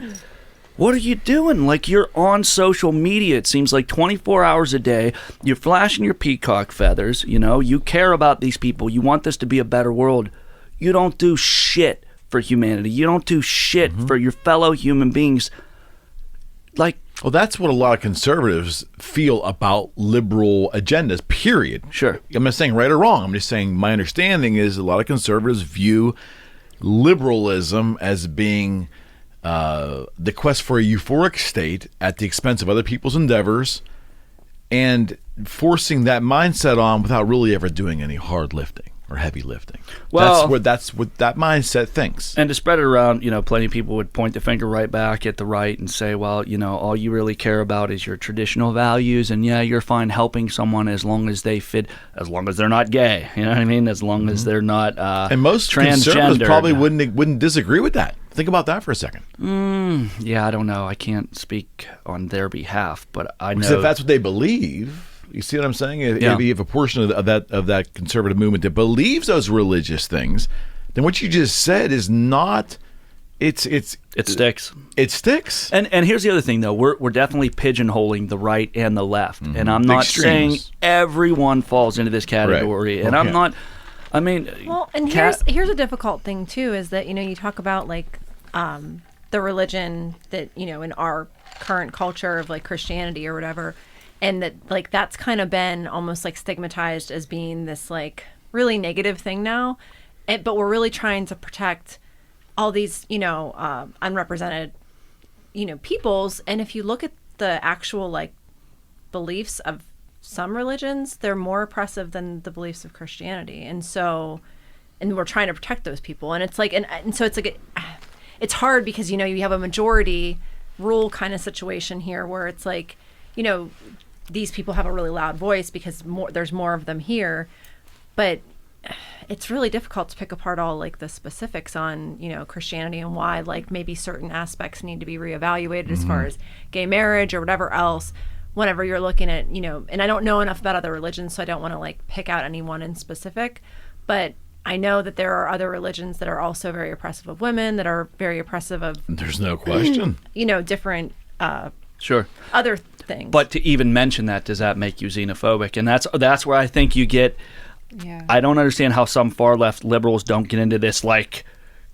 what are you doing? Like, you're on social media, it seems like 24 hours a day. You're flashing your peacock feathers, You care about these people. You want this to be a better world. You don't do shit for humanity. You don't do shit for your fellow human beings. Like, well, that's what a lot of conservatives feel about liberal agendas, period. Sure. I'm not saying right or wrong. I'm just saying my understanding is a lot of conservatives view liberalism as being the quest for a euphoric state at the expense of other people's endeavors and forcing that mindset on without really ever doing any hard lifting or heavy lifting. Well, that's what that mindset thinks. And to spread it around, plenty of people would point the finger right back at the right and say, well, all you really care about is your traditional values, and yeah, you're fine helping someone as long as they fit, as long as they're not gay. You know what I mean? As long as they're not and most conservatives probably wouldn't disagree with that. Think about that for a second. Yeah, I don't know. I can't speak on their behalf, but I know because if that's what they believe. You see what I'm saying? If you have a portion of that conservative movement that believes those religious things, then what you just said is not. It sticks. It sticks. And here's the other thing, though. We're definitely pigeonholing the right and the left, and I'm not saying everyone falls into this category. Right. And I'm not. I mean, well, and here's a difficult thing too, is that you talk about like the religion that in our current culture of like Christianity or whatever. And that, like, that's kind of been almost like stigmatized as being this like really negative thing now, but we're really trying to protect all these unrepresented peoples. And if you look at the actual like beliefs of some religions, they're more oppressive than the beliefs of Christianity, and we're trying to protect those people. And it's like and so it's like it's hard because you have a majority rule kind of situation here where it's like these people have a really loud voice because there's more of them here, but it's really difficult to pick apart all like the specifics on Christianity and why like maybe certain aspects need to be reevaluated as far as gay marriage or whatever else. Whenever you're looking at and I don't know enough about other religions, so I don't want to like pick out anyone in specific, but I know that there are other religions that are also very oppressive of women, that are very oppressive of. There's no question. Different. Sure. Other things. But to even mention that, does that make you xenophobic? And that's where I think you get. Yeah. I don't understand how some far left liberals don't get into this like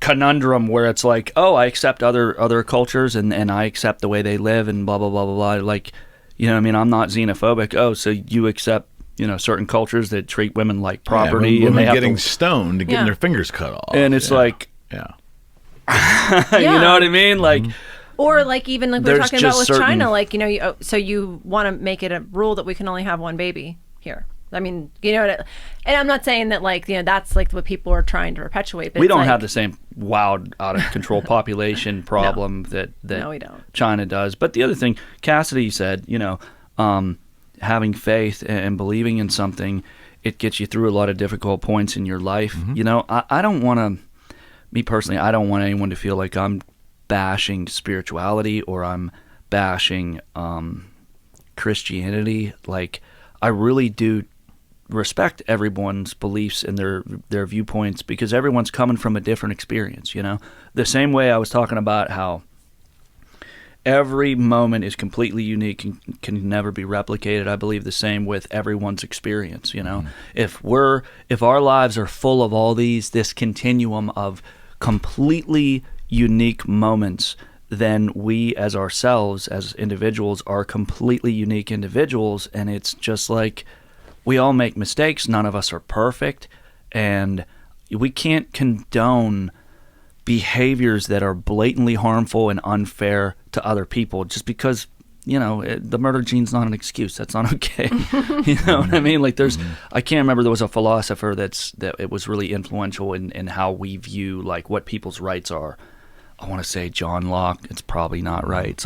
conundrum where it's like, oh, I accept other cultures and I accept the way they live and blah blah blah blah blah. Like, what I mean, I'm not xenophobic. Oh, so you accept certain cultures that treat women like property and they have getting stoned and getting their fingers cut off. And it's like, you know what I mean, like. Or like even like we were talking about with certain... China, like so you want to make it a rule that we can only have one baby here. I mean, and I'm not saying that like that's like what people are trying to perpetuate. But we don't have the same wild, out of control population problem that no, we don't. China does. But the other thing, Cassidy said, having faith and believing in something, it gets you through a lot of difficult points in your life. I don't want to. Me personally, I don't want anyone to feel like I'm bashing spirituality or I'm bashing Christianity. Like, I really do respect everyone's beliefs and their viewpoints, because everyone's coming from a different experience, you know? The same way I was talking about how every moment is completely unique and can never be replicated. I believe the same with everyone's experience, you know? If our lives are full of all this continuum of completely unique moments, then we as ourselves, as individuals, are completely unique individuals, and it's just like we all make mistakes. None of us are perfect, and we can't condone behaviors that are blatantly harmful and unfair to other people just because, you know, the murder gene's not an excuse. That's not okay. You know what I mean? Like I can't remember, there was a philosopher that it was really influential in how we view like what people's rights are. I want to say John Locke. It's probably not right.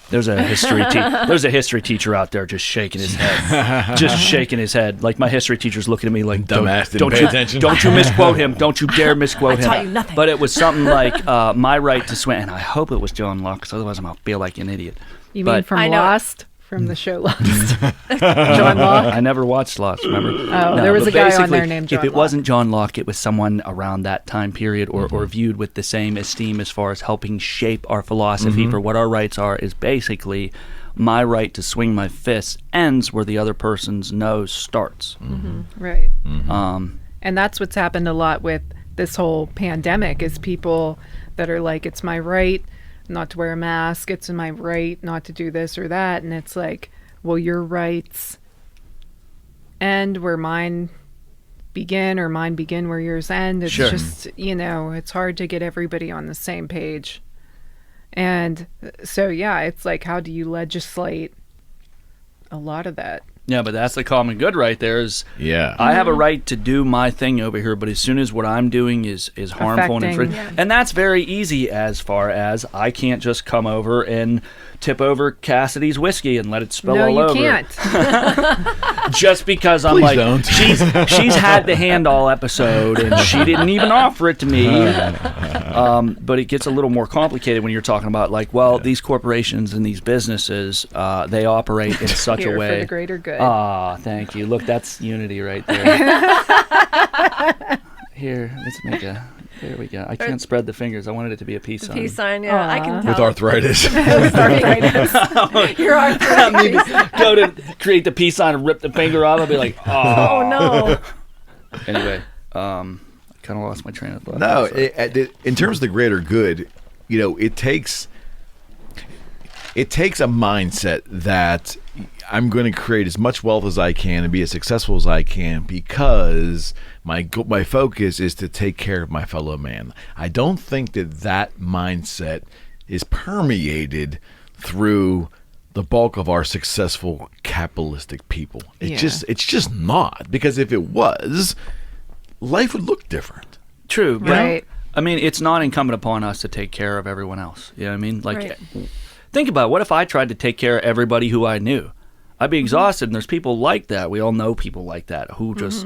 There's a history teacher out there just shaking his head. Like my history teacher's looking at me like, dumbass, didn't pay attention. Don't you misquote him. Don't you dare misquote him. I taught you nothing. But it was something like my right to swim, and I hope it was John Locke, because otherwise I'm going to feel like an idiot. You mean from I know. Lost? From the show Lost. John Locke? I never watched Lost, remember? Oh, there was a guy on there named John If it Locke. wasn't John Locke, it was someone around that time period or viewed with the same esteem as far as helping shape our philosophy for what our rights are, is basically my right to swing my fist ends where the other person's nose starts. Right. And that's what's happened a lot with this whole pandemic, is people that are like, it's my right not to wear a mask, it's my right not to do this or that, and it's like, well, your rights end where mine begin, or mine begin where yours end. It's just, you know, it's hard to get everybody on the same page. And so, yeah, it's like, how do you legislate a lot of that? Yeah, but that's the common good right there. Is Yeah. I have a right to do my thing over here, but as soon as what I'm doing is harmful and Affecting. infringing, and that's very easy as far as I can't just come over and tip over Cassidy's whiskey and let it spill all over. No, you can't. Just because I'm Please like, don't. she's had the hand all episode and she didn't even offer it to me. But it gets a little more complicated when you're talking about like, well, these corporations and these businesses, they operate in such Here a way for the greater good. Ah, thank you. Look, that's unity right there. Here, let's make a. There we go. I can't spread the fingers. I wanted it to be a peace sign. Peace sign, yeah. I can tell. With arthritis. You're arthritis. Go to create the peace sign and rip the finger off. I'll be like, oh. Oh, no. Anyway, I kind of lost my train of thought. No, in terms of the greater good, you know, it takes a mindset that I'm going to create as much wealth as I can and be as successful as I can because my focus is to take care of my fellow man. I don't think that mindset is permeated through the bulk of our successful capitalistic people. It's just not, because if it was, life would look different. True, but Right. I mean, it's not incumbent upon us to take care of everyone else. You know what I mean? Like, Right. think about it. What if I tried to take care of everybody who I knew? I'd be exhausted, and there's people like that. We all know people like that who just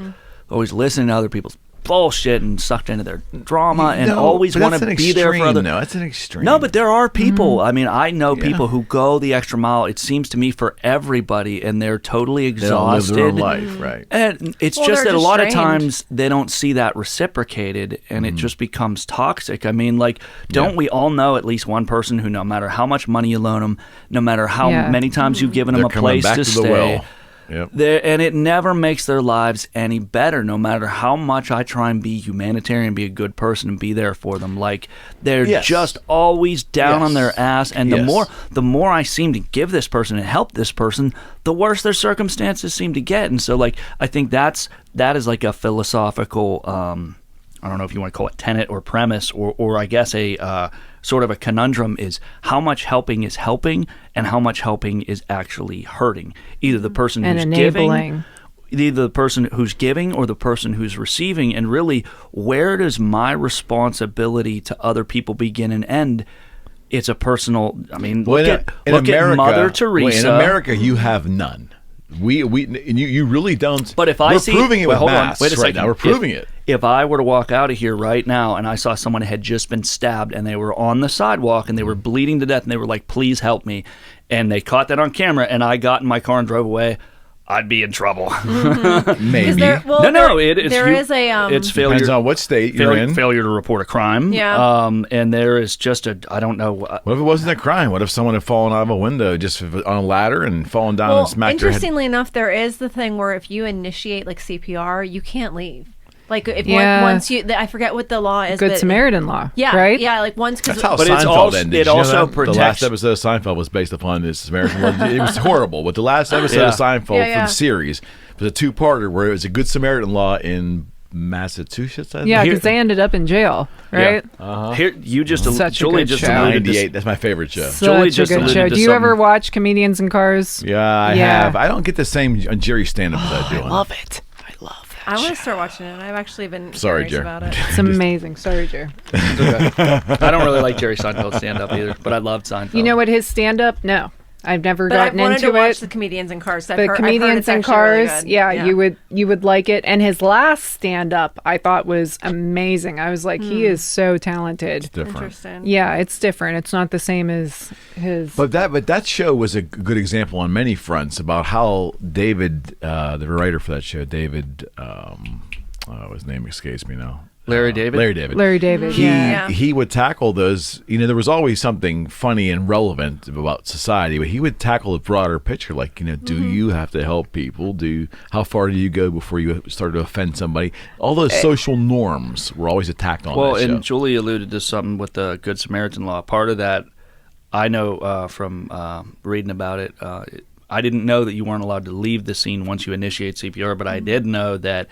always listen to other people's bullshit and sucked into their drama and always want to be there for other. No, that's an extreme. No, but there are people. I mean, I know people who go the extra mile. It seems to me for everybody, and they're totally they don't live exhausted. their own life, right? And it's Well, just they're that a lot of strained. times they don't see that reciprocated, and it just becomes toxic. I mean, like, don't we all know at least one person who, no matter how much money you loan them, no matter how many times you've given them They're a coming place back to to the stay, well. Yep. and it never makes their lives any better, no matter how much I try and be humanitarian, be a good person, and be there for them. Like, they're just always down on their ass, and the more I seem to give this person and help this person, the worse their circumstances seem to get. And so, like, I think that is like a philosophical, I don't know if you want to call it tenet or premise, or I guess a sort of a conundrum, is how much helping is helping and how much helping is actually hurting. Either the person And who's enabling. giving, either the person who's giving or the person who's receiving. And really, where does my responsibility to other people begin and end? It's a personal. I mean, look at Mother Teresa. In America, you have none. You really don't. But if we're proving it with hold on, masks wait a right second. now. We're proving it. If I were to walk out of here right now and I saw someone had just been stabbed and they were on the sidewalk and they were bleeding to death and they were like, "Please help me," and they caught that on camera and I got in my car and drove away, I'd be in trouble. Maybe. It's failure. Depends on what state you're in. Failure to report a crime. Yeah. And there is just I don't know. What if it wasn't a crime? What if someone had fallen out of a window just on a ladder and fallen down and smacked their head? Interestingly enough, there is the thing where if you initiate like CPR, you can't leave. Like if once you, I forget what the law is. Good Samaritan law. Yeah, right. Yeah, like once. That's how but Seinfeld ended. It also protects. The last episode of Seinfeld was based upon this Samaritan law. It was horrible, but the last episode of Seinfeld for the series was a two-parter where it was a Good Samaritan law in Massachusetts. I think. Yeah, because they ended up in jail, right? Yeah. Here, you just Such Julie a good just show. alluded to 98. That's my favorite show. Julie Such just a good alluded show. to Do you ever something. watch Comedians in Cars? Yeah, I have. I don't get the same Jerry stand-up as I do. I love it. I love that. I want to start watching it. I've actually been Sorry, curious Jer. about it. It's amazing. Sorry, Jer. I don't really like Jerry Seinfeld stand-up either, but I loved Seinfeld. You know what his stand-up? No. I've never But I've gotten wanted into to watch it. the Comedians in Cars. The Comedians in Cars, you would like it. And his last stand-up, I thought was amazing. I was like, he is so talented. It's different. Interesting. Yeah, it's different. It's not the same as his. But that show was a good example on many fronts about how David, the writer for that show, David, his name escapes me now. Larry David? Larry David, He would tackle those, there was always something funny and relevant about society, but he would tackle the broader picture, like, do you have to help people? How far do you go before you start to offend somebody? All those social norms were always attacked on that show. And Julie alluded to something with the Good Samaritan law. Part of that, I know from reading about it, I didn't know that you weren't allowed to leave the scene once you initiate CPR, but I did know that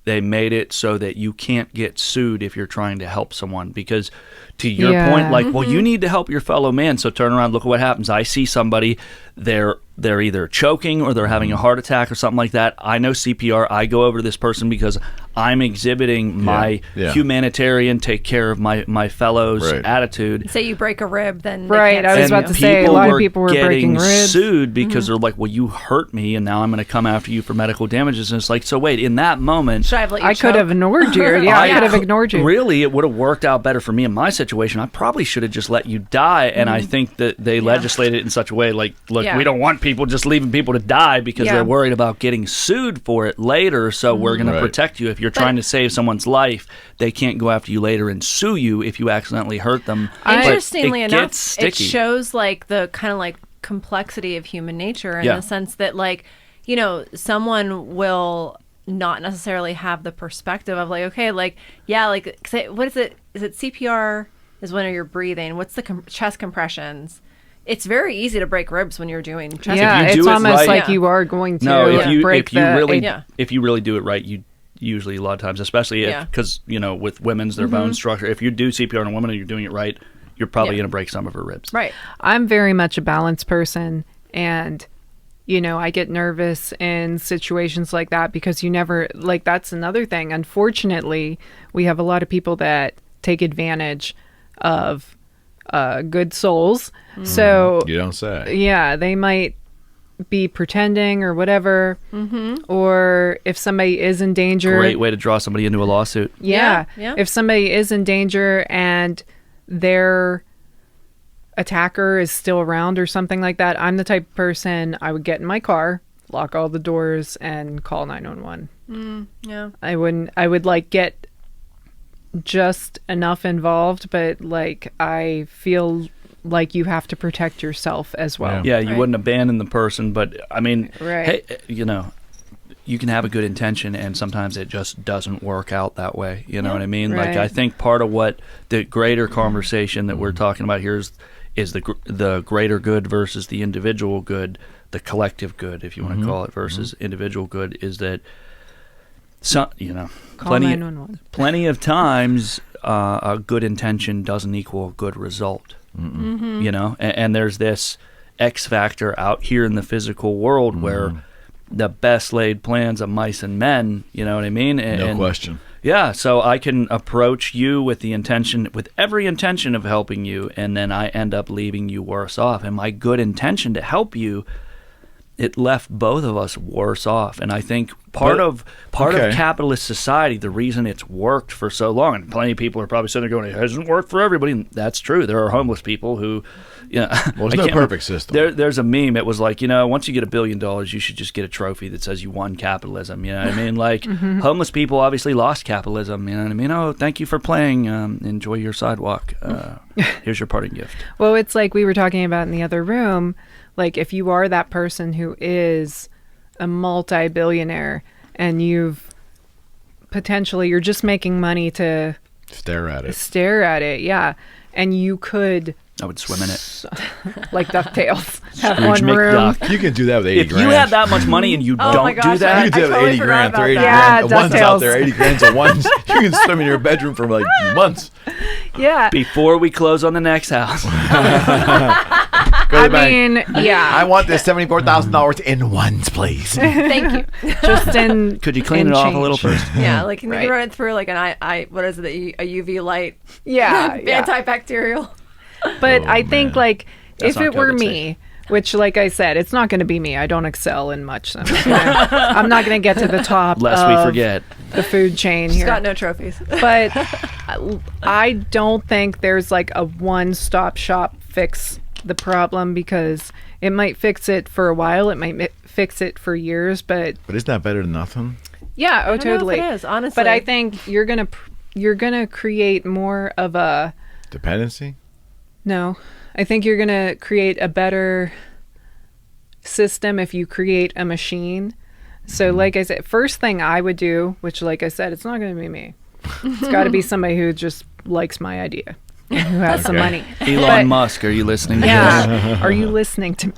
they made it so that you can't get sued if you're trying to help someone. Because to your point, like, well, you need to help your fellow man, so turn around, look at what happens. I see somebody, they're either choking or they're having a heart attack or something like that. I know CPR. I go over to this person because I'm exhibiting my humanitarian, take care of my fellows attitude. Say you break a rib, then right. I was about to say a lot of people were breaking ribs. Sued because they're like, well, you hurt me, and now I'm going to come after you for medical damages. And it's like, so wait, in that moment, I could have ignored you. Yeah, I could have ignored you. Really, it would have worked out better for me in my situation. I probably should have just let you die. And I think that they legislated it in such a way, like, look, we don't want people just leaving people to die because they're worried about getting sued for it later. So we're going to protect you. If you're trying to save someone's life, they can't go after you later and sue you if you accidentally hurt them. Interestingly enough, it shows like the kind of like complexity of human nature in the sense that, like, someone will not necessarily have the perspective of like, okay, like, like, what is it? Is it CPR is when you're breathing? What's the chest compressions? It's very easy to break ribs when you're doing chest. Yeah, it's almost like you are going to break if you really do it right, you usually a lot of times, especially because with women's their bone structure, if you do CPR on a woman and you're doing it right, you're probably going to break some of her ribs. Right. I'm very much a balanced person, and I get nervous in situations like that because you never, like, that's another thing. Unfortunately, we have a lot of people that take advantage of good souls. So you don't say. Yeah, they might be pretending or whatever. Or if somebody is in danger. Great way to draw somebody into a lawsuit. Yeah. If somebody is in danger and their attacker is still around or something like that, I'm the type of person, I would get in my car, lock all the doors, and call 911. I would like get just enough involved, but like I feel like you have to protect yourself as well. Yeah, you wouldn't abandon the person, but I mean, hey, you can have a good intention and sometimes it just doesn't work out that way. You know what I mean? Like, I think part of what the greater conversation that we're talking about here is the greater good versus the individual good, the collective good, if you want to call it, versus individual good, is that plenty of times a good intention doesn't equal a good result. And there's this X factor out here in the physical world where the best laid plans of mice and men, you know what I mean? No question. Yeah, so I can approach you with every intention of helping you, and then I end up leaving you worse off. And my good intention to help you it left both of us worse off. And I think part of capitalist society, the reason it's worked for so long, and plenty of people are probably sitting there going, it hasn't worked for everybody. And that's true. There are homeless people who, well, there's no perfect system. There's a meme. It was like, once you get $1 billion, you should just get a trophy that says you won capitalism. You know what I mean? Like, homeless people obviously lost capitalism. You know what I mean? Oh, thank you for playing. Enjoy your sidewalk. Here's your parting gift. Well, it's like we were talking about in the other room. Like, if you are that person who is a multi-billionaire and you're just making money to stare at it, yeah. And you could... I would swim in it. Like DuckTales. Have Scrooge one room. McDuck. You can do that with 80 If grand. you have that much money and you don't do that... You can do that with 80 grand. They're 80 that. grand. Yeah, One's out DuckTales. there, 80 grand. So one's... You can swim in your bedroom for like months. Yeah. Before we close on the next house. I mean, yeah. I want this $74,000 in ones, please. Thank you. Just in... Could you clean in it off change. a little first? Yeah, like can Right. you run it through like an what is it? A UV light. Yeah. yeah. Antibacterial. But Oh, I think, man. like, That's if not it were COVID me, which, like I said, it's not going to be me. I don't excel in much. So I'm not going to get to the top Lest we of forget. the food chain She's here. got no trophies. But I don't think there's, like, a one-stop shop fix the problem, because it might fix it for a while. It might fix it for years, but... But isn't that better than nothing? Yeah, I don't know totally. if it is, honestly. But I think you're gonna create more of a... Dependency? No, I think you're going to create a better system if you create a machine. So like I said, first thing I would do, which like I said, it's not going to be me. It's got to be somebody who just likes my idea and who has some money. Elon Musk, are you listening to this? Yeah. Are you listening to me?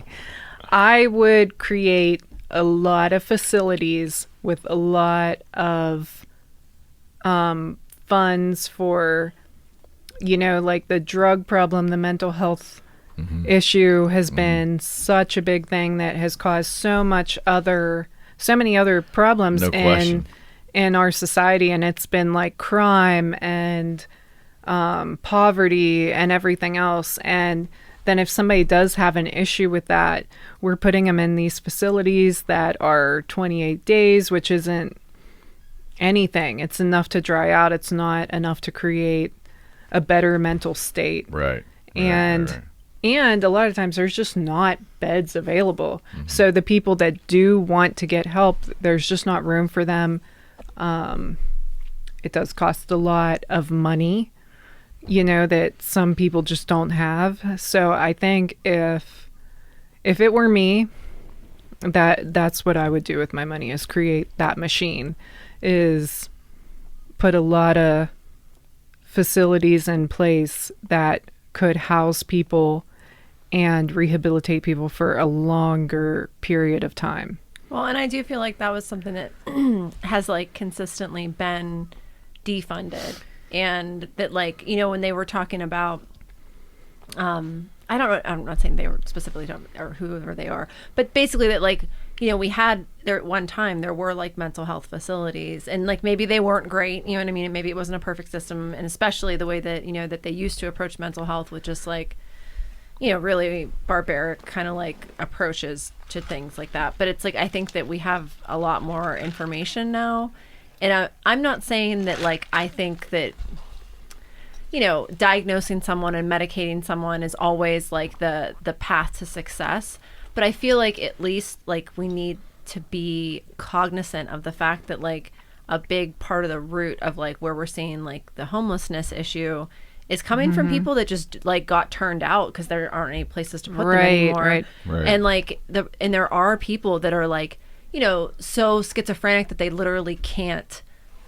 I would create a lot of facilities with a lot of funds for... like the drug problem, the mental health issue has been such a big thing that has caused so many other problems No question. in our society. And it's been like crime and poverty and everything else. And then if somebody does have an issue with that, we're putting them in these facilities that are 28 days, which isn't anything. It's enough to dry out. It's not enough to create a better mental state. Right. And a lot of times there's just not beds available. So the people that do want to get help, there's just not room for them. It does cost a lot of money, that some people just don't have. So I think if it were me, that's what I would do with my money, is create that machine, is put a lot of facilities in place that could house people and rehabilitate people for a longer period of time. Well, and I do feel like that was something that has like consistently been defunded, and that when they were talking about I'm not saying they were specifically talking, or whoever they are, but basically that we had there at one time, there were like mental health facilities, and like maybe they weren't great, you know what I mean? Maybe it wasn't a perfect system, and especially the way that, that they used to approach mental health with just really barbaric kind of like approaches to things like that. But it's like, I think that we have a lot more information now. And I'm not saying that I think that, diagnosing someone and medicating someone is always like the path to success. But I feel like at least we need to be cognizant of the fact that a big part of the root of where we're seeing the homelessness issue is coming from people that just got turned out because there aren't any places to put them anymore. Right. And and there are people that are so schizophrenic that they literally can't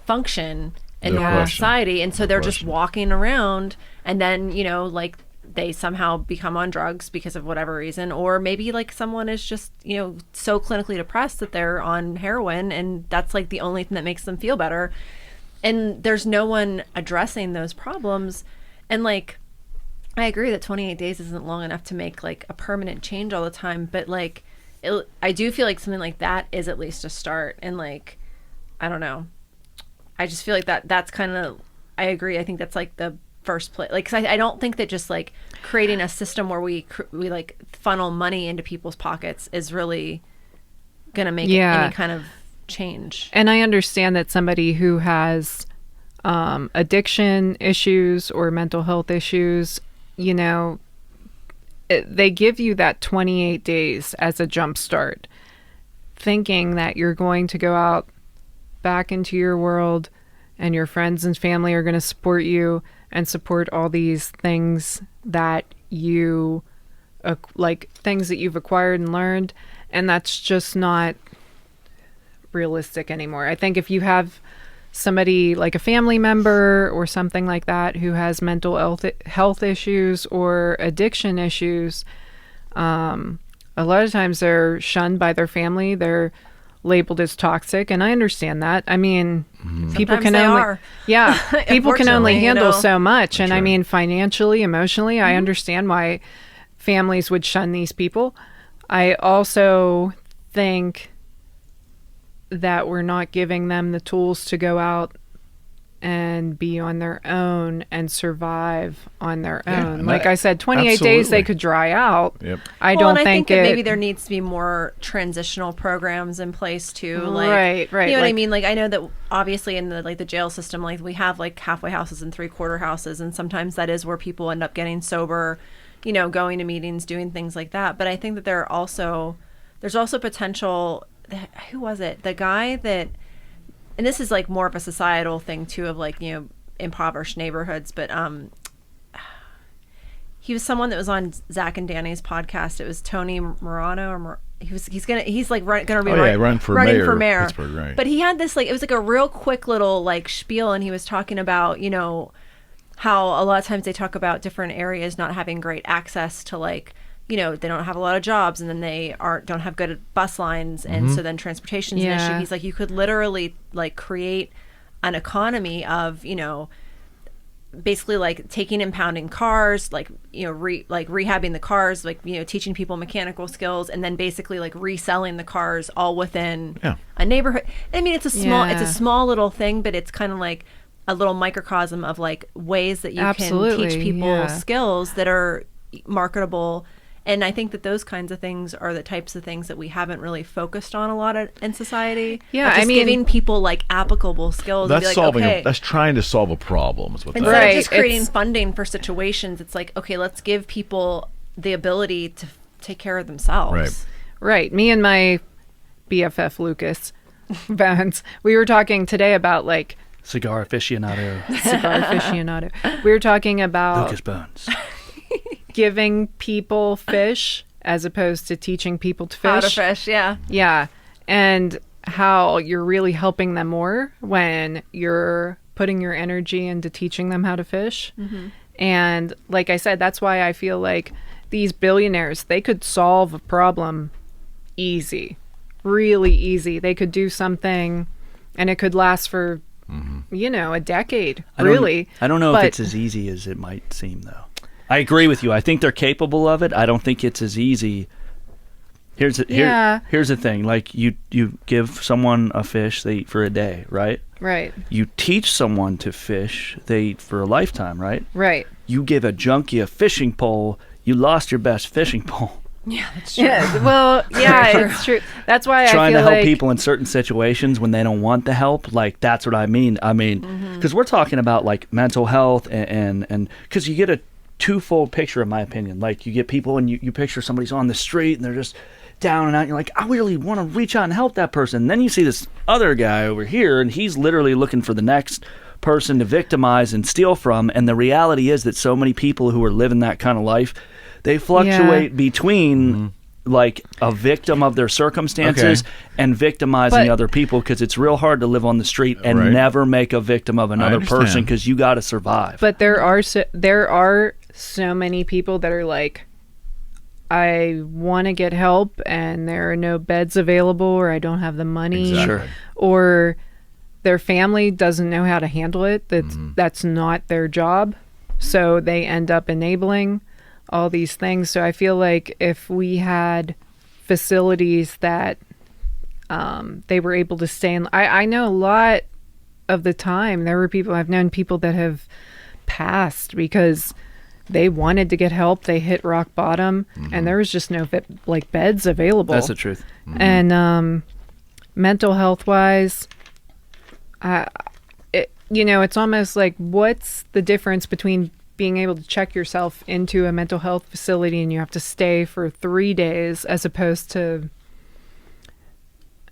function in normal society, and so they're just walking around, and then they somehow become on drugs because of whatever reason, or maybe someone is just so clinically depressed that they're on heroin, and that's the only thing that makes them feel better, and there's no one addressing those problems. And I agree that 28 days isn't long enough to make a permanent change all the time, but I do feel like something like that is at least a start. And I don't know, I just feel like that's kind of, I agree. I think that's the first place. Cause I don't think that just creating a system where we funnel money into people's pockets is really going to make Yeah. any kind of change. And I understand that somebody who has addiction issues or mental health issues, you know, they give you that 28 days as a jump start, thinking that you're going to go out back into your world and your friends and family are going to support you and support all these things that you like, things that you've acquired and learned. And that's just not realistic anymore. I think if you have somebody like a family member or something like that who has mental health issues or addiction issues, a lot of times they're shunned by their family. They're labeled as toxic, and I understand that. I mean, people Sometimes can they only are. yeah, people can only Unfortunately, you handle know. so much, and I right. mean, financially, emotionally, I understand why families would shun these people. I also think that we're not giving them the tools to go out and be on their own and survive on their own. and Like that- I said, 28 days absolutely. they could dry out. Yep. I Well, don't and I think it. that maybe there needs to be more transitional programs in place too. Like, Right. You know what I Like- mean? Like, I know that obviously in the jail system, like we have like halfway houses and 3/4 houses, and sometimes that is where people end up getting sober, you know, going to meetings, doing things like that. But I think that there's also potential. Who was it? The guy that, and this is like more of a societal thing too, of like, you know, impoverished neighborhoods, but he was someone that was on Zach and Danny's podcast. It was Tony Morano, or he's gonna be running for running mayor for of mayor. Pittsburgh, right. But he had this like, it was like a real quick little like spiel, and he was talking about, you know, how a lot of times they talk about different areas not having great access to, like, you know, they don't have a lot of jobs, and then they don't have good bus lines, and so then transportation's an issue. He's like, you could literally like create an economy of, you know, basically like taking and pounding cars, like, you know, rehabbing the cars, like, you know, teaching people mechanical skills, and then basically like reselling the cars all within a neighborhood. I mean, it's a small little thing, but it's kind of like a little microcosm of like ways that you can teach people skills that are marketable. And I think that those kinds of things are the types of things that we haven't really focused on a lot in society. Yeah, just I mean, giving people like applicable skills. That's and be like, okay, that's trying to solve a problem. Is what that instead is. of just creating It's- funding for situations, it's like, okay, let's give people the ability to take care of themselves. Right. Right. Me and my BFF Lucas Bones, we were talking today about like Cigar aficionado cigar aficionado. We were talking about Lucas Bones. giving people fish as opposed to teaching people to fish. How to fish, yeah. Yeah. And how you're really helping them more when you're putting your energy into teaching them how to fish. And like I said, that's why I feel like these billionaires, they could solve a problem easy, really easy. They could do something and it could last for, you know, a decade, really. I don't know But- if it's as easy as it might seem, though. I agree with you. I think they're capable of it. I don't think it's as easy. Here's the thing. Like you give someone a fish they eat for a day, right? Right. You teach someone to fish, they eat for a lifetime, right? Right. You give a junkie a fishing pole, you lost your best fishing pole. Yeah, that's true. Yeah. Well, yeah, it's true. That's why Trying I feel to help like people in certain situations when they don't want the help, like that's what I mean. I mean, because we're talking about like mental health and because you get a twofold picture, in my opinion. Like you get people and you picture somebody's on the street and they're just down and out. And you're like, I really want to reach out and help that person. And then you see this other guy over here and he's literally looking for the next person to victimize and steal from. And the reality is that so many people who are living that kind of life, they fluctuate between like a victim of their circumstances and victimizing But- other people, because it's real hard to live on the street and Right. never make a victim of another understand. person, because you got to survive. But there are so many people that are like, I want to get help and there are no beds available, or I don't have the money, Exactly. Sure. or their family doesn't know how to handle it. That's not their job, so they end up enabling all these things. So I feel like if we had facilities that they were able to stay in, I know a lot of the time there were people, I've known people that have passed because they wanted to get help. They hit rock bottom, and there was just no beds available. That's the truth. And mental health wise, it's almost like, what's the difference between being able to check yourself into a mental health facility and you have to stay for 3 days as opposed to,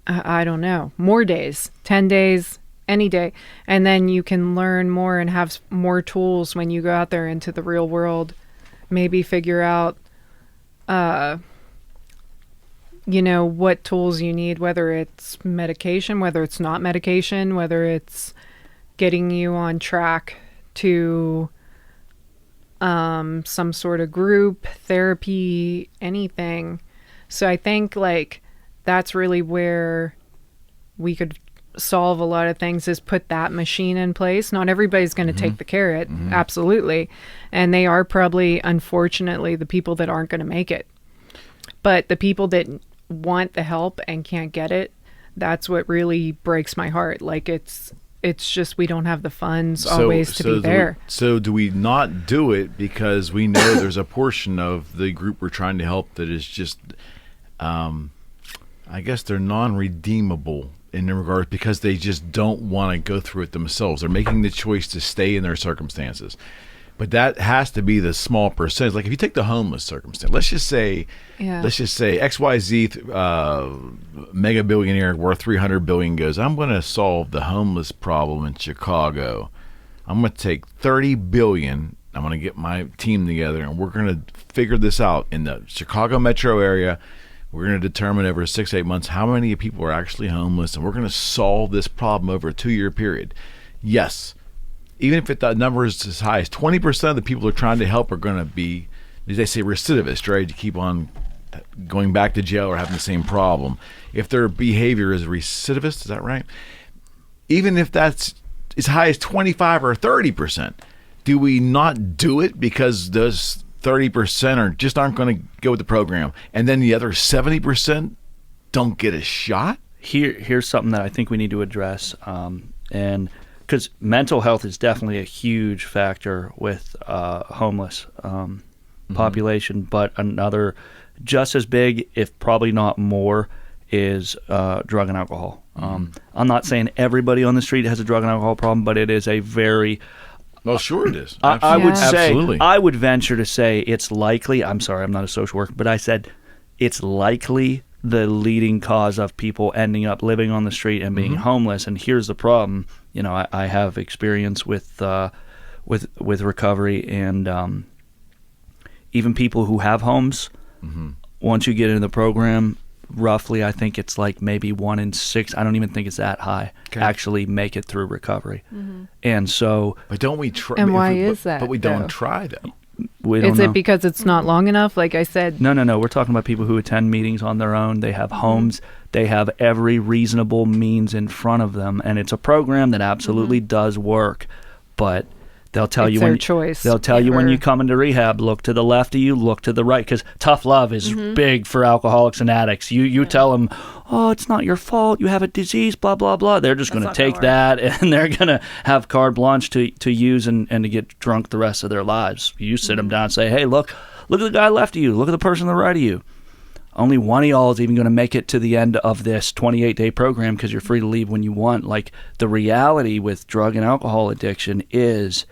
I don't know, more days, 10 days, any day. And then you can learn more and have more tools when you go out there into the real world, maybe figure out, what tools you need, whether it's medication, whether it's not medication, whether it's getting you on track to some sort of group therapy, anything. So I think that's really where we could solve a lot of things, is put that machine in place. Not everybody's going to take the carrot, absolutely, and they are probably, unfortunately, the people that aren't going to make it. But the people that want the help and can't get it, that's what really breaks my heart. It's just, we don't have the funds always to be there. So do we not do it because we know there's a portion of the group we're trying to help that is just, I guess they're non-redeemable in regards, because they just don't want to go through it themselves. They're making the choice to stay in their circumstances. But that has to be the small percentage. Like if you take the homeless circumstance, let's just say XYZ mega billionaire worth $300 billion goes, I'm going to solve the homeless problem in Chicago. I'm going to take $30 billion. I'm going to get my team together, and we're going to figure this out in the Chicago metro area. We're going to determine over 6-8 months how many people are actually homeless, and we're going to solve this problem over a 2-year period. Yes. Even if that number is as high as 20% of the people they're trying to help are going to be, as they say, recidivist, right? To keep on going back to jail or having the same problem. If their behavior is recidivist, is that right? Even if that's as high as 25 or 30%, do we not do it because those 30% aren't going to go with the program, and then the other 70% don't get a shot? Here's something that I think we need to address, and because mental health is definitely a huge factor with homeless population, but another just as big, if probably not more, is drug and alcohol. I'm not saying everybody on the street has a drug and alcohol problem, but it is a very... Well, sure it is. I would say, Absolutely. I would venture to say it's likely, I'm sorry, I'm not a social worker, but I said it's likely the leading cause of people ending up living on the street and being homeless. And here's the problem. I have experience with recovery, and even people who have homes, once you get into the program, roughly, I think it's like maybe 1 in 6, I don't even think it's that high, actually make it through recovery. And so... But don't we try... And why is that? But we don't try, though. We don't Is know. it because it's not long enough? Like I said... No. We're talking about people who attend meetings on their own. They have homes. They have every reasonable means in front of them. And it's a program that absolutely does work. But they'll tell you when choice. They'll tell you when you come into rehab, look to the left of you, look to the right. Because tough love is big for alcoholics and addicts. You tell them, oh, it's not your fault. You have a disease, blah, blah, blah. They're just going to take that, and they're going to have carte blanche to use and to get drunk the rest of their lives. You sit them down and say, hey, look at the guy left of you. Look at the person to the right of you. Only one of y'all is even going to make it to the end of this 28-day program because you're free to leave when you want. Like, the reality with drug and alcohol addiction is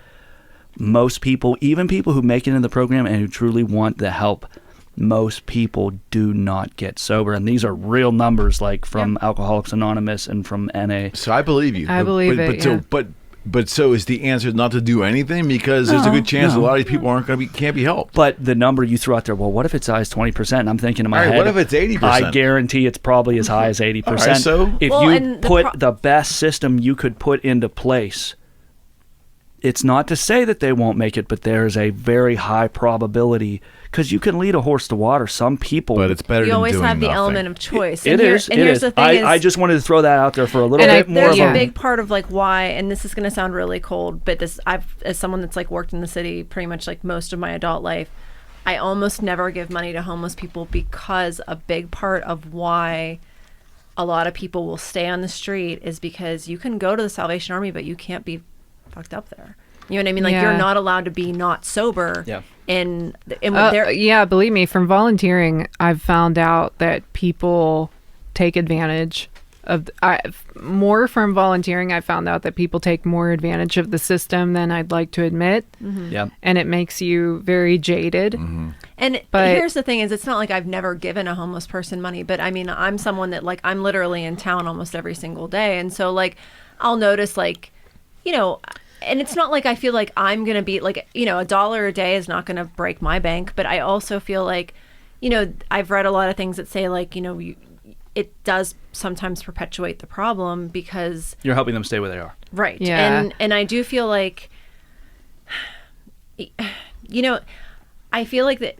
most people, even people who make it in the program and who truly want the help, most people do not get sober. And these are real numbers, like from Alcoholics Anonymous and from NA. So I believe you. I believe it. But so is the answer not to do anything, because there's a good chance a lot of these people can't be helped. But the number you threw out there, well, what if it's as high as 20%? I'm thinking in my head, what if it's 80%? I guarantee it's probably as high as 80%. All right, so if you put the best system you could put into place, it's not to say that they won't make it, but there's a very high probability, because you can lead a horse to water. Some people, but it's better. You than always doing have the nothing. element of choice. It is. The thing I just wanted to throw that out there for a little bit more. There's a big part of like why, and this is going to sound really cold, but as someone that's like worked in the city pretty much like most of my adult life, I almost never give money to homeless people, because a big part of why a lot of people will stay on the street is because you can go to the Salvation Army, but you can't be fucked up there. You know what I mean? Like, Yeah. you're not allowed to be not sober. Yeah. And there, Yeah, believe me, from volunteering, I've found out that people take advantage of. More from volunteering, I found out that people take more advantage of the system than I'd like to admit. Yeah. And it makes you very jaded. and but- here's the thing: is it's not like I've never given a homeless person money, but I mean, I'm someone that, like, I'm literally in town almost every single day, and so, like, I'll notice, like, you know. And it's not like I feel like I'm going to be like, you know, $1 a day is not going to break my bank. But I also feel like, you know, I've read a lot of things that say, like, you know, it does sometimes perpetuate the problem because You're helping them stay where they are. right. Yeah. And I do feel like, you know, I feel like that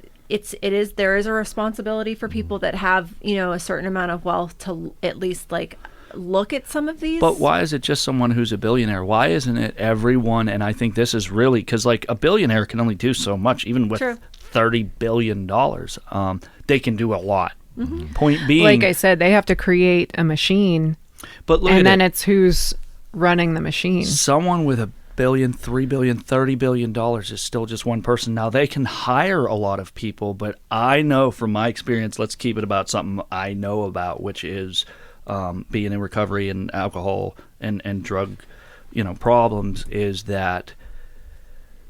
there is a responsibility for people that have, you know, a certain amount of wealth to at least, like, look at some of these. But why is it just someone who's a billionaire? Why isn't it everyone? And I think this is really because, like, a billionaire can only do so much, even with True. $30 billion. They can do a lot. Point being, Like I said, they have to create a machine, but look and at then it. it's who's running the machine. Someone with $1 billion, $3 billion, $30 billion is still just one person. Now, they can hire a lot of people, but I know from my experience, let's keep it about something I know about, which is being in recovery and alcohol and drug, you know, problems, is that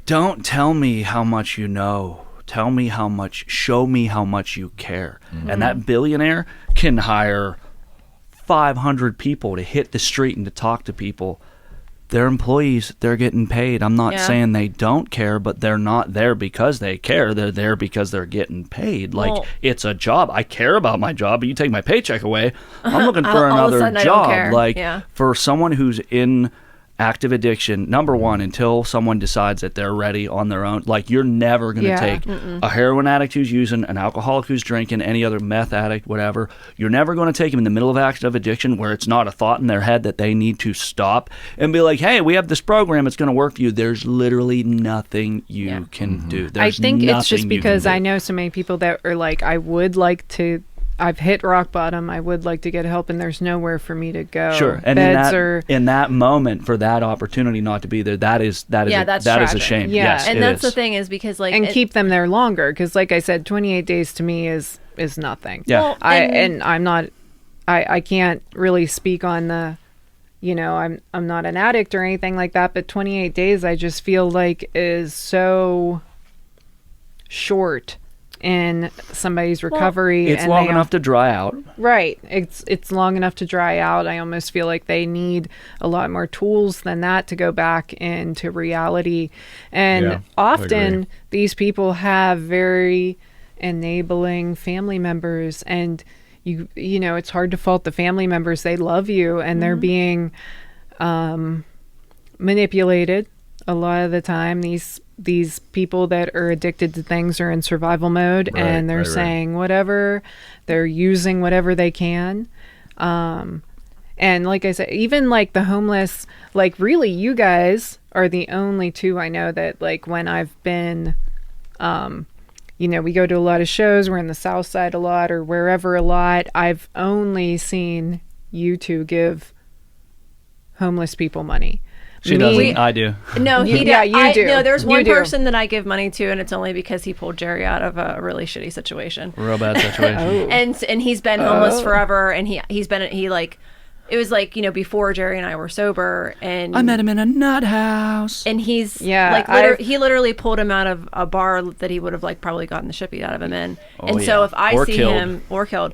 don't tell me how much you know. Tell me how much, show me how much you care. And that billionaire can hire 500 people to hit the street and to talk to people. They're employees, they're getting paid. I'm not saying they don't care, but they're not there because they care. They're there because they're getting paid. Like, Well- it's a job. I care about my job, but you take my paycheck away, I'm looking for All of a another sudden I don't job. care. Like, Yeah. for someone who's in active addiction, number one, until someone decides that they're ready on their own, like, you're never going to Yeah. take a heroin addict who's using, an alcoholic who's drinking, any other meth addict, whatever. You're never going to take them in the middle of active addiction where it's not a thought in their head that they need to stop and be like, hey, we have this program, it's going to work for you. There's literally nothing you can do. I There's think it's just nothing you can because do. I know so many people that are like, I've hit rock bottom. I would like to get help, and there's nowhere for me to go. Sure, and in that moment, for that opportunity not to be there, that is that's a tragic. shame. Yeah. Yes, and it that's is. the thing, is because, like, and keep them there longer, because, like I said, 28 days to me is nothing. Yeah. Well, I'm not. I can't really speak on the. You know, I'm not an addict or anything like that, but 28 days I just feel like is so short in somebody's recovery. It's and long they enough to dry out. Right. It's long enough to dry out. I almost feel like they need a lot more tools than that to go back into reality. And Yeah, I agree. often these people have very enabling family members, and you know, it's hard to fault the family members. They love you, and they're being manipulated a lot of the time. These people that are addicted to things are in survival mode, Right, and they're right. saying whatever, they're using whatever they can. And like I said, even like the homeless, like, really, you guys are the only two I know that, like, when I've been, you know, we go to a lot of shows, we're in the South Side a lot or wherever a lot, I've only seen you two give homeless people money. She doesn't. I do. No, he Yeah, does. you do. No, there's You one do. person that I give money to, and it's only because he pulled Jerry out of a really shitty situation. Real bad situation. And he's been homeless forever, and he like, it was like, you know, before Jerry and I were sober, and I met him in a nut house. and he's Yeah, like, he literally pulled him out of a bar that he would have, like, probably gotten the shit beat out of him in. And so yeah. if I Or see killed. him or killed,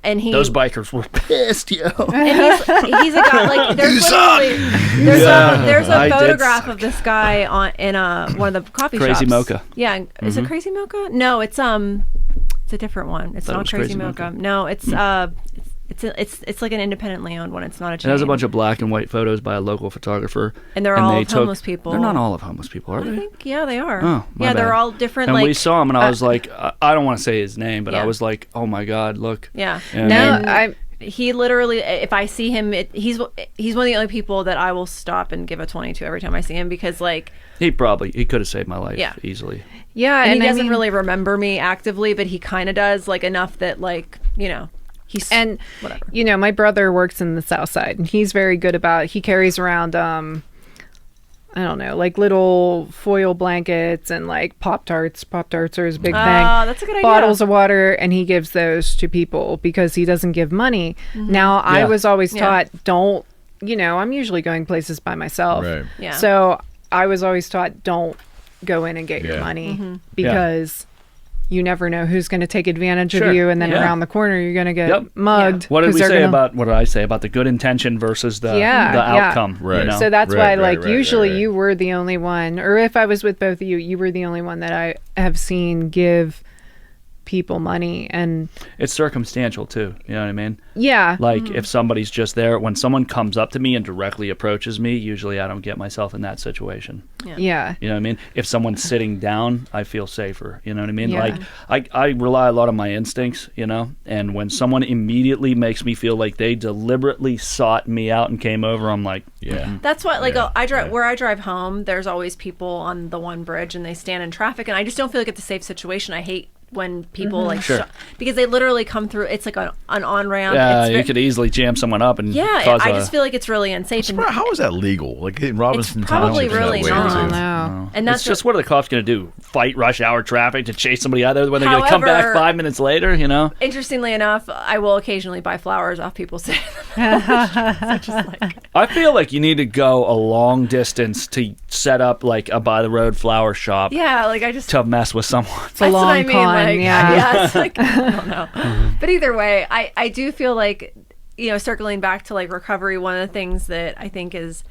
and he Those bikers were pissed, yo. and he's a guy, like, there's literally there's a I did photograph suck. of this guy in one of the coffee Crazy shops. Mocha. Yeah, is it Crazy Mocha? No, it's a different one. It's Thought it not was Crazy Crazy Mocha. Mocha. No, it's like an independently owned one. It's not a chain. It has a bunch of black and white photos by a local photographer. And they're all of homeless people. They're not all of homeless people, are I they? think, yeah, they are. Oh, my yeah, they're bad. all different. And like, we saw him, and I was like, I don't want to say his name, but Yeah. I was like, oh my God, look. yeah. And No, then- He literally, if I see him, he's one of the only people that I will stop and give a 20 to every time I see him, because, like, he could have saved my life Yeah. easily. Yeah, and he I doesn't mean, really remember me actively, but he kind of does, like, enough that, like, you know, he's and whatever. you know, my brother works in the South Side, and he's very good about. He carries around I don't know, like little foil blankets and like Pop-Tarts. Pop-Tarts are his big thing. Oh, that's a good idea. Bottles of water, and he gives those to people because he doesn't give money. Now, I was always taught, don't, I'm usually going places by myself. Right. Yeah. So I was always taught, don't go in and get your money because you never know who's going to take advantage of you, and then around the corner you're going to get mugged. What did we say about what did I say about the good intention versus the outcome? Right. So that's why, usually you were the only one, or if I was with both of you, you were the only one that I have seen give people money. And it's circumstantial too, you know what I mean? Yeah. Like if somebody's just there, when someone comes up to me and directly approaches me, usually I don't get myself in that situation. Yeah. You know what I mean? If someone's sitting down, I feel safer, you know what I mean? Yeah. Like I rely a lot on my instincts, and when someone immediately makes me feel like they deliberately sought me out and came over, I'm like, That's what, I drive where I drive home, there's always people on the one bridge and they stand in traffic, and I just don't feel like it's a safe situation. I hate when people because they literally come through. It's like an on-ramp. Yeah, you could easily jam someone up and I just feel like it's really unsafe. How is that legal? Like in Robinson it's probably Township, really not. I don't know. And that's just what are the cops going to do? Fight rush hour traffic to chase somebody out there when they're going to come back 5 minutes later? Interestingly enough, I will occasionally buy flowers off people's so I feel like you need to go a long distance to set up like a by the road flower shop. Yeah, like I just to mess with someone. It's a long con. It's like, I don't know. But either way, I do feel like, circling back to like recovery, one of the things that I think is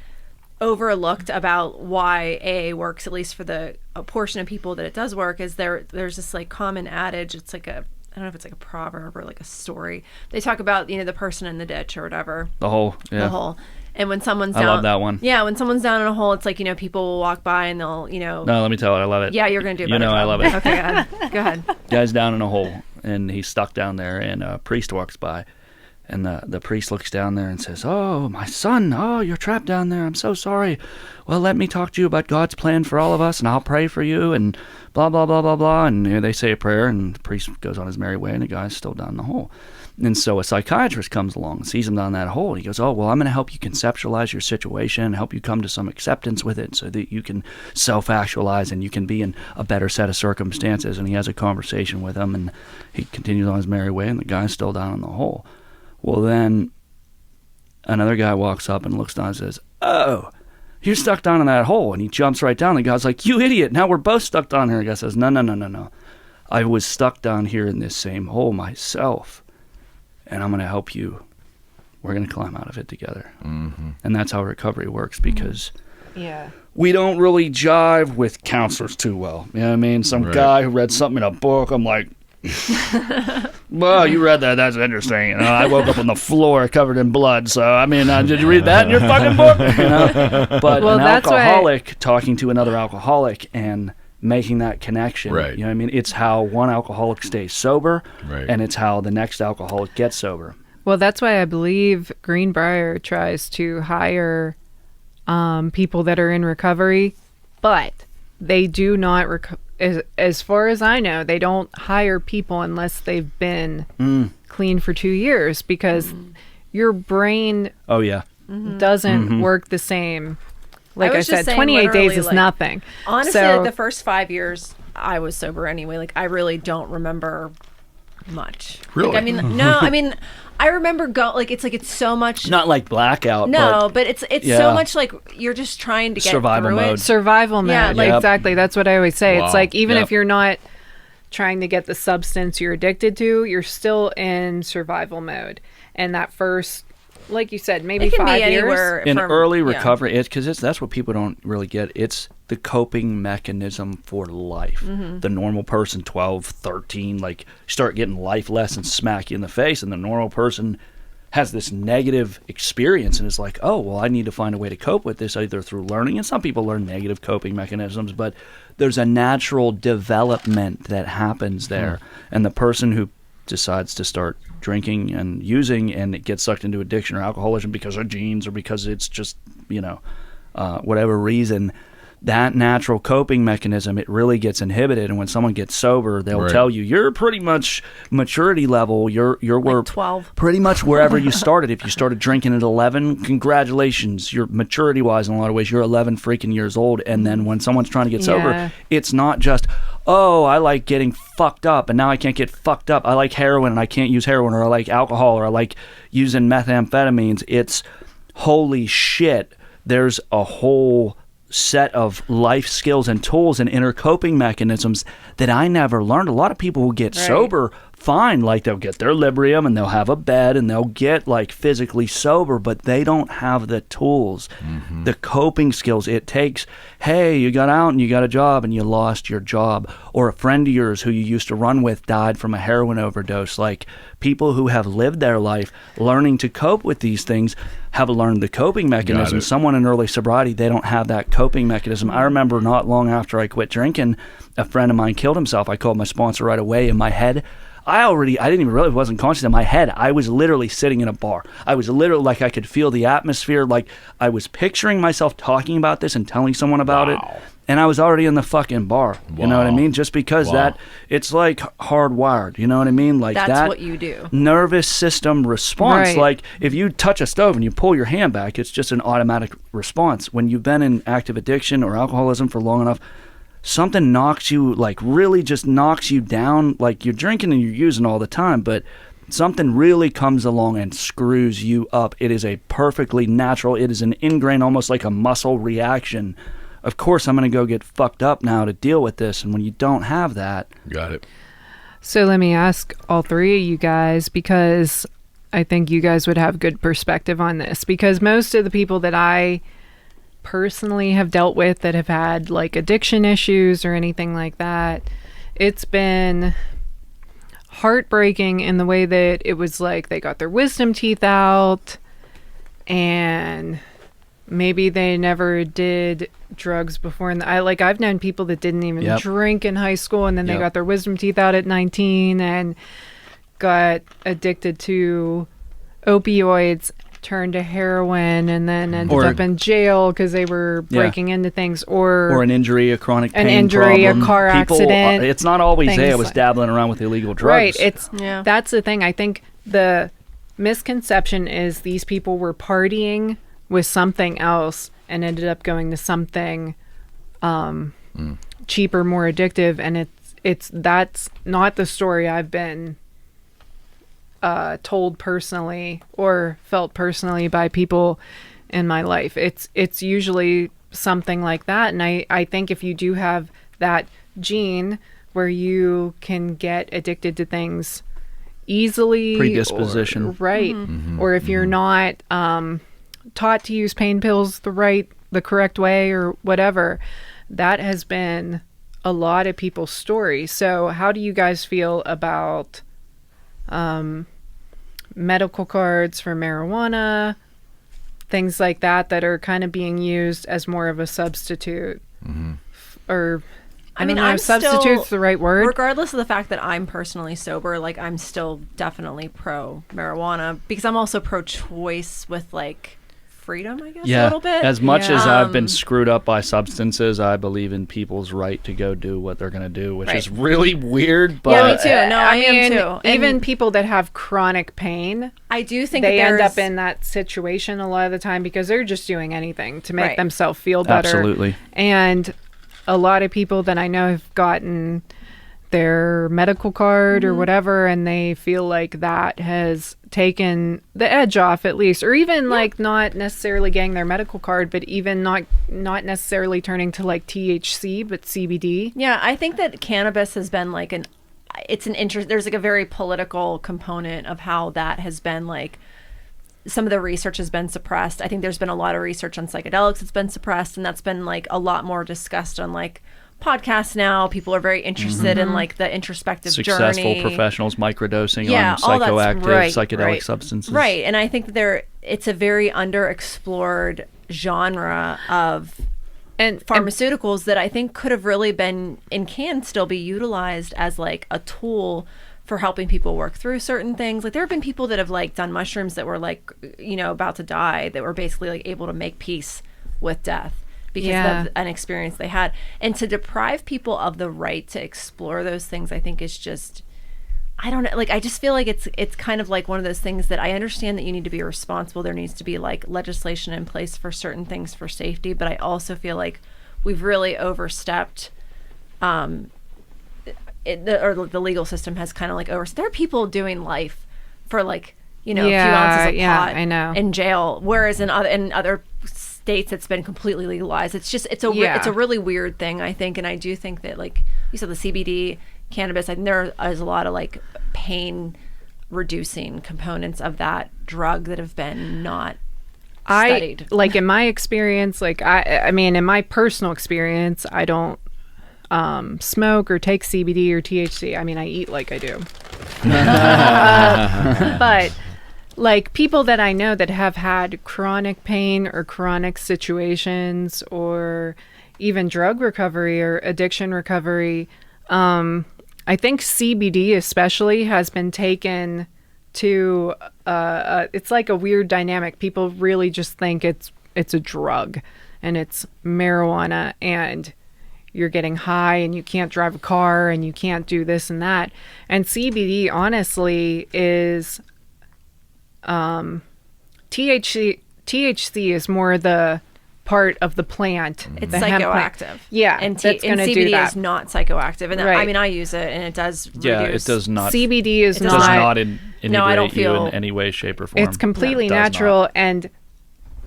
overlooked about why AA works, at least for a portion of people that it does work, is there's this like common adage. It's like I don't know if it's like a proverb or like a story. They talk about, the person in the ditch or whatever. The hole. Yeah. The hole. And when someone's down, I love that one. Yeah, when someone's down in a hole, it's like, people will walk by and they'll, No, let me tell you, I love it. Yeah, you're going to do a better job. I love it. Okay, go ahead. Guy's down in a hole, and he's stuck down there, and a priest walks by, and the priest looks down there and says, "Oh, my son, you're trapped down there. I'm so sorry. Well, let me talk to you about God's plan for all of us, and I'll pray for you," and blah, blah, blah, blah, blah. And they say a prayer, and the priest goes on his merry way, and the guy's still down in the hole. And so a psychiatrist comes along and sees him down that hole. And he goes, "Oh, well, I'm going to help you conceptualize your situation and help you come to some acceptance with it so that you can self-actualize and you can be in a better set of circumstances." And he has a conversation with him, and he continues on his merry way, and the guy's still down in the hole. Well, then another guy walks up and looks down and says, "Oh, you're stuck down in that hole." And he jumps right down. The guy's like, "You idiot. Now we're both stuck down here." The guy says, No. I was stuck down here in this same hole myself. And I'm going to help you. We're going to climb out of it together. Mm-hmm. And that's how recovery works, because we don't really jive with counselors too well. You know what I mean? Some guy who read something in a book, I'm like, "Well, you read that. That's interesting." I woke up on the floor covered in blood. So, I mean, did you read that in your fucking book? But an alcoholic talking to another alcoholic and making that connection. Right. You know what I mean? It's how one alcoholic stays sober, and it's how the next alcoholic gets sober. Well, that's why I believe Greenbrier tries to hire people that are in recovery, but they do not, as far as I know, they don't hire people unless they've been clean for 2 years, because your brain doesn't work the same. Like I said, 28 days is nothing. Honestly, like the first 5 years, I was sober anyway. Like, I really don't remember much. Really? Like, I mean, no, I mean, I remember it's so much. Not like blackout. No, but it's so much like you're just trying to get survival through mode. it. Survival mode. Yeah, like, exactly. That's what I always say. Wow. It's like, even if you're not trying to get the substance you're addicted to, you're still in survival mode. And that first, like you said, maybe 5 years. In early recovery, that's what people don't really get. It's the coping mechanism for life. Mm-hmm. The normal person, 12, 13, like, start getting life lessons smack you in the face, and the normal person has this negative experience and is like, "Oh, well, I need to find a way to cope with this, either through learning." And some people learn negative coping mechanisms, but there's a natural development that happens there. And the person who decides to start drinking and using, and it gets sucked into addiction or alcoholism because of genes or because it's just, whatever reason, that natural coping mechanism, it really gets inhibited. And when someone gets sober, they'll Right. tell you, you're pretty much maturity level. You're Like 12. pretty much wherever you started. If you started drinking at 11, congratulations. You're maturity-wise in a lot of ways. You're 11 freaking years old. And then when someone's trying to get sober, Yeah. it's not just, oh, I like getting fucked up and now I can't get fucked up. I like heroin and I can't use heroin, or I like alcohol, or I like using methamphetamines. It's, holy shit, there's a whole set of life skills and tools and inner coping mechanisms that I never learned. A lot of people who get Right. sober, fine, like they'll get their Librium and they'll have a bed and they'll get like physically sober, but they don't have the tools, the coping skills it takes. Hey, you got out and you got a job and you lost your job, or a friend of yours who you used to run with died from a heroin overdose. Like, people who have lived their life learning to cope with these things have learned the coping mechanism. it. Someone in early sobriety, they don't have that coping mechanism. I remember not long after I quit drinking, a friend of mine killed himself. I called my sponsor right away. In my head, I didn't even realize, wasn't conscious. In my head, I was literally sitting in a bar. I was literally, like, I could feel the atmosphere. Like, I was picturing myself talking about this and telling someone about it. And I was already in the fucking bar. You know what I Wow. mean? Just because Wow. that, it's like hardwired. You know what I mean? Like, That's that what you do. nervous system response. Right. Like, if you touch a stove and you pull your hand back, it's just an automatic response. When you've been in active addiction or alcoholism for long enough, something knocks you, like, really just knocks you down. Like, you're drinking and you're using all the time, but something really comes along and screws you up. It is a perfectly natural, it is an ingrained, almost like a muscle reaction. Of course, I'm going to go get fucked up now to deal with this. And when you don't have that, Got it. So let me ask all three of you guys, because I think you guys would have good perspective on this, because most of the people that I personally have dealt with that have had like addiction issues or anything like that, it's been heartbreaking in the way that it was like they got their wisdom teeth out and maybe they never did drugs before. And I've known people that didn't even Yep. drink in high school, and then they Yep. got their wisdom teeth out at 19 and got addicted to opioids, turned to heroin, and then ended Or- up in jail because they were Yeah. breaking into things, or an injury, a chronic An pain injury, a problem. car People, accident, it's not always things they. I was like- dabbling around with illegal drugs. right. It's Yeah. that's the thing. I think the misconception is these people were partying with something else and ended up going to something cheaper, more addictive, and that's not the story I've been told personally or felt personally by people in my life. It's usually something like that, and I think if you do have that gene where you can get addicted to things easily, Predisposition. or, right, or if you're not taught to use pain pills the correct way or whatever, that has been a lot of people's story. So how do you guys feel about medical cards for marijuana, things like that are kind of being used as more of a substitute? Or I mean, don't know I'm if substitute's still- the right word. Regardless of the fact that I'm personally sober, like, I'm still definitely pro marijuana, because I'm also pro choice with, like, freedom, I guess, a little bit. As much Yeah. as I've been screwed up by substances, I believe in people's right to go do what they're going to do, which Right. is really weird. But Yeah, me too. No, I am mean, too. And even people that have chronic pain, I do think they that end there's- up in that situation a lot of the time because they're just doing anything to make Right. themselves feel better. Absolutely. And a lot of people that I know have gotten their medical card or whatever, and they feel like that has taken the edge off, at least, or even like not necessarily getting their medical card, but even not necessarily turning to like THC, but CBD. Yeah, I think that cannabis has been like there's like a very political component of how that has been, like, some of the research has been suppressed. I think there's been a lot of research on psychedelics that's been suppressed, and that's been like a lot more discussed on like podcasts now. People are very interested in like the introspective successful journey. professionals microdosing Yeah, on all that's psychoactive, right, psychedelic right. substances. Right, and I think that it's a very underexplored genre of And pharmaceuticals that I think could have really been and can still be utilized as like a tool for helping people work through certain things. Like, there have been people that have like done mushrooms that were like, about to die, that were basically like able to make peace with death because of an experience they had. And to deprive people of the right to explore those things, I think is just, I don't know, like, I just feel like it's kind of like one of those things that I understand that you need to be responsible. There needs to be like legislation in place for certain things for safety, but I also feel like we've really overstepped, or the legal system has kind of like there are people doing life for like, a few ounces of pot I know. in jail, whereas in other states it's been completely legalized. It's just it's a really weird thing, I think. And I do think that, like you said, the CBD cannabis, I think there is a lot of like pain reducing components of that drug that have been not studied. Like in my experience, like I mean in my personal experience, I don't smoke or take CBD or THC. I mean, I eat like I do. But like people that I know that have had chronic pain or chronic situations or even drug recovery or addiction recovery, I think CBD especially has been taken to, it's like a weird dynamic. People really just think it's a drug and it's marijuana and you're getting high and you can't drive a car and you can't do this and that. And CBD honestly is, THC is more the part of the plant. It's the hemp plant. psychoactive. Yeah, and that's gonna do CBD that. is not psychoactive. And Right. I mean, I use it, and it does. Yeah, reduce. it does not. CBD is It does not. not No, I don't inebriate you feel- in any way, shape, or form. It's completely It does natural, not. and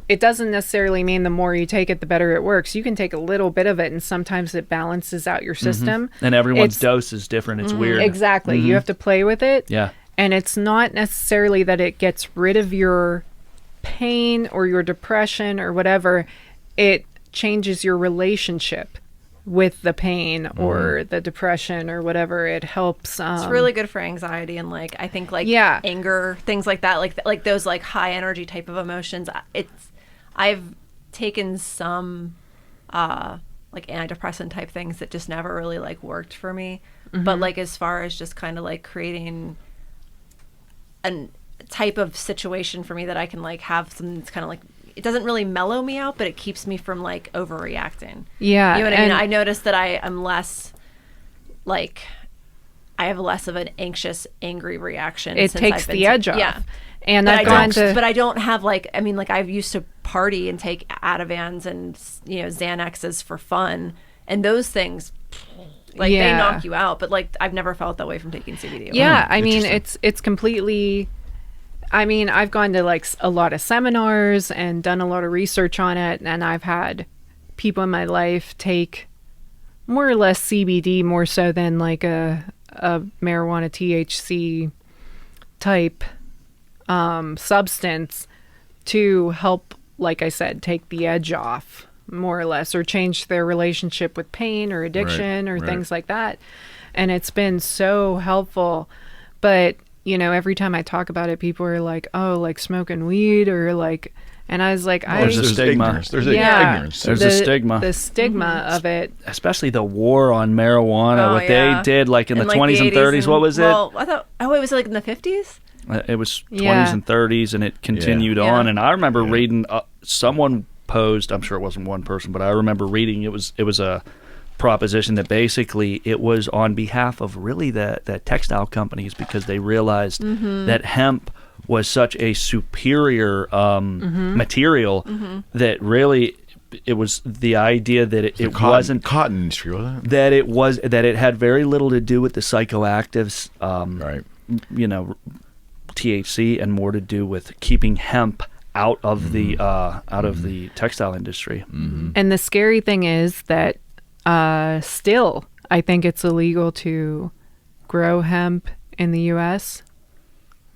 it doesn't necessarily mean the more you take it, the better it works. You can take a little bit of it, and sometimes it balances out your system. And everyone's It's- dose is different. It's weird. Exactly. You have to play with it. Yeah. And it's not necessarily that it gets rid of your pain or your depression or whatever. It changes your relationship with the pain or the depression or whatever. It helps. It's really good for anxiety and like I think like Yeah. anger, things like that, like those like high energy type of emotions. I've taken some like antidepressant type things that just never really like worked for me. But like as far as just kind of like creating a type of situation for me that I can like have something that's kind of like, it doesn't really mellow me out, but it keeps me from like overreacting. Yeah. You know what I mean? and- I noticed that I'm less like, I have less of an anxious, angry reaction. It since takes I've been the edge off. Yeah. And But I've gone to. but I don't have like, I mean, like I used to party and take Ativans and, Xanaxes for fun. And those things, like they Yeah. knock you out. But like, I've never felt that way from taking CBD. Yeah, I mean, interesting. it's completely. I mean, I've gone to like a lot of seminars and done a lot of research on it, and I've had people in my life take more or less CBD more so than like a marijuana THC type substance to help, like I said, take the edge off more or less, or change their relationship with pain or addiction or right. things like that. And it's been so helpful. But every time I talk about it, people are like, "Oh, like smoking weed," or like, and I was like, There's a stigma. Ignorance. There's yeah, ignorance. There's a stigma. The stigma of it. Especially the war on marijuana, Oh, what yeah. they did like in the like, 20s and 80s 30s. What was it? Well, I thought, it was like in the 50s? It was 20s Yeah. and 30s, and it continued Yeah. on. And I remember reading someone posed. I'm sure it wasn't one person, but I remember reading it was a proposition that basically it was on behalf of really the textile companies, because they realized that hemp was such a superior material that really it was the idea that it wasn't cotton industry, wasn't it? that it had very little to do with the psychoactives. Right. THC, and more to do with keeping hemp out of the textile industry. And the scary thing is that still, I think it's illegal to grow hemp in the U.S.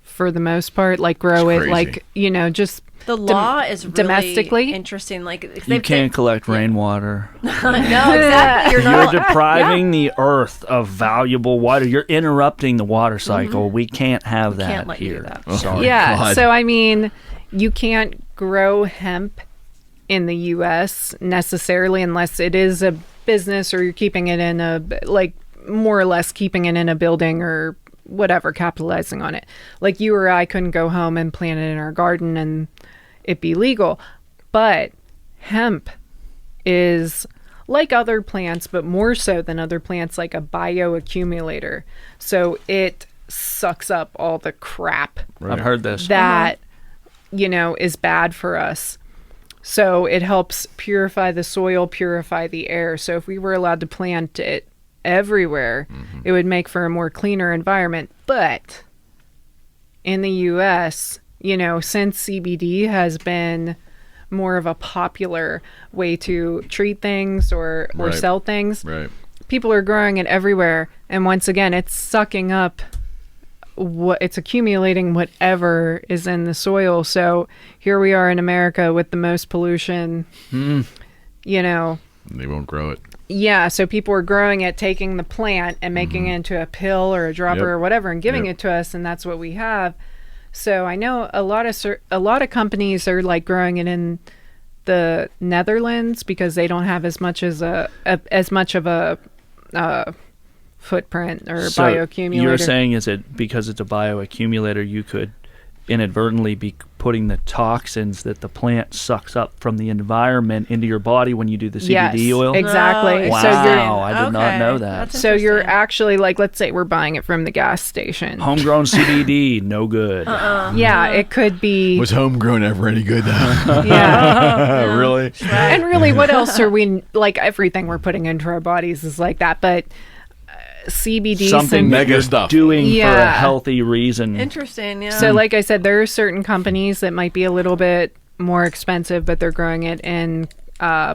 for the most part. Like grow It's it, crazy. like just The law is really domestically. interesting. Like You can't collect rainwater. No, exactly. You're You're not. depriving the earth of valuable water. You're interrupting the water cycle. We can't have that can't let you do here. that. Sorry. Yeah. God. So I mean, you can't grow hemp in the U.S. necessarily unless it is a business or you're keeping it in a, like, more or less keeping it in a building or whatever, capitalizing on it. Like you or I couldn't go home and plant it in our garden and it be legal. But hemp is like other plants, but more so than other plants, like a bioaccumulator. So it sucks up all the crap I've heard this. that, is bad for us. So it helps purify the soil, purify the air. So if we were allowed to plant it everywhere, it would make for a more cleaner environment. But in the U.S., since CBD has been more of a popular way to treat things or sell things, people are growing it everywhere. And once again, it's sucking up it's accumulating whatever is in the soil. So here we are in America with the most pollution, They won't grow it. Yeah, so people are growing it, taking the plant and making it into a pill or a dropper or whatever and giving it to us, and that's what we have. So I know a lot of companies are like growing it in the Netherlands because they don't have as much of a footprint or bioaccumulator. You're saying is it because it's a bioaccumulator, you could inadvertently be putting the toxins that the plant sucks up from the environment into your body when you do the CBD oil? Exactly. Wow, So I did not know that. So you're actually like, let's say we're buying it from the gas station. Homegrown CBD, no good. Yeah, it could be. Was homegrown ever any good though? Yeah. Really? And really, what else are we, like everything we're putting into our bodies is like that, but CBD, something mega you're stuff doing for a Yeah. healthy reason. Interesting, yeah. So like I said, there are certain companies that might be a little bit more expensive, but they're growing it in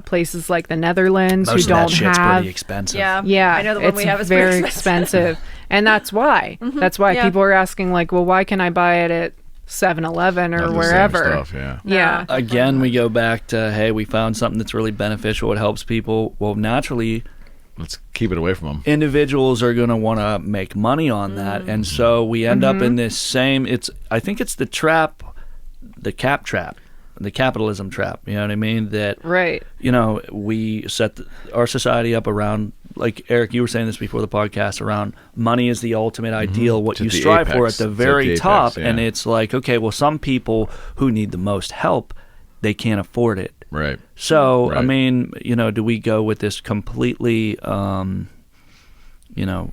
places like the Netherlands Most who of that don't shit's have. pretty expensive. Yeah, I know the one it's we have is very pretty expensive, and that's why. That's why Yeah. people are asking, like, well, why can I buy it at 7-Eleven or Not the same wherever? stuff, yeah. Yeah. Again, we go back to, hey, we found something that's really beneficial. It helps people. Well, naturally, Let's keep it away from them. individuals are going to want to make money on that, and so we end up in this same. I think it's the trap, the capitalism trap. You know what I mean? That Right. we set our society up around, like Eric, you were saying this before the podcast, around money is the ultimate ideal, what It's you at the strive for apex. at the It's at very the top, apex, yeah. and it's like, okay, well, some people who need the most help, they can't afford it. Right. So, I Right. mean, do we go with this completely,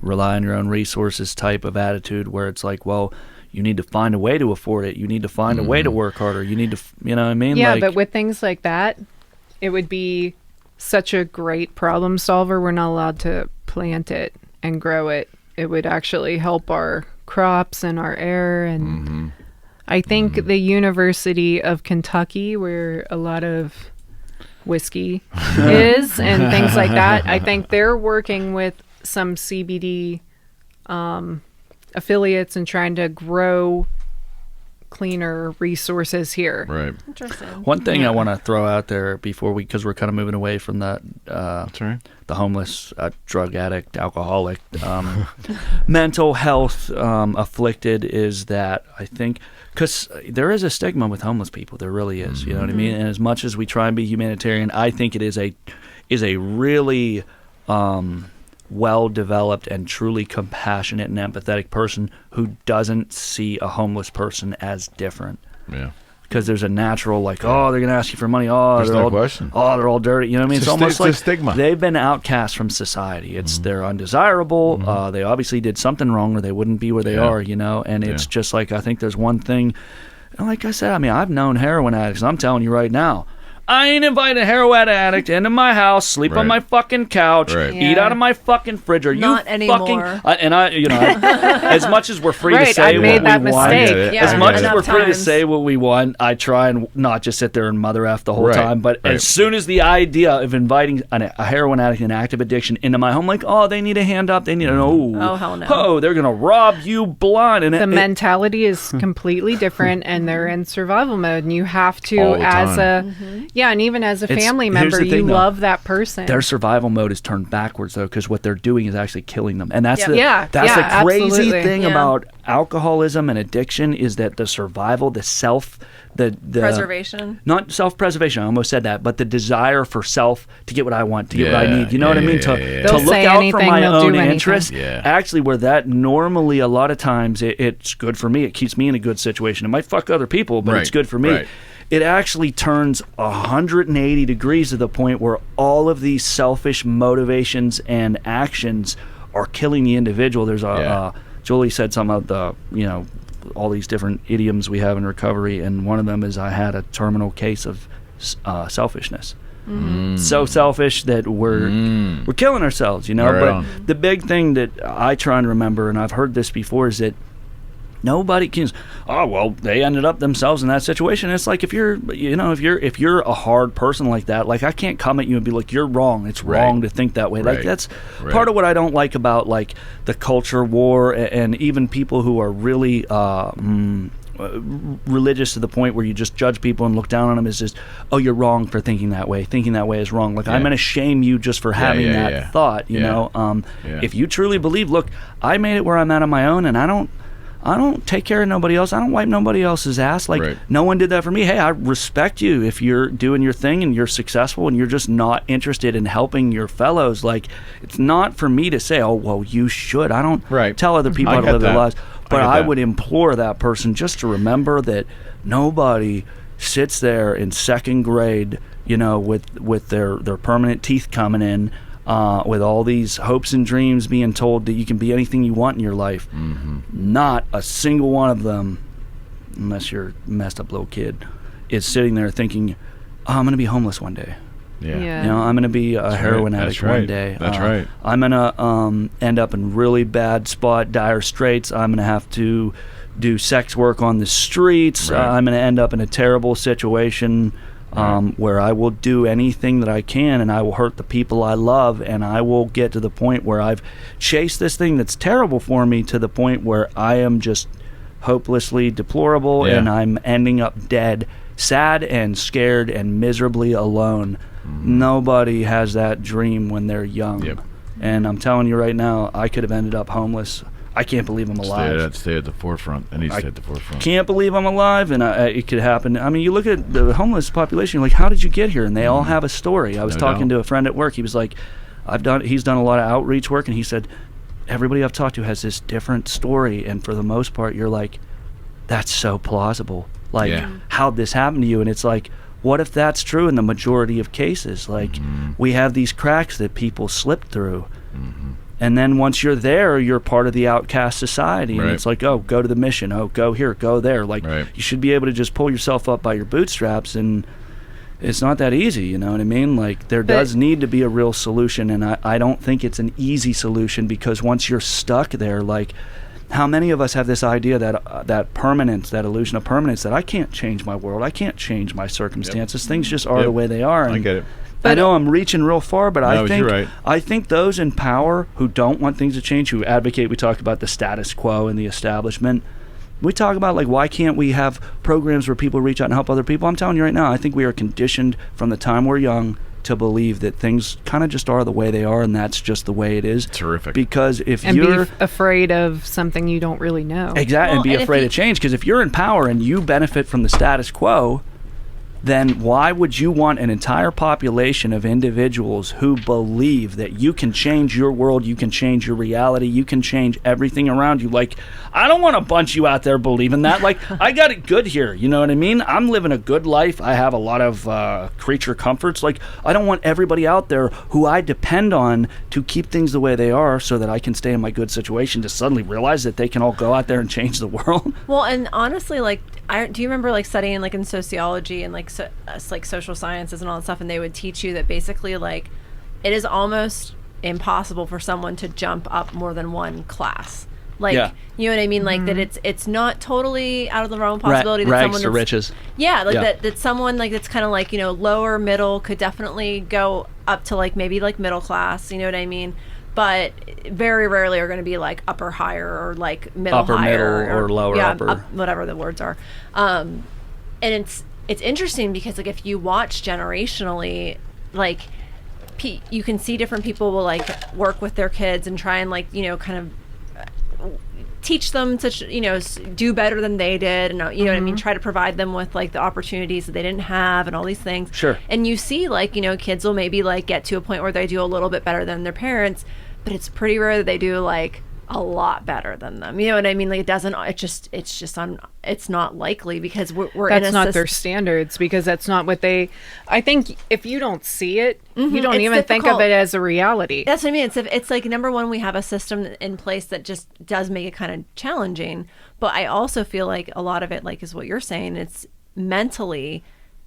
rely on your own resources type of attitude where it's like, well, you need to find a way to afford it. You need to find a way to work harder. You need to, you know what I mean? Yeah, like, but with things like that, it would be such a great problem solver. We're not allowed to plant it and grow it. It would actually help our crops and our air. And I think the University of Kentucky, where a lot of whiskey is and things like that, I think they're working with some CBD affiliates and trying to grow cleaner resources here. Right. Interesting. one thing I want to throw out there before because we're kind of moving away from that, That's right. the homeless, drug addict, alcoholic, mental health afflicted, is that I think, because there is a stigma with homeless people, there really is. You know what I mean? And as much as we try and be humanitarian, I think it is a really well-developed and truly compassionate and empathetic person who doesn't see a homeless person as different. Yeah. Because there's a natural, like, oh, they're going to ask you for money. Oh, There's they're no all, question. oh, they're all dirty. You know what I mean? It's It's a almost sti- like it's a stigma. they've been outcast from society. It's they're undesirable. They obviously did something wrong, or they wouldn't be where they Yeah. are. And it's just like, I think there's one thing. And like I said, I mean, I've known heroin addicts. And I'm telling you right now, I ain't invite a heroin addict into my house, sleep on Right. my fucking couch, Right. eat Yeah. out of my fucking fridge. Are Not you anymore. fucking? As much as we're free to Right, say I made what that we want, mistake. I get it. Yeah. as much as Enough we're free to times. say what we want, I try and not just sit there and mother F the whole Right, time. But right. as soon as the idea of inviting a heroin addict and active addiction into my home, like, oh, they need a hand up, they need an Oh, hell no. oh, they're gonna rob you blind, and The mentality is completely different, and they're in survival mode, and you have to, All the as time. and even as a It's- family here's member, the you thing, though. love that person. their survival mode is turned backwards though, because what they're doing is actually killing them, and that's Yep. the Yeah, that's yeah, the crazy absolutely. thing Yeah. about alcoholism and addiction is that the survival, the Preservation. not self-preservation, I almost said that, but the desire for self to get what I want, to get what I need. You know what I mean? yeah. To They'll look say out for anything, my they'll own do anything. interest. Yeah. Actually, where that normally a lot of times it's good for me. It keeps me in a good situation. It might fuck other people, but it's Right, good for me. right. It actually turns 180 degrees to the point where all of these selfish motivations and actions are killing the individual. There's Julie said some of the, all these different idioms we have in recovery, and one of them is I had a terminal case of selfishness. So selfish that we're killing ourselves, Right but on. the big thing that I try and remember, and I've heard this before, is that nobody can. Oh well, they ended up themselves in that situation. It's like if you're a hard person like that, like I can't come at you and be like, you're wrong. It's wrong to think that way. Like that's part of what I don't like about like the culture war and even people who are really religious to the point where you just judge people and look down on them is just, oh, you're wrong for thinking that way. Thinking that way is wrong. Like I'm going to shame you just for having that thought. You know, if you truly believe, look, I made it where I'm at on my own, and I don't take care of nobody else. I don't wipe nobody else's ass. Like no one did that for me. Hey, I respect you if you're doing your thing and you're successful and you're just not interested in helping your fellows. Like it's not for me to say, oh, well, you should. I don't tell other people how to live their lives. But I would implore that person just to remember that nobody sits there in second grade, with their permanent teeth coming in, with all these hopes and dreams being told that you can be anything you want in your life. Not a single one of them, unless you're a messed up little kid, is sitting there thinking, oh, I'm going to be homeless one day. I'm going to be a heroin addict one day. That's right. I'm going to end up in really bad spot, dire straits. I'm going to have to do sex work on the streets. I'm going to end up in a terrible situation where I will do anything that I can, and I will hurt the people I love, and I will get to the point where I've chased this thing that's terrible for me to the point where I am just hopelessly deplorable, and I'm ending up dead, sad and scared and miserably alone. Nobody has that dream when they're young. And I'm telling you right now, I could have ended up homeless. I can't believe I'm alive. Stay at the forefront. I need to stay at the forefront. Can't believe I'm alive, and it could happen. I mean, you look at the homeless population, you're like, how did you get here? And they all have a story. I was talking to a friend at work. He was like, he's done a lot of outreach work, and he said, everybody I've talked to has this different story, and for the most part, you're like, that's so plausible. Like, how'd this happen to you? And it's like, what if that's true in the majority of cases? Like, we have these cracks that people slip through. And then once you're there, you're part of the outcast society. And it's like, oh, go to the mission. Oh, go here, go there. Like, you should be able to just pull yourself up by your bootstraps. And it's not that easy, you know what I mean? Like, there does need to be a real solution. And I don't think it's an easy solution, because once you're stuck there, like, how many of us have this idea that permanence, that illusion of permanence, that I can't change my world, I can't change my circumstances, things just are the way they are. And I get it. I know I'm reaching real far, but I think those in power who don't want things to change, who advocate, we talk about the status quo and the establishment. We talk about, like, why can't we have programs where people reach out and help other people? I'm telling you right now, I think we are conditioned from the time we're young to believe that things kind of just are the way they are, and that's just the way it is. Terrific. Because if and you're be afraid of something you don't really know. Exactly, and be afraid of change. Because if you're in power and you benefit from the status quo, then why would you want an entire population of individuals who believe that you can change your world, you can change your reality, you can change everything around you? Like, I don't want a bunch of you out there believing that. Like, I got it good here, you know what I mean? I'm living a good life. I have a lot of creature comforts. Like, I don't want everybody out there who I depend on to keep things the way they are so that I can stay in my good situation to suddenly realize that they can all go out there and change the world. Well, and honestly, like, do you remember, like, studying, like, in sociology and, like, like social sciences and all that stuff, and they would teach you that basically, like, it is almost impossible for someone to jump up more than one class. Like, you know what I mean? Like, that it's not totally out of the realm of possibility that rags someone to riches. Yeah, like that someone, like, that's kind of like, lower middle could definitely go up to, like, maybe, like, middle class, you know what I mean? But very rarely are going to be, like, upper higher or, like, middle upper higher middle or lower upper, whatever the words are. And it's interesting because, like, if you watch generationally, like, you can see different people will, like, work with their kids and try and, like, kind of teach them to, do better than they did, and you know what I mean, try to provide them with, like, the opportunities that they didn't have and all these things. Sure. And you see, like, kids will maybe, like, get to a point where they do a little bit better than their parents, but it's pretty rare that they do, like, a lot better than them. You know what I mean? Like it's not likely because we're That's in a not their standards, because that's not what they. I think if you don't see it, you don't It's even think of difficult. it as a reality. That's what I mean. It's like, number one, we have a system in place that just does make it kind of challenging. But I also feel like a lot of it, like, is what you're saying. It's mentally,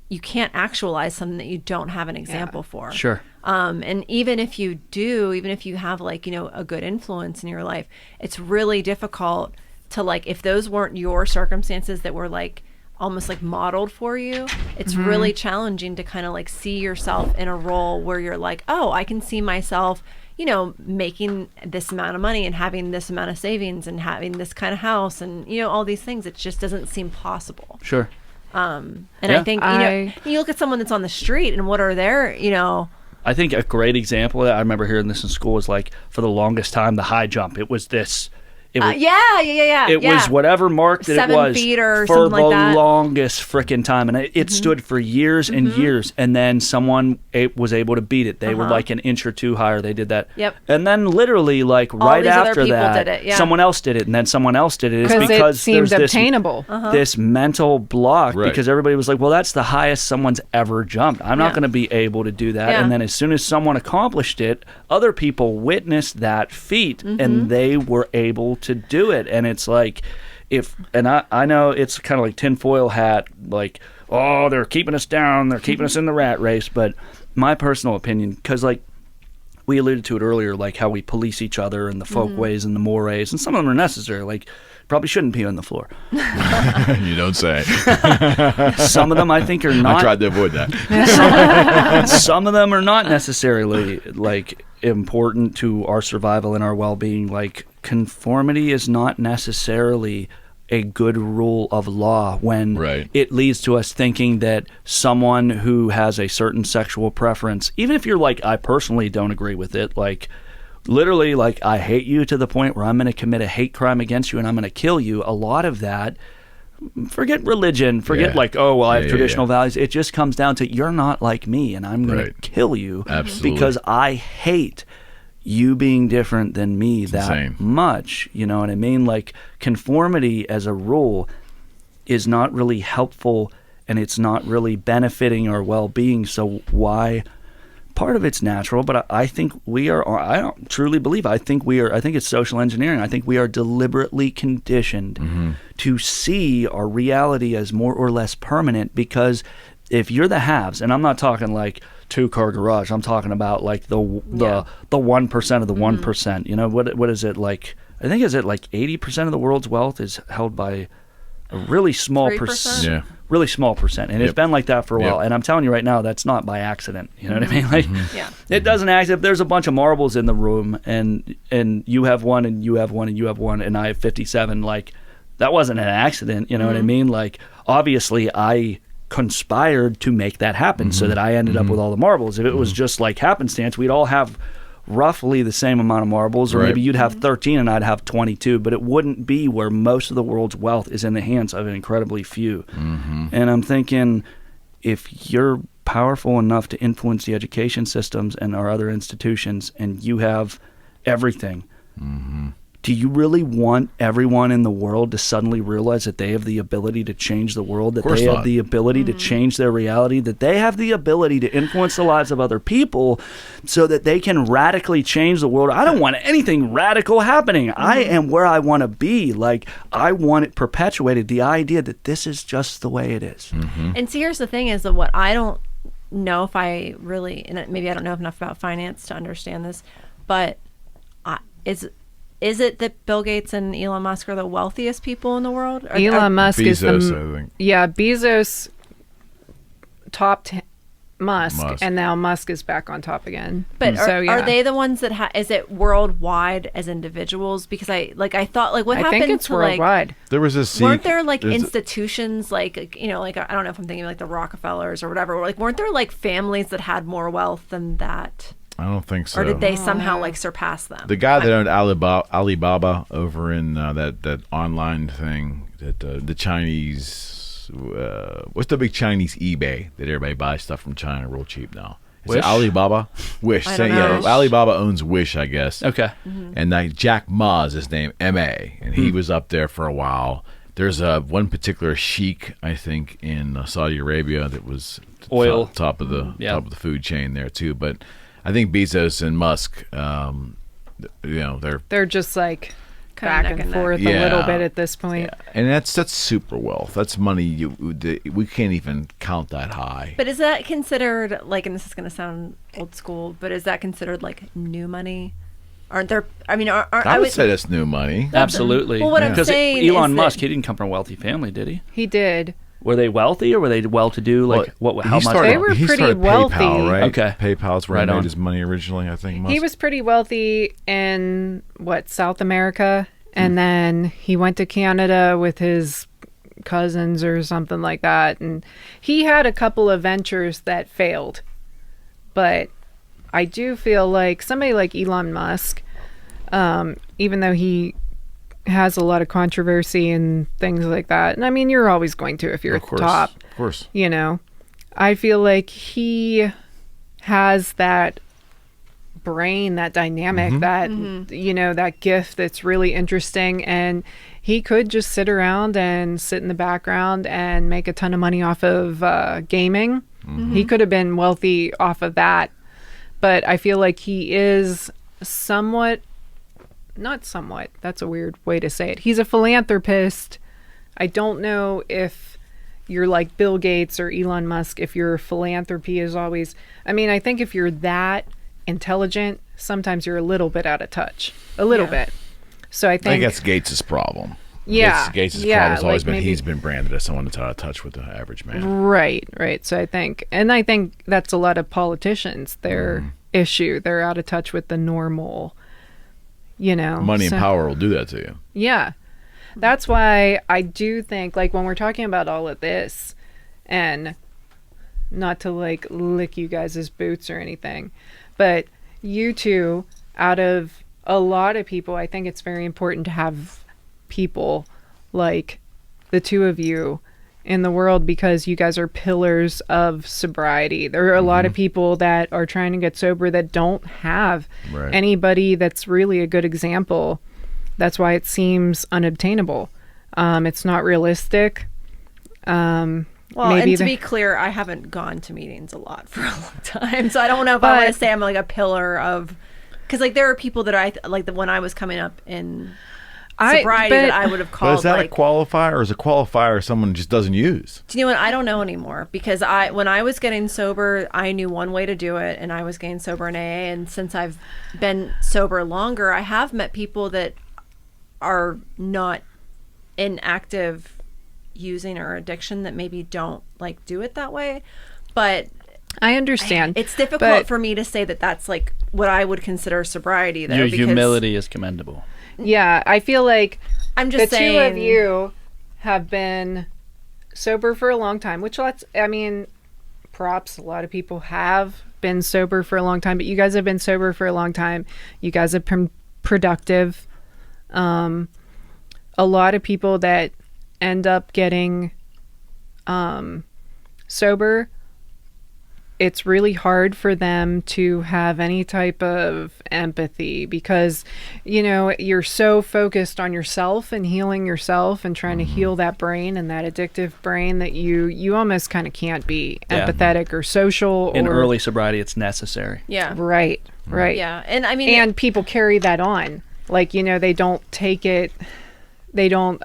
you can't actualize something that you don't have an example for. Sure. And even if you do, even if you have, like, you know, a good influence in your life, it's really difficult to, like, if those weren't your circumstances that were like almost like modeled for you, it's really challenging to kind of like see yourself in a role where you're like, oh, I can see myself, you know, making this amount of money and having this amount of savings and having this kind of house and, you know, all these things. It just doesn't seem possible. Sure. And Yeah. I think, you know, you look at someone that's on the street and what are their, you know, I think a great example of that, I remember hearing this in school, was like, for the longest time, the high jump. It was this. It was, It was whatever mark that 7 it was feet or for something like the that. longest frickin' time. And it stood for years and years. And then someone was able to beat it. They were like an inch or two higher. They did that. Yep. And then literally, like, right these other after people that, did it, yeah. someone else did it. And then someone else did it. It's Because because it seemed there's obtainable. this mental block, Right. because everybody was like, well, that's the highest someone's ever jumped. I'm not Yeah. going to be able to do that. Yeah. And then as soon as someone accomplished it, other people witnessed that feat and they were able to do it. And it's like, I know it's kind of like tinfoil hat, like, oh, they're keeping us down, they're keeping us in the rat race. But my personal opinion, because like we alluded to it earlier, like how we police each other and the folkways and the mores, and some of them are necessary. Like, probably shouldn't pee on the floor. You don't say. Some of them I think are not. I tried to avoid that. Some of them are not necessarily like important to our survival and our well-being. Like, conformity is not necessarily a good rule of law when Right. it leads to us thinking that someone who has a certain sexual preference, even if you're like, I personally don't agree with it, like literally, like, I hate you to the point where I'm going to commit a hate crime against you and I'm going to kill you. A lot of that, forget religion, forget Yeah. like, oh, well, I have Yeah, traditional yeah. values. It just comes down to, you're not like me and I'm going Right. to kill you Absolutely. because I hate you being different than me that insane. much. You know what I mean? Like, conformity as a rule is not really helpful and it's not really benefiting our well-being. So why? Part of it's natural, but I think we are, I don't truly believe, I think it's social engineering. I think we are deliberately conditioned to see our reality as more or less permanent, because if you're the haves, and I'm not talking like 2-car garage, I'm talking about like the 1% of the 1%. You know, what is it like? I think is it like 80% of the world's wealth is held by a really small 3%? Yeah. really small percent, and it's Yep. been like that for a while. Yep. And I'm telling you right now, that's not by accident. You know what I mean? Like, Yeah. it doesn't accident. If there's a bunch of marbles in the room, and you have one, and you have one, and you have one, and I have 57, like, that wasn't an accident. You know what I mean? Like, obviously, I conspired to make that happen so that I ended up with all the marbles. If it was just like happenstance, we'd all have roughly the same amount of marbles, or Right. maybe you'd have 13 and I'd have 22, but it wouldn't be where most of the world's wealth is in the hands of an incredibly few. And I'm thinking, if you're powerful enough to influence the education systems and our other institutions, and you have everything, do you really want everyone in the world to suddenly realize that they have the ability to change the world, that course they have not. the ability to change their reality, that they have the ability to influence the lives of other people so that they can radically change the world? I don't want anything radical happening. I am where I want to be. Like, I want it perpetuated, the idea that this is just the way it is. And see, here's the thing is that what I don't know if I really, and maybe I don't know enough about finance to understand this, but is it that Bill Gates and Elon Musk are the wealthiest people in the world? Elon Musk is Bezos, I think. Yeah, Bezos topped Musk, Musk. and now Musk is back on top again. But So, yeah. are they the ones that is it worldwide as individuals? Because I thought, like, what I happened think it's to, like, worldwide. There was a weren't there like there's a- institutions like, you know, like, I don't know if I'm thinking like the Rockefellers or whatever, like, weren't there like families that had more wealth than that? I don't think so. Or did they somehow like surpass them? The guy that owned Alibaba over in that online thing, that the Chinese, what's the big Chinese eBay that everybody buys stuff from China real cheap now? Is it Alibaba? Wish. I don't Yeah, know. Alibaba owns Wish, I guess. Okay. And like Jack Ma is his name, M.A., and he was up there for a while. There's one particular sheik, I think, in Saudi Arabia that was Oil. top of the food chain there too. But I think Bezos and Musk, They're just like Kinda back neck and and neck. forth a Yeah. little bit at this point. and that's super wealth. That's money we can't even count that high. But is that considered like, and this is going to sound old school, but is that considered like new money? Aren't there? I mean, I would say that's new money. Absolutely. Well, what I'm Because saying Elon is Musk, that- he didn't come from a wealthy family, did he? He did. Were they wealthy or were they well-to-do? Like, how much? They were he pretty started wealthy. PayPal, right? Okay. PayPal's where Right he on. made his money originally, I think. He was pretty wealthy in South America, and then he went to Canada with his cousins or something like that, and he had a couple of ventures that failed. But I do feel like somebody like Elon Musk, even though he has a lot of controversy and things like that, and I mean, you're always going to if you're Of at course, the top, of course. you know, I feel like he has that brain, that dynamic, that that gift that's really interesting, and he could just sit around and sit in the background and make a ton of money off of gaming. He could have been wealthy off of that, but I feel like he is not somewhat, that's a weird way to say it. He's a philanthropist. I don't know if you're like Bill Gates or Elon Musk, if your philanthropy is always, I mean, I think if you're that intelligent, sometimes you're a little bit out of touch. A little bit. So I I think think that's Gates' problem. Yeah, Gates' yeah, problem has always like been maybe- he's been branded as someone that's out of touch with the average man. right. So I think that's a lot of politicians, their issue. They're out of touch with the normal, Money so- and power will do that to you. Yeah. That's why I do think, like, when we're talking about all of this, and not to, like, lick you guys' boots or anything, but you two, out of a lot of people, I think it's very important to have people like the two of you in the world, because you guys are pillars of sobriety. There are a lot of people that are trying to get sober that don't have Right. anybody that's really a good example. That's why it seems unobtainable. It's not realistic. Well, Maybe and to be clear, I haven't gone to meetings a lot for a long time, so I don't know if I want to say I'm like a pillar of, because like there are people that I like when I was coming up in sobriety that I would have But called. is that like, a qualifier, or is a qualifier someone just doesn't use? do you know what? I don't know anymore, because when I was getting sober, I knew one way to do it, and I was getting sober in AA. And since I've been sober longer, I have met people that are not in active using or addiction that maybe don't like do it that way. But I understand. it's difficult but- for me to say that that's like what I would consider sobriety, though. Your because humility is commendable. Yeah, I feel like I'm just the saying, two of you have been sober for a long time, which props. A lot of people have been sober for a long time, but you guys have been sober for a long time. You guys have been productive. A lot of people that end up getting sober, it's really hard for them to have any type of empathy, because you're so focused on yourself and healing yourself and trying to heal that brain and that addictive brain that you almost kind of can't be empathetic or social. In or early sobriety, it's necessary. yeah, right yeah, and I mean, and people carry that on, like they don't take it, they don't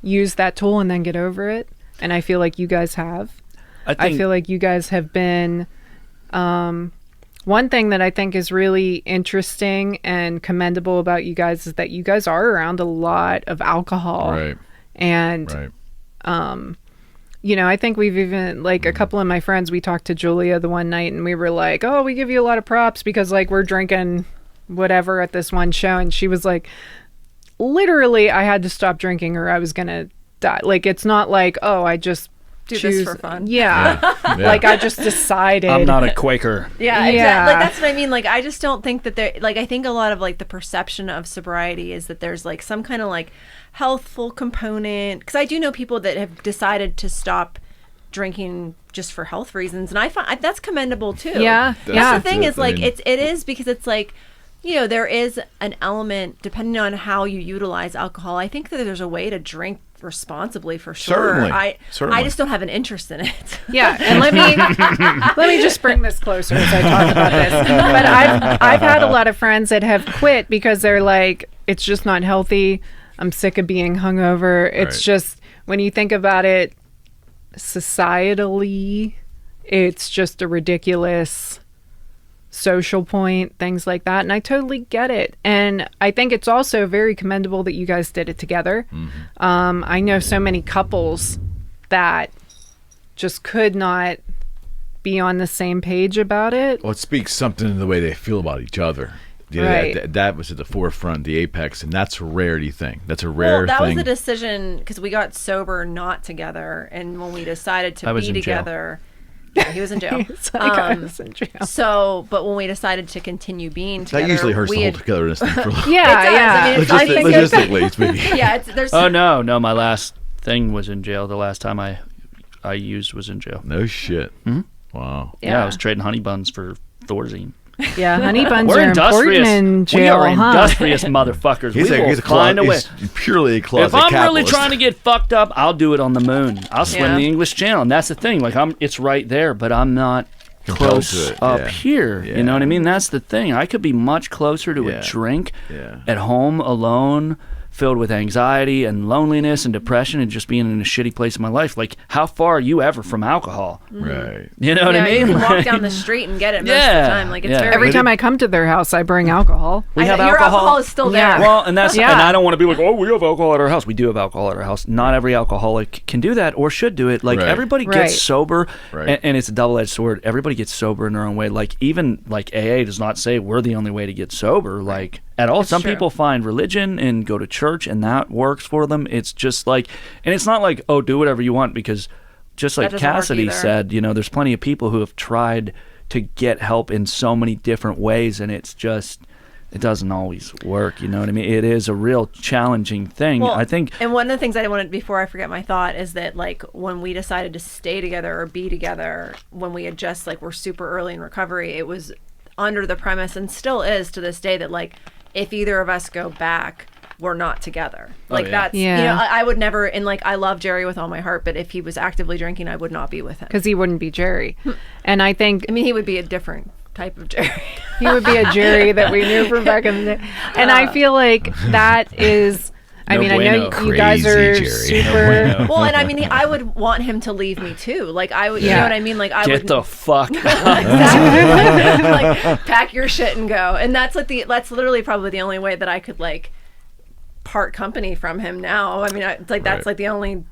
use that tool and then get over it, and I feel like you guys have. I feel like you guys have been, one thing that I think is really interesting and commendable about you guys is that you guys are around a lot of alcohol. Right. And, Right. I think we've even, like, a couple of my friends, we talked to Julia the one night and we were like, oh, we give you a lot of props because, like, we're drinking whatever at this one show. And she was like, literally, I had to stop drinking or I was going to die. Like, it's not like, oh, I just do choose this for fun. Yeah. Yeah. Like, I just decided. I'm not a Quaker. Yeah, Yeah. exactly. Like, that's what I mean. Like, I just don't think that there, like, I think a lot of, like, the perception of sobriety is that there's, like, some kind of, like, healthful component. Because I do know people that have decided to stop drinking just for health reasons, and I find that's commendable too. Yeah, That's the thing it. is like it is because it's like, you know, there is an element depending on how you utilize alcohol. I think that there's a way to drink responsibly for sure. Certainly. I just don't have an interest in it. Yeah, and let me just bring this closer as I talk about this. But I've had a lot of friends that have quit because they're like, it's just not healthy. I'm sick of being hungover. It's just, when you think about it societally, it's just a ridiculous social point, things like that. And I totally get it. And I think it's also very commendable that you guys did it together. I know so many couples that just could not be on the same page about it. Well, it speaks something to the way they feel about each other. Right. That was at the forefront, the apex, and that's a rarity thing. That's a rare Well, that thing. was the decision because we got sober not together, and when we decided to be together, yeah, he was in jail. It's like I was in jail. So, but when we decided to continue being together, that usually hurts the whole togetherness thing for a little. Yeah, It does. I mean, Logistically speaking. yeah, there's. Oh no, my last thing was in jail. The last time I used was in jail. No shit. Wow. Yeah, I was trading honey buns for Thorazine. Yeah, honey buns We're are important industrious. in jail, We are huh? industrious motherfuckers. He's We will find a way. He's purely a closet If I'm really capitalist. trying to get fucked up, I'll do it on the moon. I'll swim Yeah. the English Channel, and that's the thing. Like it's right there, but I'm not Compelled close to it, up yeah. here. Yeah. You know what I mean? That's the thing. I could be much closer to Yeah. a drink Yeah. at home alone, filled with anxiety and loneliness and depression, and just being in a shitty place in my life. Like, how far are you ever from alcohol? Right. You know what I mean? You can walk Like, down the street and get it most of Yeah, the time. Like it's yeah. very. Every time I come to their house, I bring alcohol. we have your alcohol. alcohol is still there. Yeah. Well, and that's Yeah. and I don't want to be like, oh, we have alcohol at our house. We do have alcohol at our house. Not every alcoholic can do that or should do it. Like Right. everybody Right. gets sober, Right. and it's a double-edged sword. Everybody gets sober in their own way. Like even like AA does not say we're the only way to get sober. Like at all. Some true. people find religion and go to church, and that works for them. It's just like, and it's not like, oh, do whatever you want, because just like That doesn't work Cassidy either. said, you know, there's plenty of people who have tried to get help in so many different ways, and it's just, it doesn't always work. You know what I mean? It is a real challenging thing. Well, I think. And one of the things I wanted before I forget my thought is that like when we decided to stay together or be together, when we had just like were super early in recovery, it was under the premise, and still is to this day, that like if either of us go back, we're not together. Like that's, you know, I would never, and like I love Jerry with all my heart, but if he was actively drinking, I would not be with him. Because he wouldn't be Jerry. And I think I mean, he would be a different type of Jerry. he would be a Jerry that we knew from back in the day. And I feel like that is, I No mean, bueno. I know you guys are Crazy Jerry. super. Well, and I mean, I would want him to leave me too. Like I would, you know what I mean? Like I Get would the fuck out. exactly. Like pack your shit and go. And that's like that's literally probably the only way that I could like part company from him now. I mean, it's like that's like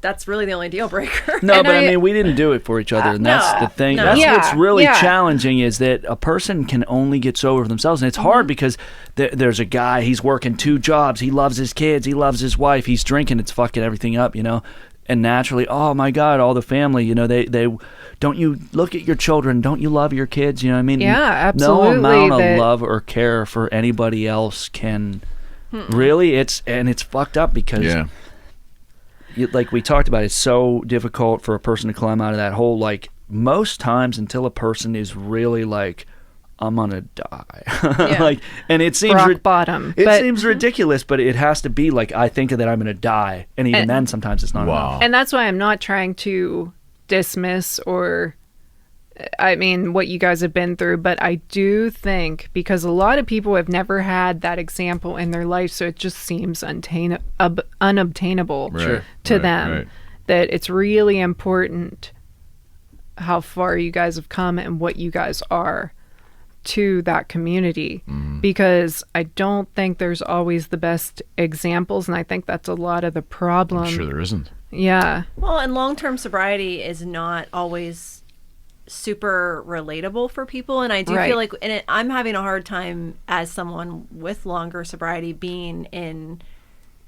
that's really the only deal breaker. No, And but I I- mean, we didn't do it for each other, and that's no, the thing. no. That's Yeah, what's really yeah. challenging, is that a person can only get sober for themselves, and it's hard because there's a guy, he's working 2 jobs, he loves his kids, he loves his wife, he's drinking, it's fucking everything up, you know. And naturally, oh my God, all the family, you know, they don't you look at your children, don't you love your kids, you know what I mean? Yeah, absolutely, No amount of that- love or care for anybody else can really, it's fucked up because Yeah. like we talked about, it's so difficult for a person to climb out of that hole. Like most times, until a person is really like, I'm gonna die, like, and it seems Rock bottom. It But- seems ridiculous, but it has to be like, I think that I'm gonna die, and even then, sometimes it's not Wow. enough. And that's why I'm not trying to dismiss or, I mean, what you guys have been through, but I do think, because a lot of people have never had that example in their life, so it just seems unobtainable Right, to right, them, right. that it's really important how far you guys have come and what you guys are to that community, because I don't think there's always the best examples, and I think that's a lot of the problem. I'm sure there isn't. Yeah. Well, and long-term sobriety is not always super relatable for people, and I do Right. feel like I'm having a hard time as someone with longer sobriety being in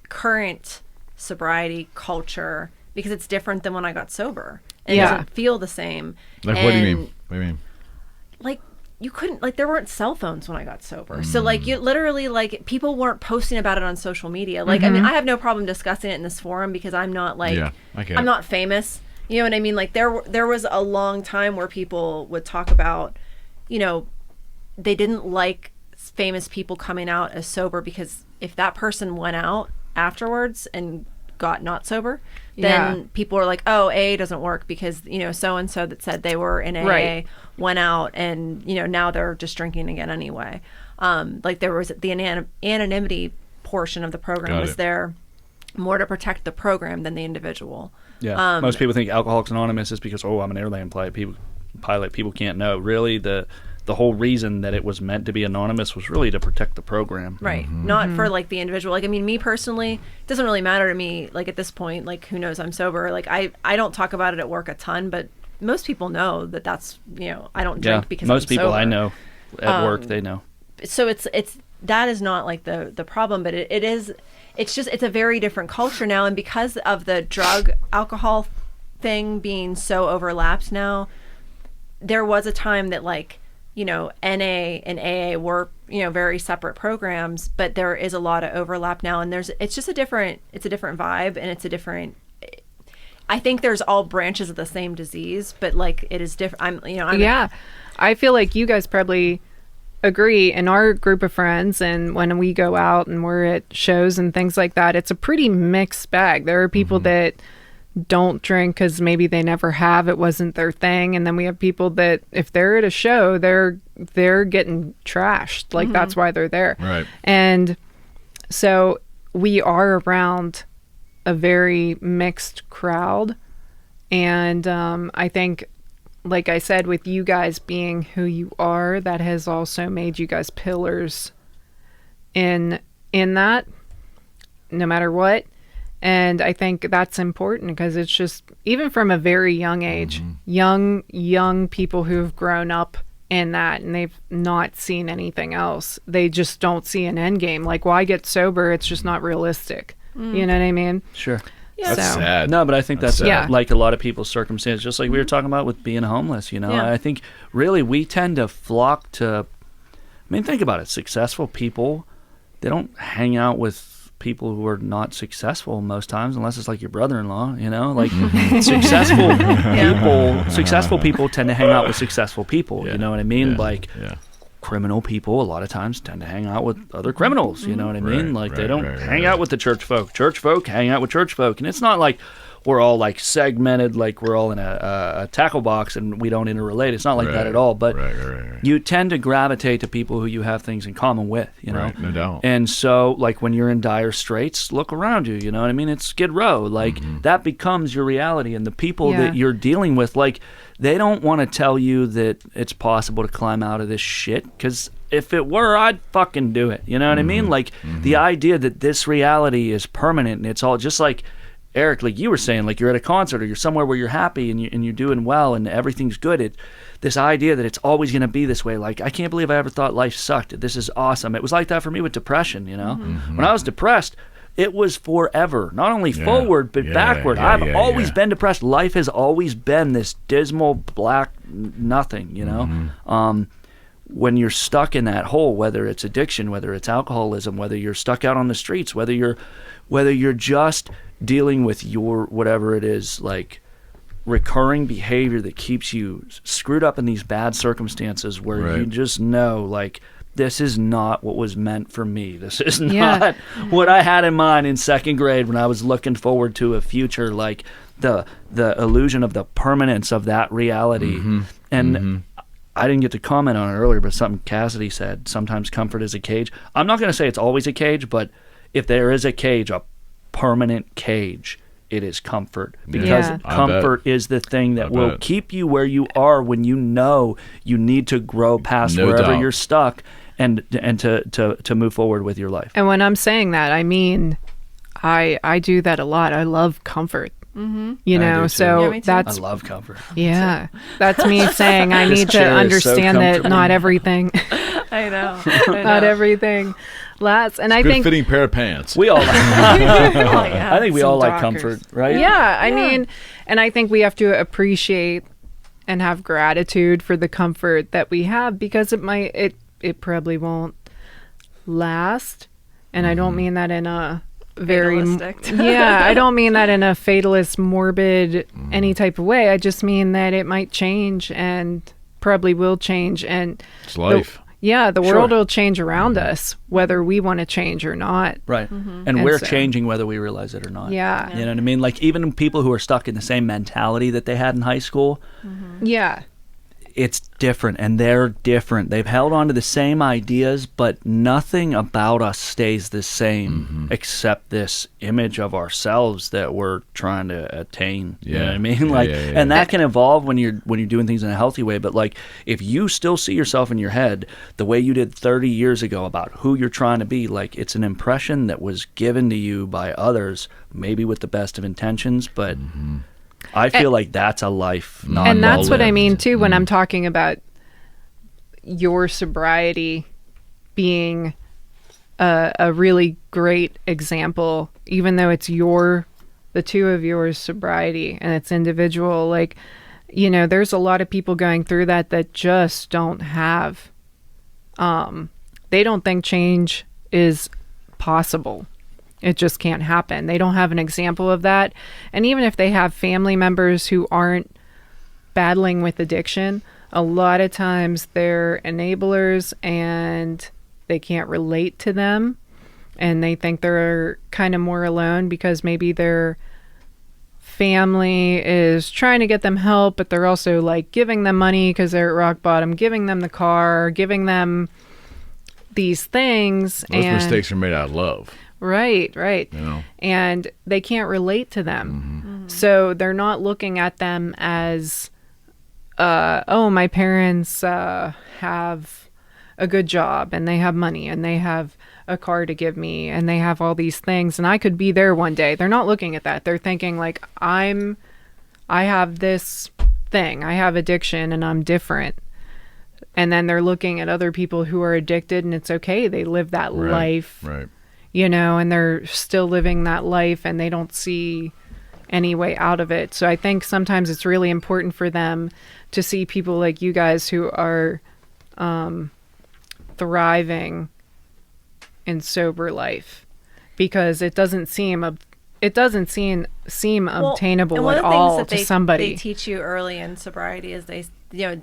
current sobriety culture, because it's different than when I got sober. And It Yeah. doesn't feel the same. Like, what do you And, mean? What do you mean? Like, you couldn't, like, there weren't cell phones when I got sober. So, like, you literally, like, people weren't posting about it on social media. Like, I mean, I have no problem discussing it in this forum because I'm not, like, Yeah, I get I'm it. not famous. You know what I mean? Like there was a long time where people would talk about, you know, they didn't like famous people coming out as sober because if that person went out afterwards and got not sober, then people are like, oh, AA doesn't work because, you know, so and so that said they were in AA went out and, you know, now they're just drinking again anyway. Like there was the anonymity portion of the program was there more to protect the program than the individual. Yeah. Most people think Alcoholics Anonymous is because, oh, I'm an airline pilot. People can't know. Really, the whole reason that it was meant to be anonymous was really to protect the program. Right. Not for like the individual. Like, I mean, me personally, it doesn't really matter to me, like at this point, like who knows I'm sober. Like I don't talk about it at work a ton, but most people know that that's, you know, I don't drink because most I'm people sober. I know at work, they know. So it's that is not like the problem, but it's a very different culture now. And because of the drug alcohol thing being so overlapped now, there was a time that like, you know, NA and AA were, you know, very separate programs, but there is a lot of overlap now, and it's a different vibe, and it's a different. I think there's all branches of the same disease, but like it is different. I feel like you guys probably agree in our group of friends, and when we go out and we're at shows and things like that, it's a pretty mixed bag. There are people that don't drink because maybe they never have, it wasn't their thing, and then we have people that if they're at a show, they're getting trashed, like that's why they're there, right? And so we are around a very mixed crowd, and I think, like I said, with you guys being who you are, that has also made you guys pillars in that, no matter what. And I think that's important because it's just, even from a very young age, young people who've grown up in that and they've not seen anything else. They just don't see an end game. Like, why get sober? It's just not realistic. You know what I mean? Sure. Yeah. That's sad. No, but I think that's sad. like a lot of people's circumstances, just like we were talking about with being homeless, you know. Yeah. I think really we tend to flock to, I mean, think about it. Successful people, they don't hang out with people who are not successful most times, unless it's like your brother-in-law, you know. Like successful people tend to hang out with successful people. You know what I mean? Like criminal people a lot of times tend to hang out with other criminals. You know what I mean? Like they don't hang out with the church folk. Church folk hang out with church folk, and it's not like we're all like segmented, like we're all in a tackle box and we don't interrelate. It's not like that at all. But you tend to gravitate to people who you have things in common with, you know? No doubt. And so, like, when you're in dire straits, look around you, you know what I mean? It's Skid Row. Like, that becomes your reality. And the people that you're dealing with, like, they don't want to tell you that it's possible to climb out of this shit, because if it were, I'd fucking do it. You know what I mean? Like, the idea that this reality is permanent and it's all just like, Eric, like you were saying, like you're at a concert or you're somewhere where you're happy and you're doing well and everything's good. This idea that it's always going to be this way, like I can't believe I ever thought life sucked. This is awesome. It was like that for me with depression, you know? When I was depressed, it was forever. Not only forward, but backward. I've always been depressed. Life has always been this dismal black nothing, you know? When you're stuck in that hole, whether it's addiction, whether it's alcoholism, whether you're stuck out on the streets, whether you're just dealing with your whatever it is, like recurring behavior that keeps you screwed up in these bad circumstances where you just know, like, this is not what was meant for me. This is not what I had in mind in second grade when I was looking forward to a future, like the illusion of the permanence of that reality. And I didn't get to comment on it earlier, but something Cassidy said, sometimes comfort is a cage. I'm not going to say it's always a cage, but if there is a cage, a permanent cage, it is comfort, because comfort is the thing that will keep you where you are when you know you need to grow past wherever you're stuck and to move forward with your life. And when I'm saying that, I mean I do that a lot. I love comfort. You know, so that's I love comfort. Yeah, that's me saying I need to understand that not everything. I know. Not everything lasts, and I think fitting pair of pants. We all. I think we all like Dockers. comfort, right? Yeah, I mean, and I think we have to appreciate and have gratitude for the comfort that we have, because it probably won't last, and I don't mean that in a very Fatalistic. yeah, I don't mean that in a fatalist, morbid, any type of way. I just mean that it might change and probably will change, and It's life. the world will change around us whether we want to change or not. Right. And we're changing whether we realize it or not. Yeah. You know what I mean? Like, even people who are stuck in the same mentality that they had in high school, Yeah. it's different, and they're different. They've held on to the same ideas, but nothing about us stays the same except this image of ourselves that we're trying to attain. You know what I mean? Like, and that can evolve when you're doing things in a healthy way. But like, if you still see yourself in your head the way you did 30 years ago about who you're trying to be, like, it's an impression that was given to you by others, maybe with the best of intentions, but I feel like that's a life not And that's what I well-lived. mean too when I'm talking about your sobriety being a really great example, even though it's the two of yours sobriety and it's individual. Like, you know, there's a lot of people going through that just don't have, they don't think change is possible. It just can't happen. They don't have an example of that. And even if they have family members who aren't battling with addiction, a lot of times they're enablers and they can't relate to them. And they think they're kind of more alone because maybe their family is trying to get them help, but they're also like giving them money because they're at rock bottom, giving them the car, giving them these things. Those mistakes are made out of love. Right. You know? And they can't relate to them. So they're not looking at them as, oh, my parents have a good job and they have money and they have a car to give me and they have all these things and I could be there one day. They're not looking at that. They're thinking like, I have this thing. I have addiction and I'm different. And then they're looking at other people who are addicted and it's okay. They live that life. Right. You know, and they're still living that life and they don't see any way out of it. So I think sometimes it's really important for them to see people like you guys who are thriving in sober life, because it doesn't seem obtainable and at all to somebody. They teach you early in sobriety is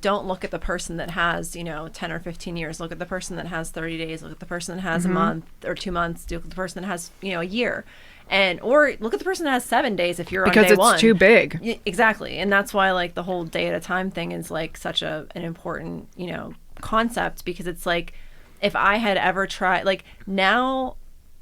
don't look at the person that has 10 or 15 years. Look at the person that has 30 days. Look at the person that has a month or 2 months. Look at the person that has a year, or look at the person that has 7 days if you're because on day it's one. too big. Exactly, and that's why like the whole day at a time thing is like such an important concept, because it's like if I had ever tried, like now,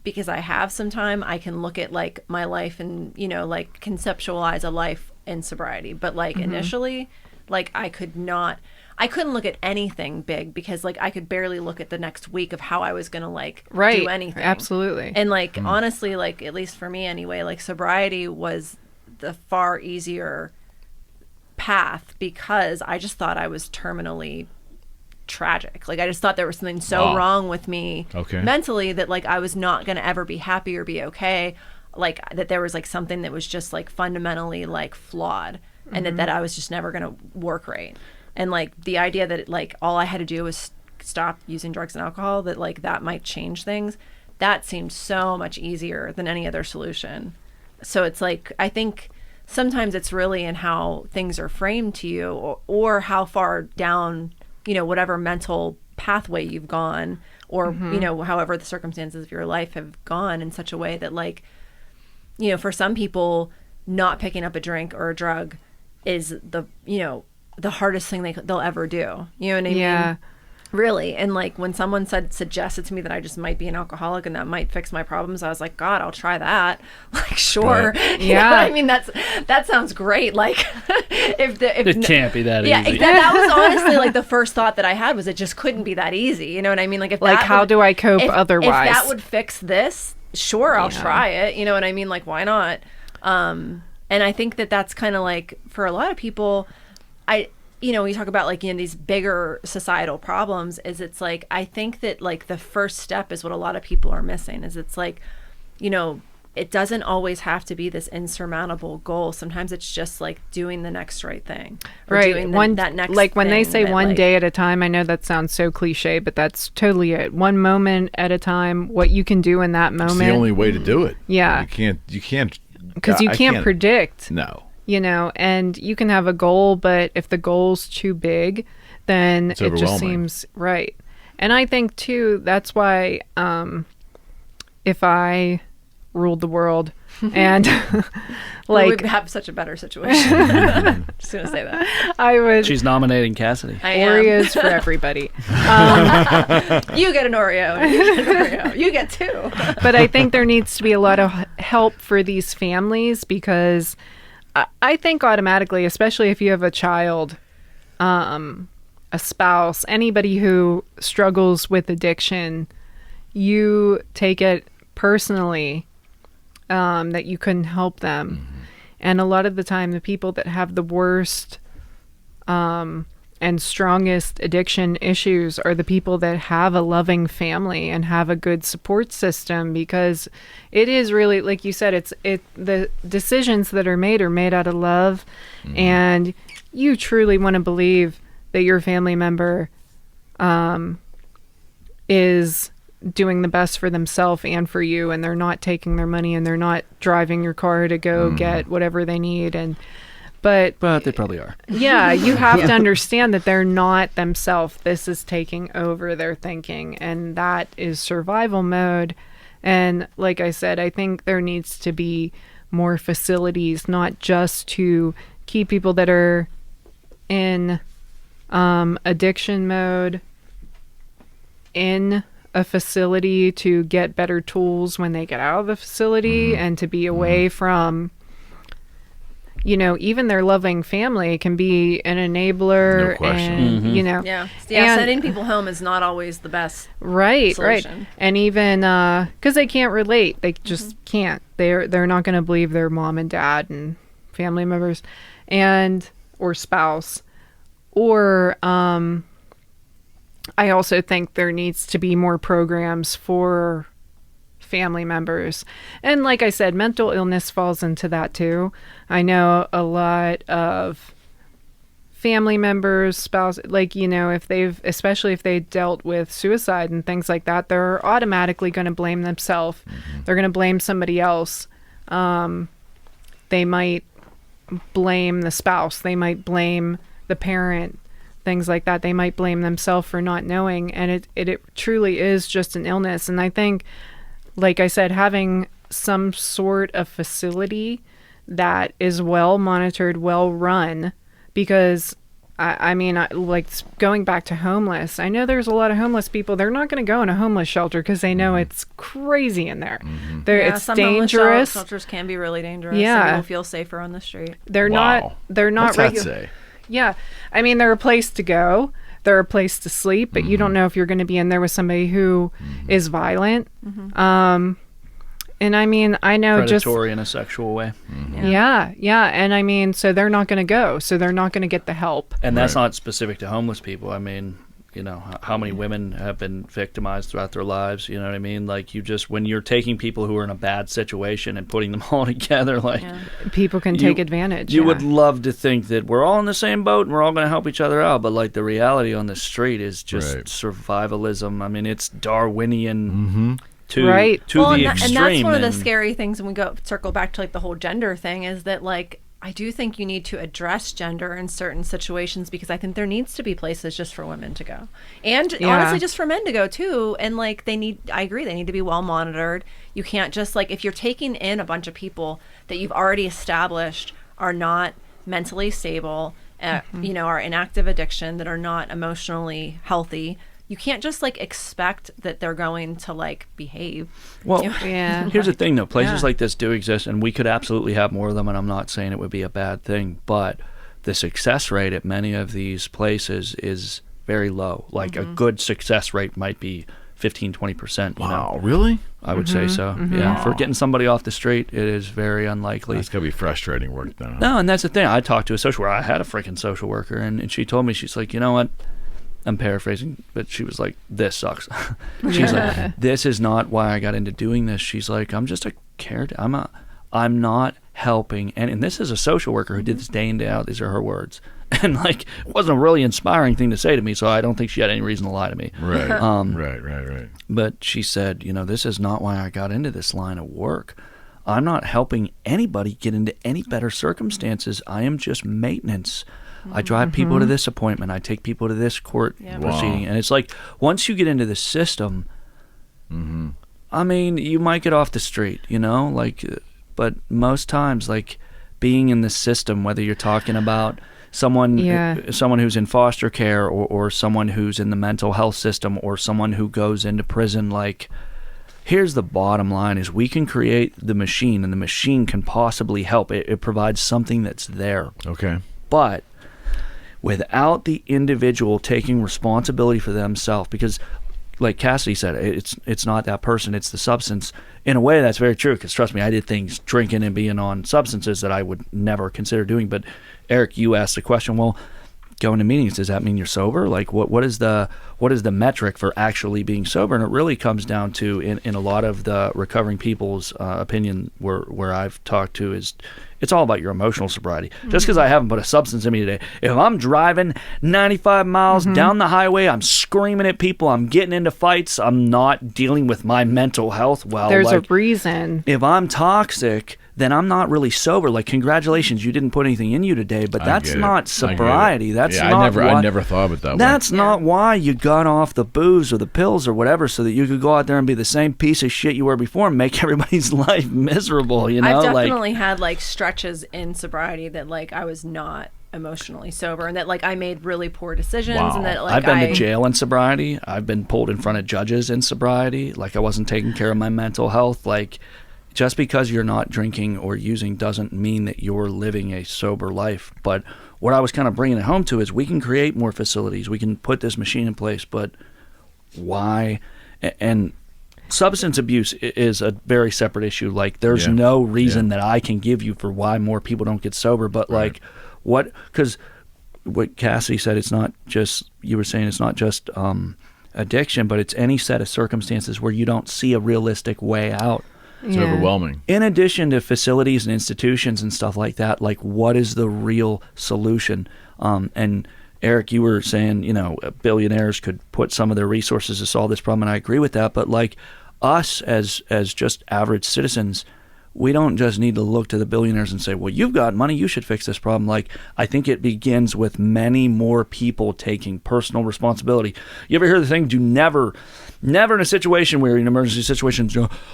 because I have some time, I can look at like my life and like conceptualize a life in sobriety. But like initially, like I couldn't look at anything big because like I could barely look at the next week of how I was gonna like do anything. Absolutely. And like honestly, like at least for me anyway, like sobriety was the far easier path because I just thought I was terminally tragic. Like I just thought there was something so wrong with me mentally that like I was not going to ever be happy or be okay, like that there was like something that was just like fundamentally like flawed and that I was just never going to work right. And like the idea that like all I had to do was stop using drugs and alcohol, that like that might change things, that seemed so much easier than any other solution. So it's like I think sometimes it's really in how things are framed to you or how far down whatever mental pathway you've gone, or however the circumstances of your life have gone in such a way that like for some people not picking up a drink or a drug is the hardest thing they'll ever do. You know what I mean? Really. And like when someone suggested to me that I just might be an alcoholic and that might fix my problems, I was like, God, I'll try that. Like, sure. Right. You know what I mean? That sounds great. Like if it can't be that easy. That was honestly like the first thought that I had was it just couldn't be that easy. You know what I mean? Like how do I cope otherwise? If that would fix this, sure, I'll try it. You know what I mean? Like, why not? And I think that's kind of like for a lot of people, you talk about like, these bigger societal problems is it's like, I think that like the first step is what a lot of people are missing is it's like, it doesn't always have to be this insurmountable goal. Sometimes it's just like doing the next right thing, or Right. doing that next like when they thing say that, one like, day at a time, I know that sounds so cliche, but that's totally it. One moment at a time, what you can do in that It's moment. the only way to do it. Yeah. You can't Because you I can't predict. No. You know, and you can have a goal, but if the goal's too big, then It's it just overwhelming. seems right. And I think too, that's why if I ruled the world and we like would have such a better situation. Just gonna say that. I would She's nominating Cassidy. I am. Oreos for everybody. You get an Oreo. You get an Oreo. You get two. But I think there needs to be a lot of help for these families, because I think automatically, especially if you have a child, a spouse, anybody who struggles with addiction, you take it personally that you couldn't help them. And a lot of the time, the people that have the worst and strongest addiction issues are the people that have a loving family and have a good support system, because it is really, like you said, the decisions that are made out of love, and you truly want to believe that your family member is doing the best for themselves and for you, and they're not taking their money, and they're not driving your car to go get whatever they need. But They probably are. yeah, you have to understand that they're not themselves. This is taking over their thinking, and that is survival mode. And like I said, I think there needs to be more facilities, not just to keep people that are in addiction mode in a facility to get better tools when they get out of the facility, and to be away from, you know, even their loving family can be an enabler. No question. And you know, Yeah. And- Sending people home is not always the best. right solution. And even because they can't relate, they just can't, they're not going to believe their mom and dad and family members and or spouse. Or I also think there needs to be more programs for family members. And like I said, mental illness falls into that too. I know a lot of family members, spouse, like, you know, especially if they dealt with suicide and things like that, they're automatically going to blame themselves. They're going to blame somebody else. They might blame the spouse. They might blame the parent, things like that. They might blame themselves for not knowing. And it truly is just an illness. And I think, like I said, having some sort of facility that is well monitored, well run, because I mean, like going back to homeless, I know there's a lot of homeless people. They're not going to go in a homeless shelter because they know it's crazy in there. It's some dangerous. Homeless shelters can be really dangerous. Yeah. Some people feel safer on the street. They're Wow. not What's that regular. say? Yeah. I mean, they're a place to go. They're a place to sleep, but you don't know if you're going to be in there with somebody who is violent. And I mean, I know Predatory in a sexual way. Yeah. And I mean, so they're not going to go. So they're not going to get the help. And that's not specific to homeless people. I mean, you know, how many women have been victimized throughout their lives? You know what I mean? Like, when you're taking people who are in a bad situation and putting them all together, like, People can take advantage. You would love to think that we're all in the same boat and we're all going to help each other out, but like the reality on the street is just survivalism. I mean, it's Darwinian to the extreme. And that's one of the scary things when we circle back to like the whole gender thing, is that like I do think you need to address gender in certain situations, because I think there needs to be places just for women to go, and honestly just for men to go too. And like I agree, they need to be well monitored. You can't just like, if you're taking in a bunch of people that you've already established are not mentally stable, you know, are in active addiction, that are not emotionally healthy, you can't just like expect that they're going to like behave. Well, Yeah. here's the thing though, places like this do exist, and we could absolutely have more of them, and I'm not saying it would be a bad thing, but the success rate at many of these places is very low. Like a good success rate might be 15-20%. Wow, really? I would say so. Yeah, for getting somebody off the street, it is very unlikely. That's gotta be frustrating work then. No, and that's the thing. I talked to a social worker. I had a freaking social worker, and she told me, she's like, you know what? I'm paraphrasing, but she was like, this sucks. She's like, this is not why I got into doing this. She's like, I'm just a I'm not helping. And this is a social worker who did this day in, day out. These are her words. And like, it wasn't a really inspiring thing to say to me, so I don't think she had any reason to lie to me. Right. Right. But she said, this is not why I got into this line of work. I'm not helping anybody get into any better circumstances. I am just maintenance. I drive people to this appointment. I take people to this court proceeding. And it's like, once you get into the system, I mean, you might get off the street, but most times, like, being in the system, whether you're talking about someone who's in foster care or someone who's in the mental health system or someone who goes into prison, like, here's the bottom line is we can create the machine and the machine can possibly help. It provides something that's there. Okay. But without the individual taking responsibility for themselves, because like Cassidy said, it's not that person, it's the substance. In a way, that's very true, because trust me, I did things drinking and being on substances that I would never consider doing. But Eric, you asked the question, well, going to meetings, does that mean you're sober? Like, what is the metric for actually being sober? And it really comes down to, in a lot of the recovering people's opinion where I've talked to, is it's all about your emotional sobriety. Just because I haven't put a substance in me today, if I'm driving 95 miles down the highway, I'm screaming at people, I'm getting into fights, I'm not dealing with my mental health well. There's a reason. If I'm toxic, then I'm not really sober. Like, congratulations, you didn't put anything in you today, but that's not sobriety. That's not I never thought of it that way. That's not why you got off the booze or the pills or whatever, so that you could go out there and be the same piece of shit you were before and make everybody's life miserable, I've definitely had, like, stretches in sobriety that, like, I was not emotionally sober and that, like, I made really poor decisions. And that, like, I've been to jail in sobriety. I've been pulled in front of judges in sobriety. Like, I wasn't taking care of my mental health. Like, just because you're not drinking or using doesn't mean that you're living a sober life. But what I was kind of bringing it home to is we can create more facilities. We can put this machine in place, but why? And substance abuse is a very separate issue. Like, there's no reason that I can give you for why more people don't get sober. But, like, because what Cassidy said, it's not just, you were saying it's not just addiction, but it's any set of circumstances where you don't see a realistic way out. It's overwhelming. In addition to facilities and institutions and stuff like that, like, what is the real solution? And Eric, you were saying, billionaires could put some of their resources to solve this problem, and I agree with that. But, like, us as just average citizens, we don't just need to look to the billionaires and say, well, you've got money, you should fix this problem. Like, I think it begins with many more people taking personal responsibility. You ever hear the thing, never in a situation where, in an emergency situation,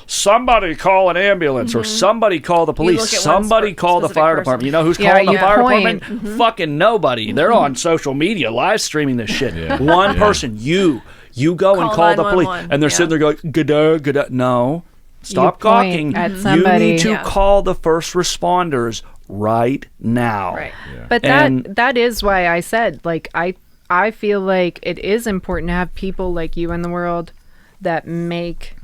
somebody call an ambulance or somebody call the police, somebody call the fire department. You know who's calling the fire department? Fucking nobody. They're on social media live streaming this shit. One person, you go and call the police. And they're sitting there going, good. No. Stop gawking. You need to call the first responders right now. Right. Yeah. But that is why I said, like, I feel like it is important to have people like you in the world that make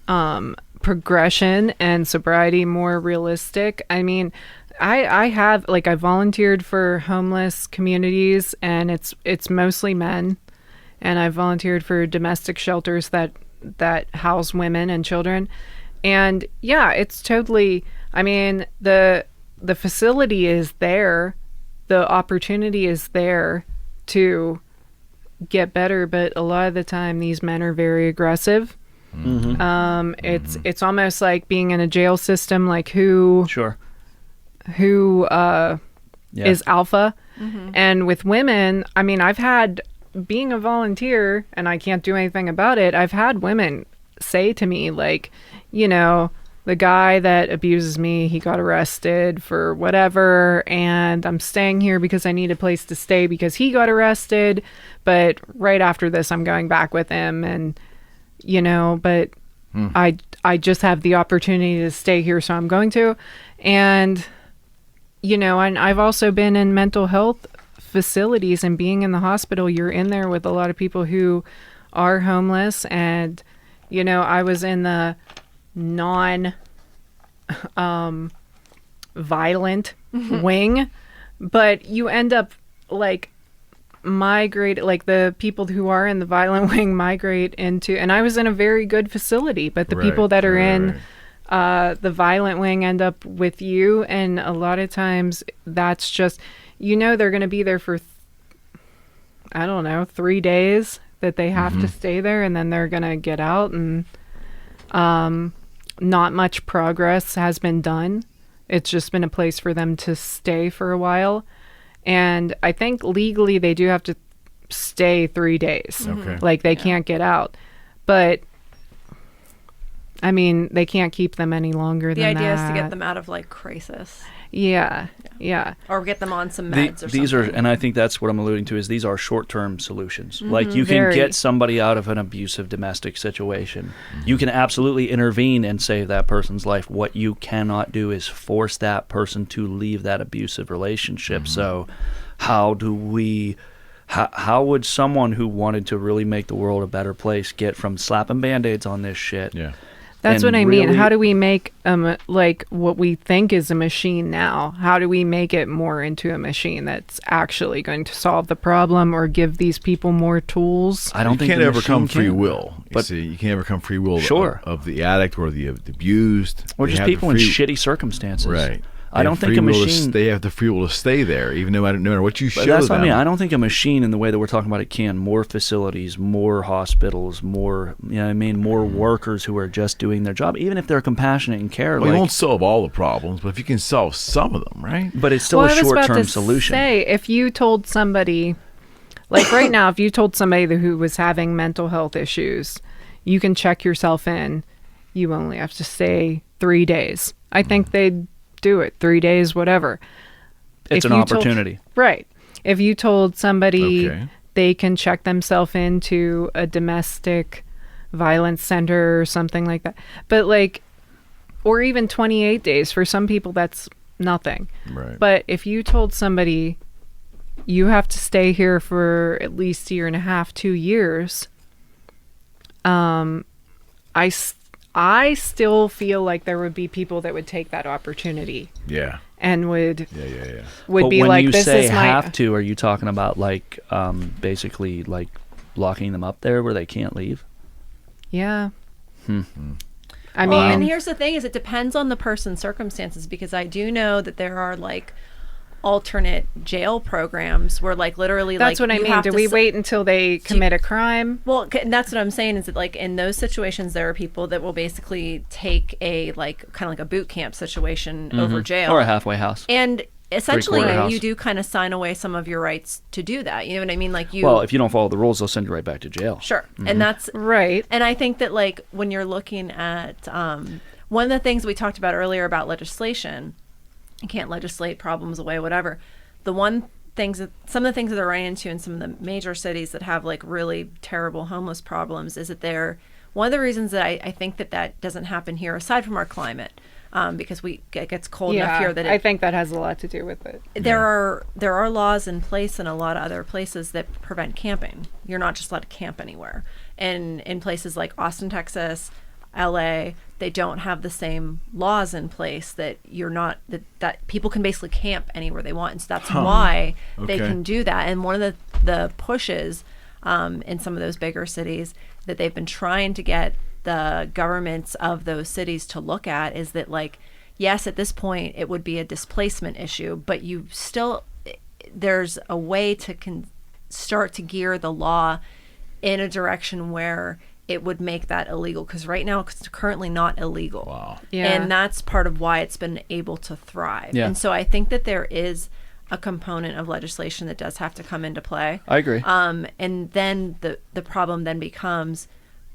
progression and sobriety more realistic. I mean, I have, like, I volunteered for homeless communities, and it's mostly men, and I volunteered for domestic shelters that house women and children. And yeah, it's totally, I mean, the facility is there, the opportunity is there to get better, but a lot of the time these men are very aggressive. It's almost like being in a jail system, like who is alpha. And with women, I mean, being a volunteer, and I can't do anything about it, I've had women say to me, like, the guy that abuses me, he got arrested for whatever, and I'm staying here because I need a place to stay because he got arrested, but right after this I'm going back with him, and but I just have the opportunity to stay here, so I'm going to. And and I've also been in mental health facilities, and being in the hospital, you're in there with a lot of people who are homeless, and I was in the non-violent wing, but you end up, like, migrate, like, the people who are in the violent wing migrate into, and I was in a very good facility, but the people that are in the violent wing end up with you, and a lot of times that's just, they're going to be there for, 3 days that they have to stay there, and then they're going to get out, and not much progress has been done. It's just been a place for them to stay for a while. And I think legally they do have to stay 3 days. Okay. Like they can't get out. But I mean, they can't keep them any longer than that. The idea is to get them out of like crisis. Yeah. Or get them on some meds or these something. are, and I think that's what I'm alluding to, is these are short-term solutions. Like you can Very. get somebody out of an abusive domestic situation. You can absolutely intervene and save that person's life. What you cannot do is force that person to leave that abusive relationship. So how would someone who wanted to really make the world a better place get from slapping Band-Aids on this shit? Yeah. That's And what I mean. really- How do we make like what we think is a machine now? How do we make it more into a machine that's actually going to solve the problem or give these people more tools? I don't you think can't the overcome machine free can. will. But You can't overcome free will Sure. of the addict or the abused. or They just have the people in free- shitty circumstances. Right. I don't think a machine. They have the free will to stay there, even no matter what you show But that's them. what I mean. I don't think a machine, in the way that we're talking about it, can. More facilities, more hospitals, more, more workers who are just doing their job, even if they're compassionate and care. Well, you won't solve all the problems, but if you can solve some of them, right? but it's still Well, a I was about short-term to solution. say, if you told somebody, like right now, if you told somebody who was having mental health issues, you can check yourself in. You only have to stay 3 days. I think they'd do it. 3 days, whatever. It's If an you told- opportunity. Right. If you told somebody Okay. they can check themselves into a domestic violence center or something like that. But like, or even 28 days, for some people that's nothing. Right. But if you told somebody you have to stay here for at least 1.5 to 2 years, I still feel like there would be people that would take that opportunity Yeah. and would Yeah. But be when like, you this say is my have to, are you talking about like basically like locking them up there where they can't leave? Yeah. Hmm. I Well, and mean, here's the thing: is it depends on the person's circumstances, because I do know that there are like alternate jail programs where like literally that's like what I you mean. have Do to we s- wait until they commit a crime? Well, and that's what I'm saying, is that like in those situations there are people that will basically take a like kind of like a boot camp situation over jail Or a halfway house. and essentially Three-quarter house. you do kind of sign away some of your rights to do that. You know what I mean? Like you Well, if you don't follow the rules, they'll send you right back to jail. Sure. And that's Right. and I think that like when you're looking at one of the things we talked about earlier about legislation, you can't legislate problems away, whatever. Some of the things that they're running into in some of the major cities that have like really terrible homeless problems is that they're one of the reasons that I think that doesn't happen here, aside from our climate, because it gets cold enough here that I think that has a lot to do with it. there are laws in place in a lot of other places that prevent camping. You're not just allowed to camp anywhere. And in places like Austin, Texas, LA, they don't have the same laws in place that that people can basically camp anywhere they want. And so that's why they Okay. can do that. And one of the pushes in some of those bigger cities that they've been trying to get the governments of those cities to look at is that, like, yes, at this point it would be a displacement issue, but there's a way to start to gear the law in a direction where it would make that illegal, because right now it's currently not illegal. Wow. Yeah. And that's part of why it's been able to thrive. Yeah. And so I think that there is a component of legislation that does have to come into play. I agree. And then the problem then becomes,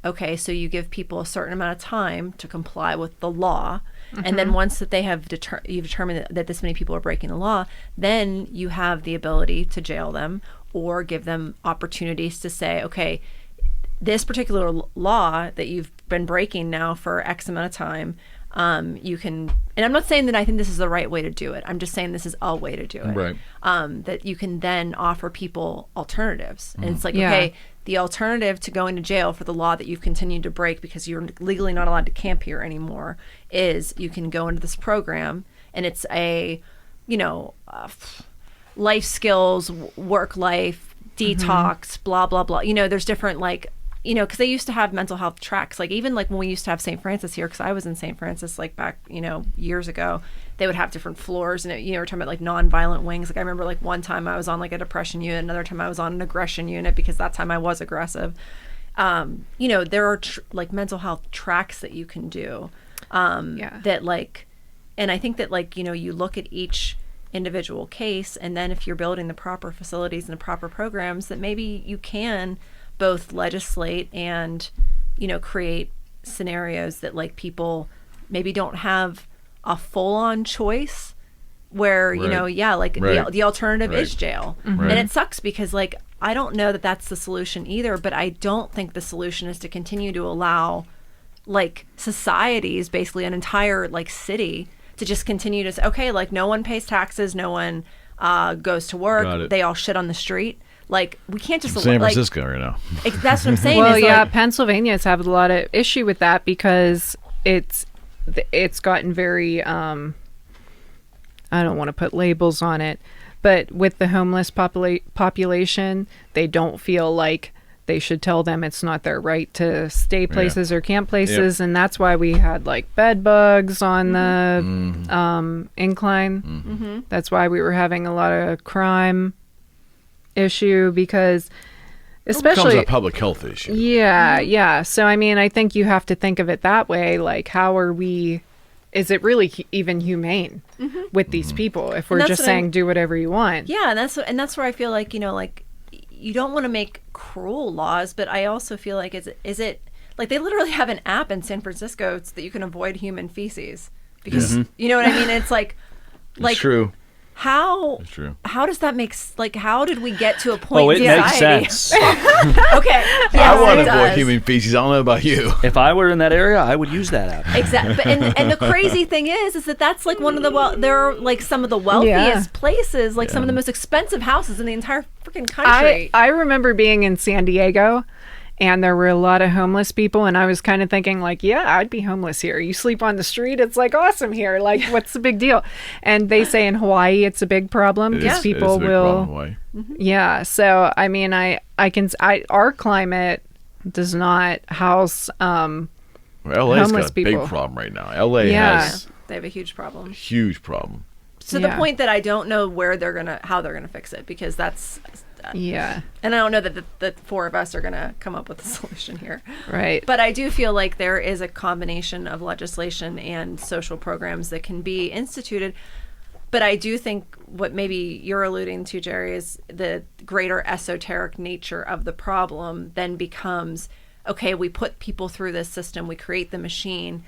okay, so you give people a certain amount of time to comply with the law. And then once that they have you've determined that this many people are breaking the law, then you have the ability to jail them or give them opportunities to say, okay, this particular law that you've been breaking now for X amount of time, you can, and I'm not saying that I think this is the right way to do it. I'm just saying this is a way to do it. Right. That you can then offer people alternatives. And it's like, Yeah. okay, the alternative to going to jail for the law that you've continued to break because you're legally not allowed to camp here anymore is you can go into this program, and it's a, life skills, work life, detox, blah, blah, blah. There's different like you know, because they used to have mental health tracks. Like even like when we used to have St. Francis here, because I was in St. Francis like back, you know, years ago, they would have different floors, and it, you know, we're talking about like nonviolent wings. Like I remember like one time I was on like a depression unit, another time I was on an aggression unit because that time I was aggressive. You know, there are like mental health tracks that you can do. That like, and I think that like, you know, you look at each individual case, and then if you're building the proper facilities and the proper programs, that maybe you can both legislate and, you know, create scenarios that like people maybe don't have a full-on choice where, you know, like the alternative is jail. And it sucks because like, I don't know that that's the solution either, but I don't think the solution is to continue to allow like societies, basically an entire like city, to just continue to say, okay, like no one pays taxes, no one goes to work, they all shit on the street. Like we can't just San Francisco right now. That's what I'm saying. Well, is yeah, like, Pennsylvania's have a lot of issue with that because it's gotten very I don't want to put labels on it, but with the homeless population, they don't feel like they should tell them it's not their right to stay places or camp places, and that's why we had like bed bugs on the incline. That's why we were having a lot of crime issue because especially it becomes a public health issue. So I mean, I think you have to think of it that way, like how are we, is it really even humane with these people if we're just saying do whatever you want? And that's where I feel like, you know, like you don't want to make cruel laws, but I also feel like is it like they literally have an app in San Francisco so that you can avoid human feces because you know what I mean? It's like it's true. How does that make like how did we get to a point? Oh, it in makes sense. Okay, I want to avoid human feces. I don't know about you. If I were in that area, I would use that app. Exactly, and the crazy thing is that that's like one of the there are like some of the wealthiest places, like some of the most expensive houses in the entire freaking country. I remember being in San Diego. And there were a lot of homeless people, and I was kind of thinking, like, yeah, I'd be homeless here. You sleep on the street, it's like awesome here. Like, what's the big deal? And they say in Hawaii it's a big problem because people will. Yeah, so I mean, our climate does not house LA's homeless got a people. big problem right now. LA has they have a huge problem. Huge problem. To the point that I don't know how they're gonna fix it because that's. And I don't know that the four of us are going to come up with a solution here. Right. But I do feel like there is a combination of legislation and social programs that can be instituted. But I do think what maybe you're alluding to, Jerry, is the greater esoteric nature of the problem then becomes, okay, we put people through this system, we create the machine.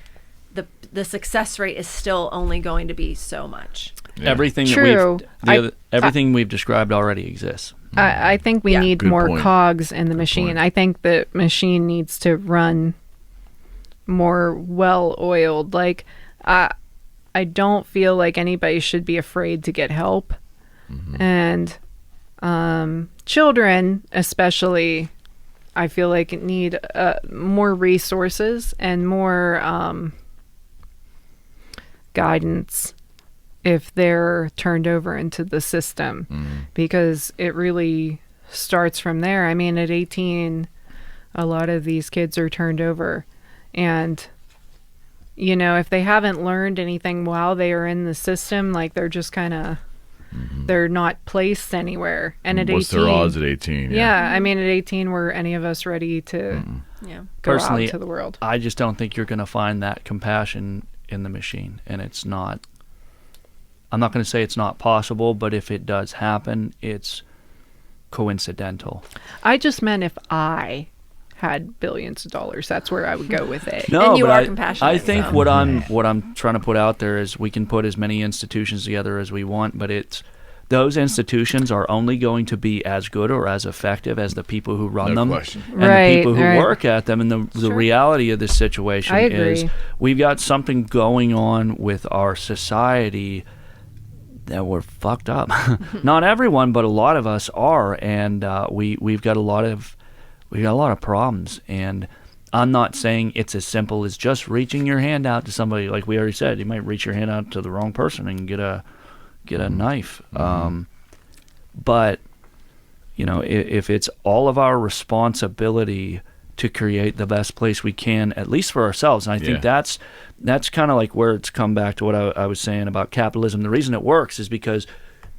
The success rate is still only going to be so much. Everything everything we've described already exists. I think we need more cogs in the machine. I think the machine needs to run more well-oiled. Like, I don't feel like anybody should be afraid to get help. And children, especially, I feel like need more resources and more guidance if they're turned over into the system, because it really starts from there. I mean, at 18, a lot of these kids are turned over, and you know, if they haven't learned anything while they are in the system, like they're just kind of they're not placed anywhere. And at 18, what's their odds at 18? I mean, at 18, were any of us ready to go personally out to the world? I just don't think you're going to find that compassion in the machine, and it's not. I'm not going to say it's not possible, but if it does happen, it's coincidental. I just meant if I had billions of dollars, that's where I would go with it. No, and you but are compassionate. I think what I'm trying to put out there is we can put as many institutions together as we want, but those institutions are only going to be as good or as effective as the people who run them question. and the people who work at them. And the reality of this situation is we've got something going on with our society that we're fucked up. Not everyone, but a lot of us are, and we've got a lot of problems. And I'm not saying it's as simple as just reaching your hand out to somebody. Like we already said, you might reach your hand out to the wrong person and get a knife. But you know, if it's all of our responsibility to create the best place we can, at least for ourselves. And I think that's kind of like where it's come back to what I was saying about capitalism. The reason it works is because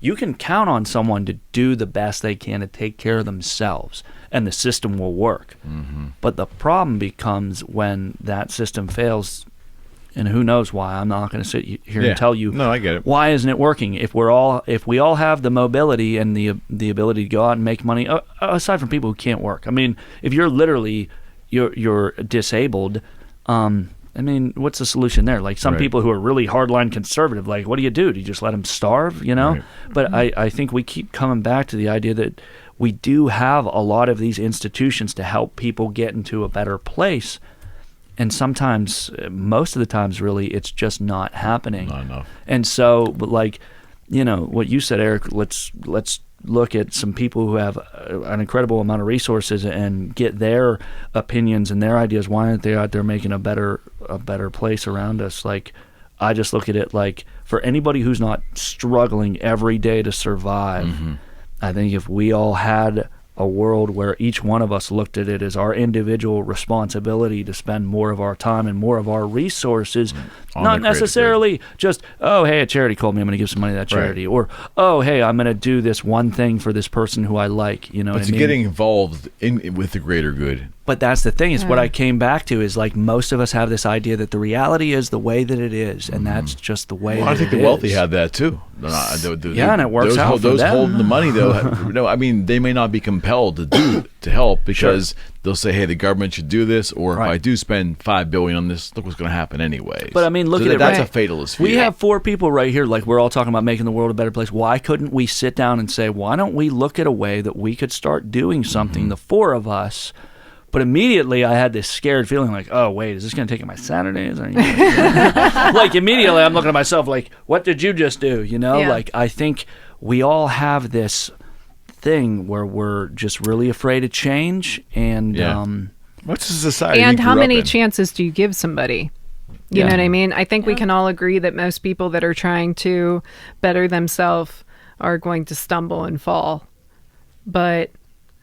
you can count on someone to do the best they can to take care of themselves, and the system will work. But the problem becomes when that system fails, and who knows why. I'm not going to sit here and tell you. No, I get it. Why isn't it working? If we all have the mobility and the ability to go out and make money, aside from people who can't work. I mean, if you're literally you're disabled, I mean, what's the solution there? Like some people who are really hardline conservative, like, what do? You just let them starve, you know? But I think we keep coming back to the idea that we do have a lot of these institutions to help people get into a better place. And sometimes, most of the times, really, it's just not happening. Not enough. And so, but like, you know, what you said, Eric, let's look at some people who have an incredible amount of resources and get their opinions and their ideas. Why aren't they out there making a better place around us? Like, I just look at it like, for anybody who's not struggling every day to survive, I think if we all had a world where each one of us looked at it as our individual responsibility to spend more of our time and more of our resources, not necessarily just, oh, hey, a charity called me, I'm going to give some money to that charity, or, oh, hey, I'm going to do this one thing for this person who I like, you know what I mean? Getting involved with the greater good. But that's the thing, is what I came back to is, like, most of us have this idea that the reality is the way that it is, and that's just the way I think the wealthy have that too. And it works out for those them. holding the money, though, no, I mean, they may not be compelled to help because they'll say, hey, the government should do this, or if I do spend $5 billion on this, look what's going to happen anyways. But I mean, look at it. That's a fatalist view. We have 4 people right here, like, we're all talking about making the world a better place. Why couldn't we sit down and say, why don't we look at a way that we could start doing something, the 4 of us? But immediately I had this scared feeling like, oh, wait, is this going to take up my Saturdays? Like, immediately I'm looking at myself like, what did you just do? You know, like, I think we all have this thing where we're just really afraid of change. And what's the society? And how many chances do you give somebody? You know what I mean? I think we can all agree that most people that are trying to better themselves are going to stumble and fall. But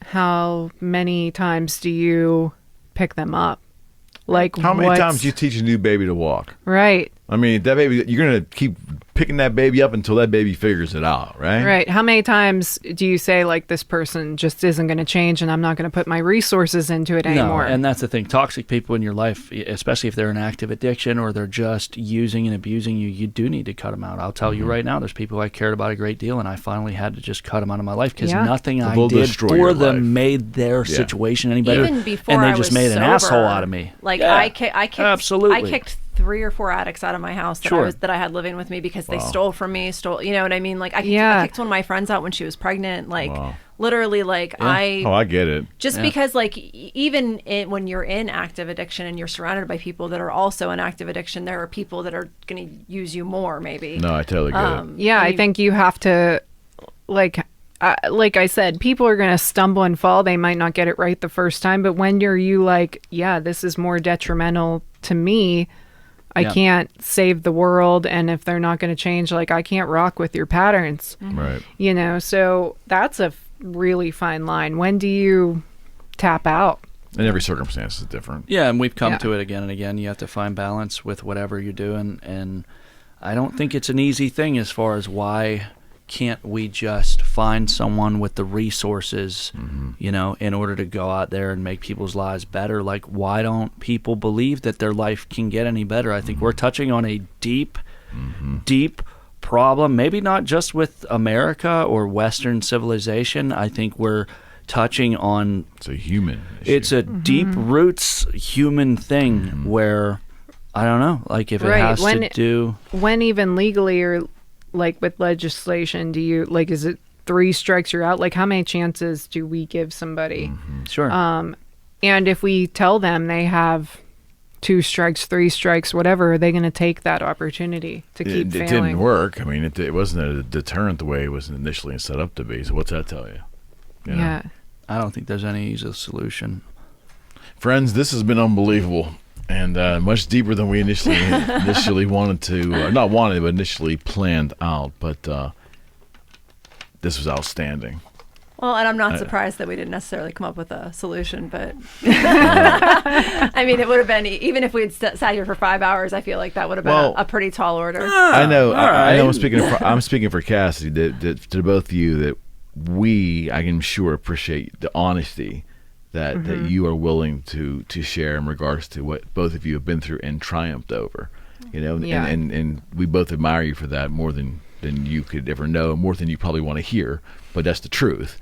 how many times do you pick them up? Like, how many times do you teach a new baby to walk? Right. I mean, that baby, you're going to keep picking that baby up until that baby figures it out, right? Right. How many times do you say, like, this person just isn't going to change and I'm not going to put my resources into it anymore? No, and that's the thing. Toxic people in your life, especially if they're in active addiction or they're just using and abusing you, you do need to cut them out. I'll tell you right now, there's people I cared about a great deal, and I finally had to just cut them out of my life because nothing I did for them made their situation any better. Even before and they I just was made sober, an asshole out of me. Like, I kicked absolutely. I kicked 3 or 4 addicts out of my house that I had living with me because they stole from me, you know what I mean? Like, I kicked one of my friends out when she was pregnant, like, literally, like, I get it. Just because, like, even when you're in active addiction and you're surrounded by people that are also in active addiction, there are people that are going to use you more, maybe. No, I totally get it. Yeah, I think you have to, like I said, people are going to stumble and fall. They might not get it right the first time, but when you like, yeah, this is more detrimental to me, I can't save the world, and if they're not going to change, like, I can't rock with your patterns. Right. You know, so that's a really fine line. When do you tap out? And every circumstance is different. Yeah, and we've come to it again and again. You have to find balance with whatever you're doing, and I don't think it's an easy thing as far as why can't we just find someone with the resources, you know, in order to go out there and make people's lives better? Like, why don't people believe that their life can get any better? I think we're touching on a deep problem, maybe not just with America or Western civilization. I think we're touching on... It's a human issue. It's a deep roots human thing where, I don't know, like, if it has to do... When even legally or... like with legislation, do you, like, is it 3 strikes you're out? Like, how many chances do we give somebody? Sure. And if we tell them they have 2 strikes, 3 strikes, whatever, are they going to take that opportunity to keep failing? It didn't work. I mean, it wasn't a deterrent the way it was initially set up to be. So what's that tell you? You know? Yeah. I don't think there's any easy solution. Friends, this has been unbelievable. And much deeper than we initially wanted to, not wanted, but initially planned out. But this was outstanding. Well, and I'm not surprised that we didn't necessarily come up with a solution, but I mean, it would have been, even if we had sat here for 5 hours, I feel like that would have been a pretty tall order. I know. I know. right. I'm speaking for Cassidy. To both of you, that I can sure appreciate the honesty that you are willing to share in regards to what both of you have been through and triumphed over. And we both admire you for that more than you could ever know, more than you probably want to hear, but that's the truth.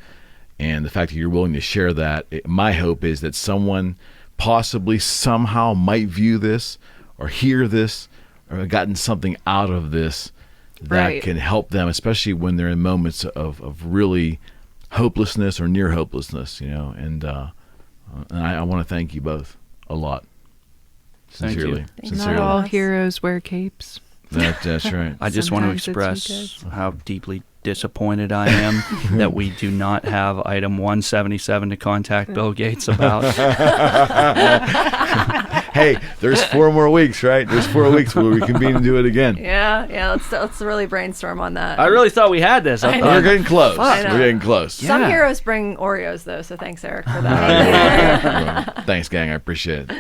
And the fact that you're willing to share that, my hope is that someone possibly somehow might view this or hear this or have gotten something out of this that can help them, especially when they're in moments of really hopelessness or near hopelessness, and I want to thank you both a lot. Sincerely. Not all heroes wear capes. That's right. I just want to Sometimes express how deeply disappointed I am that we do not have item 177 to contact Bill Gates about. Hey, there's 4 more weeks, right? There's 4 weeks where we convene and do it again. Yeah. Let's really brainstorm on that. I really thought we had this. We're getting close. I know. We're getting close. Some heroes bring Oreos, though, so thanks, Eric, for that. Thanks, gang. I appreciate it.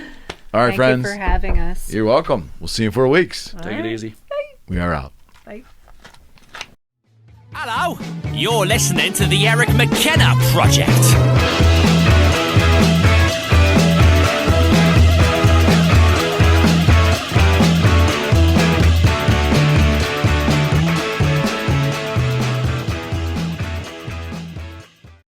All right, Thank friends. you for having us. You're welcome. We'll see you in 4 weeks. Take it easy. We are out. Bye. Hello, you're listening to the Eric McKenna Project.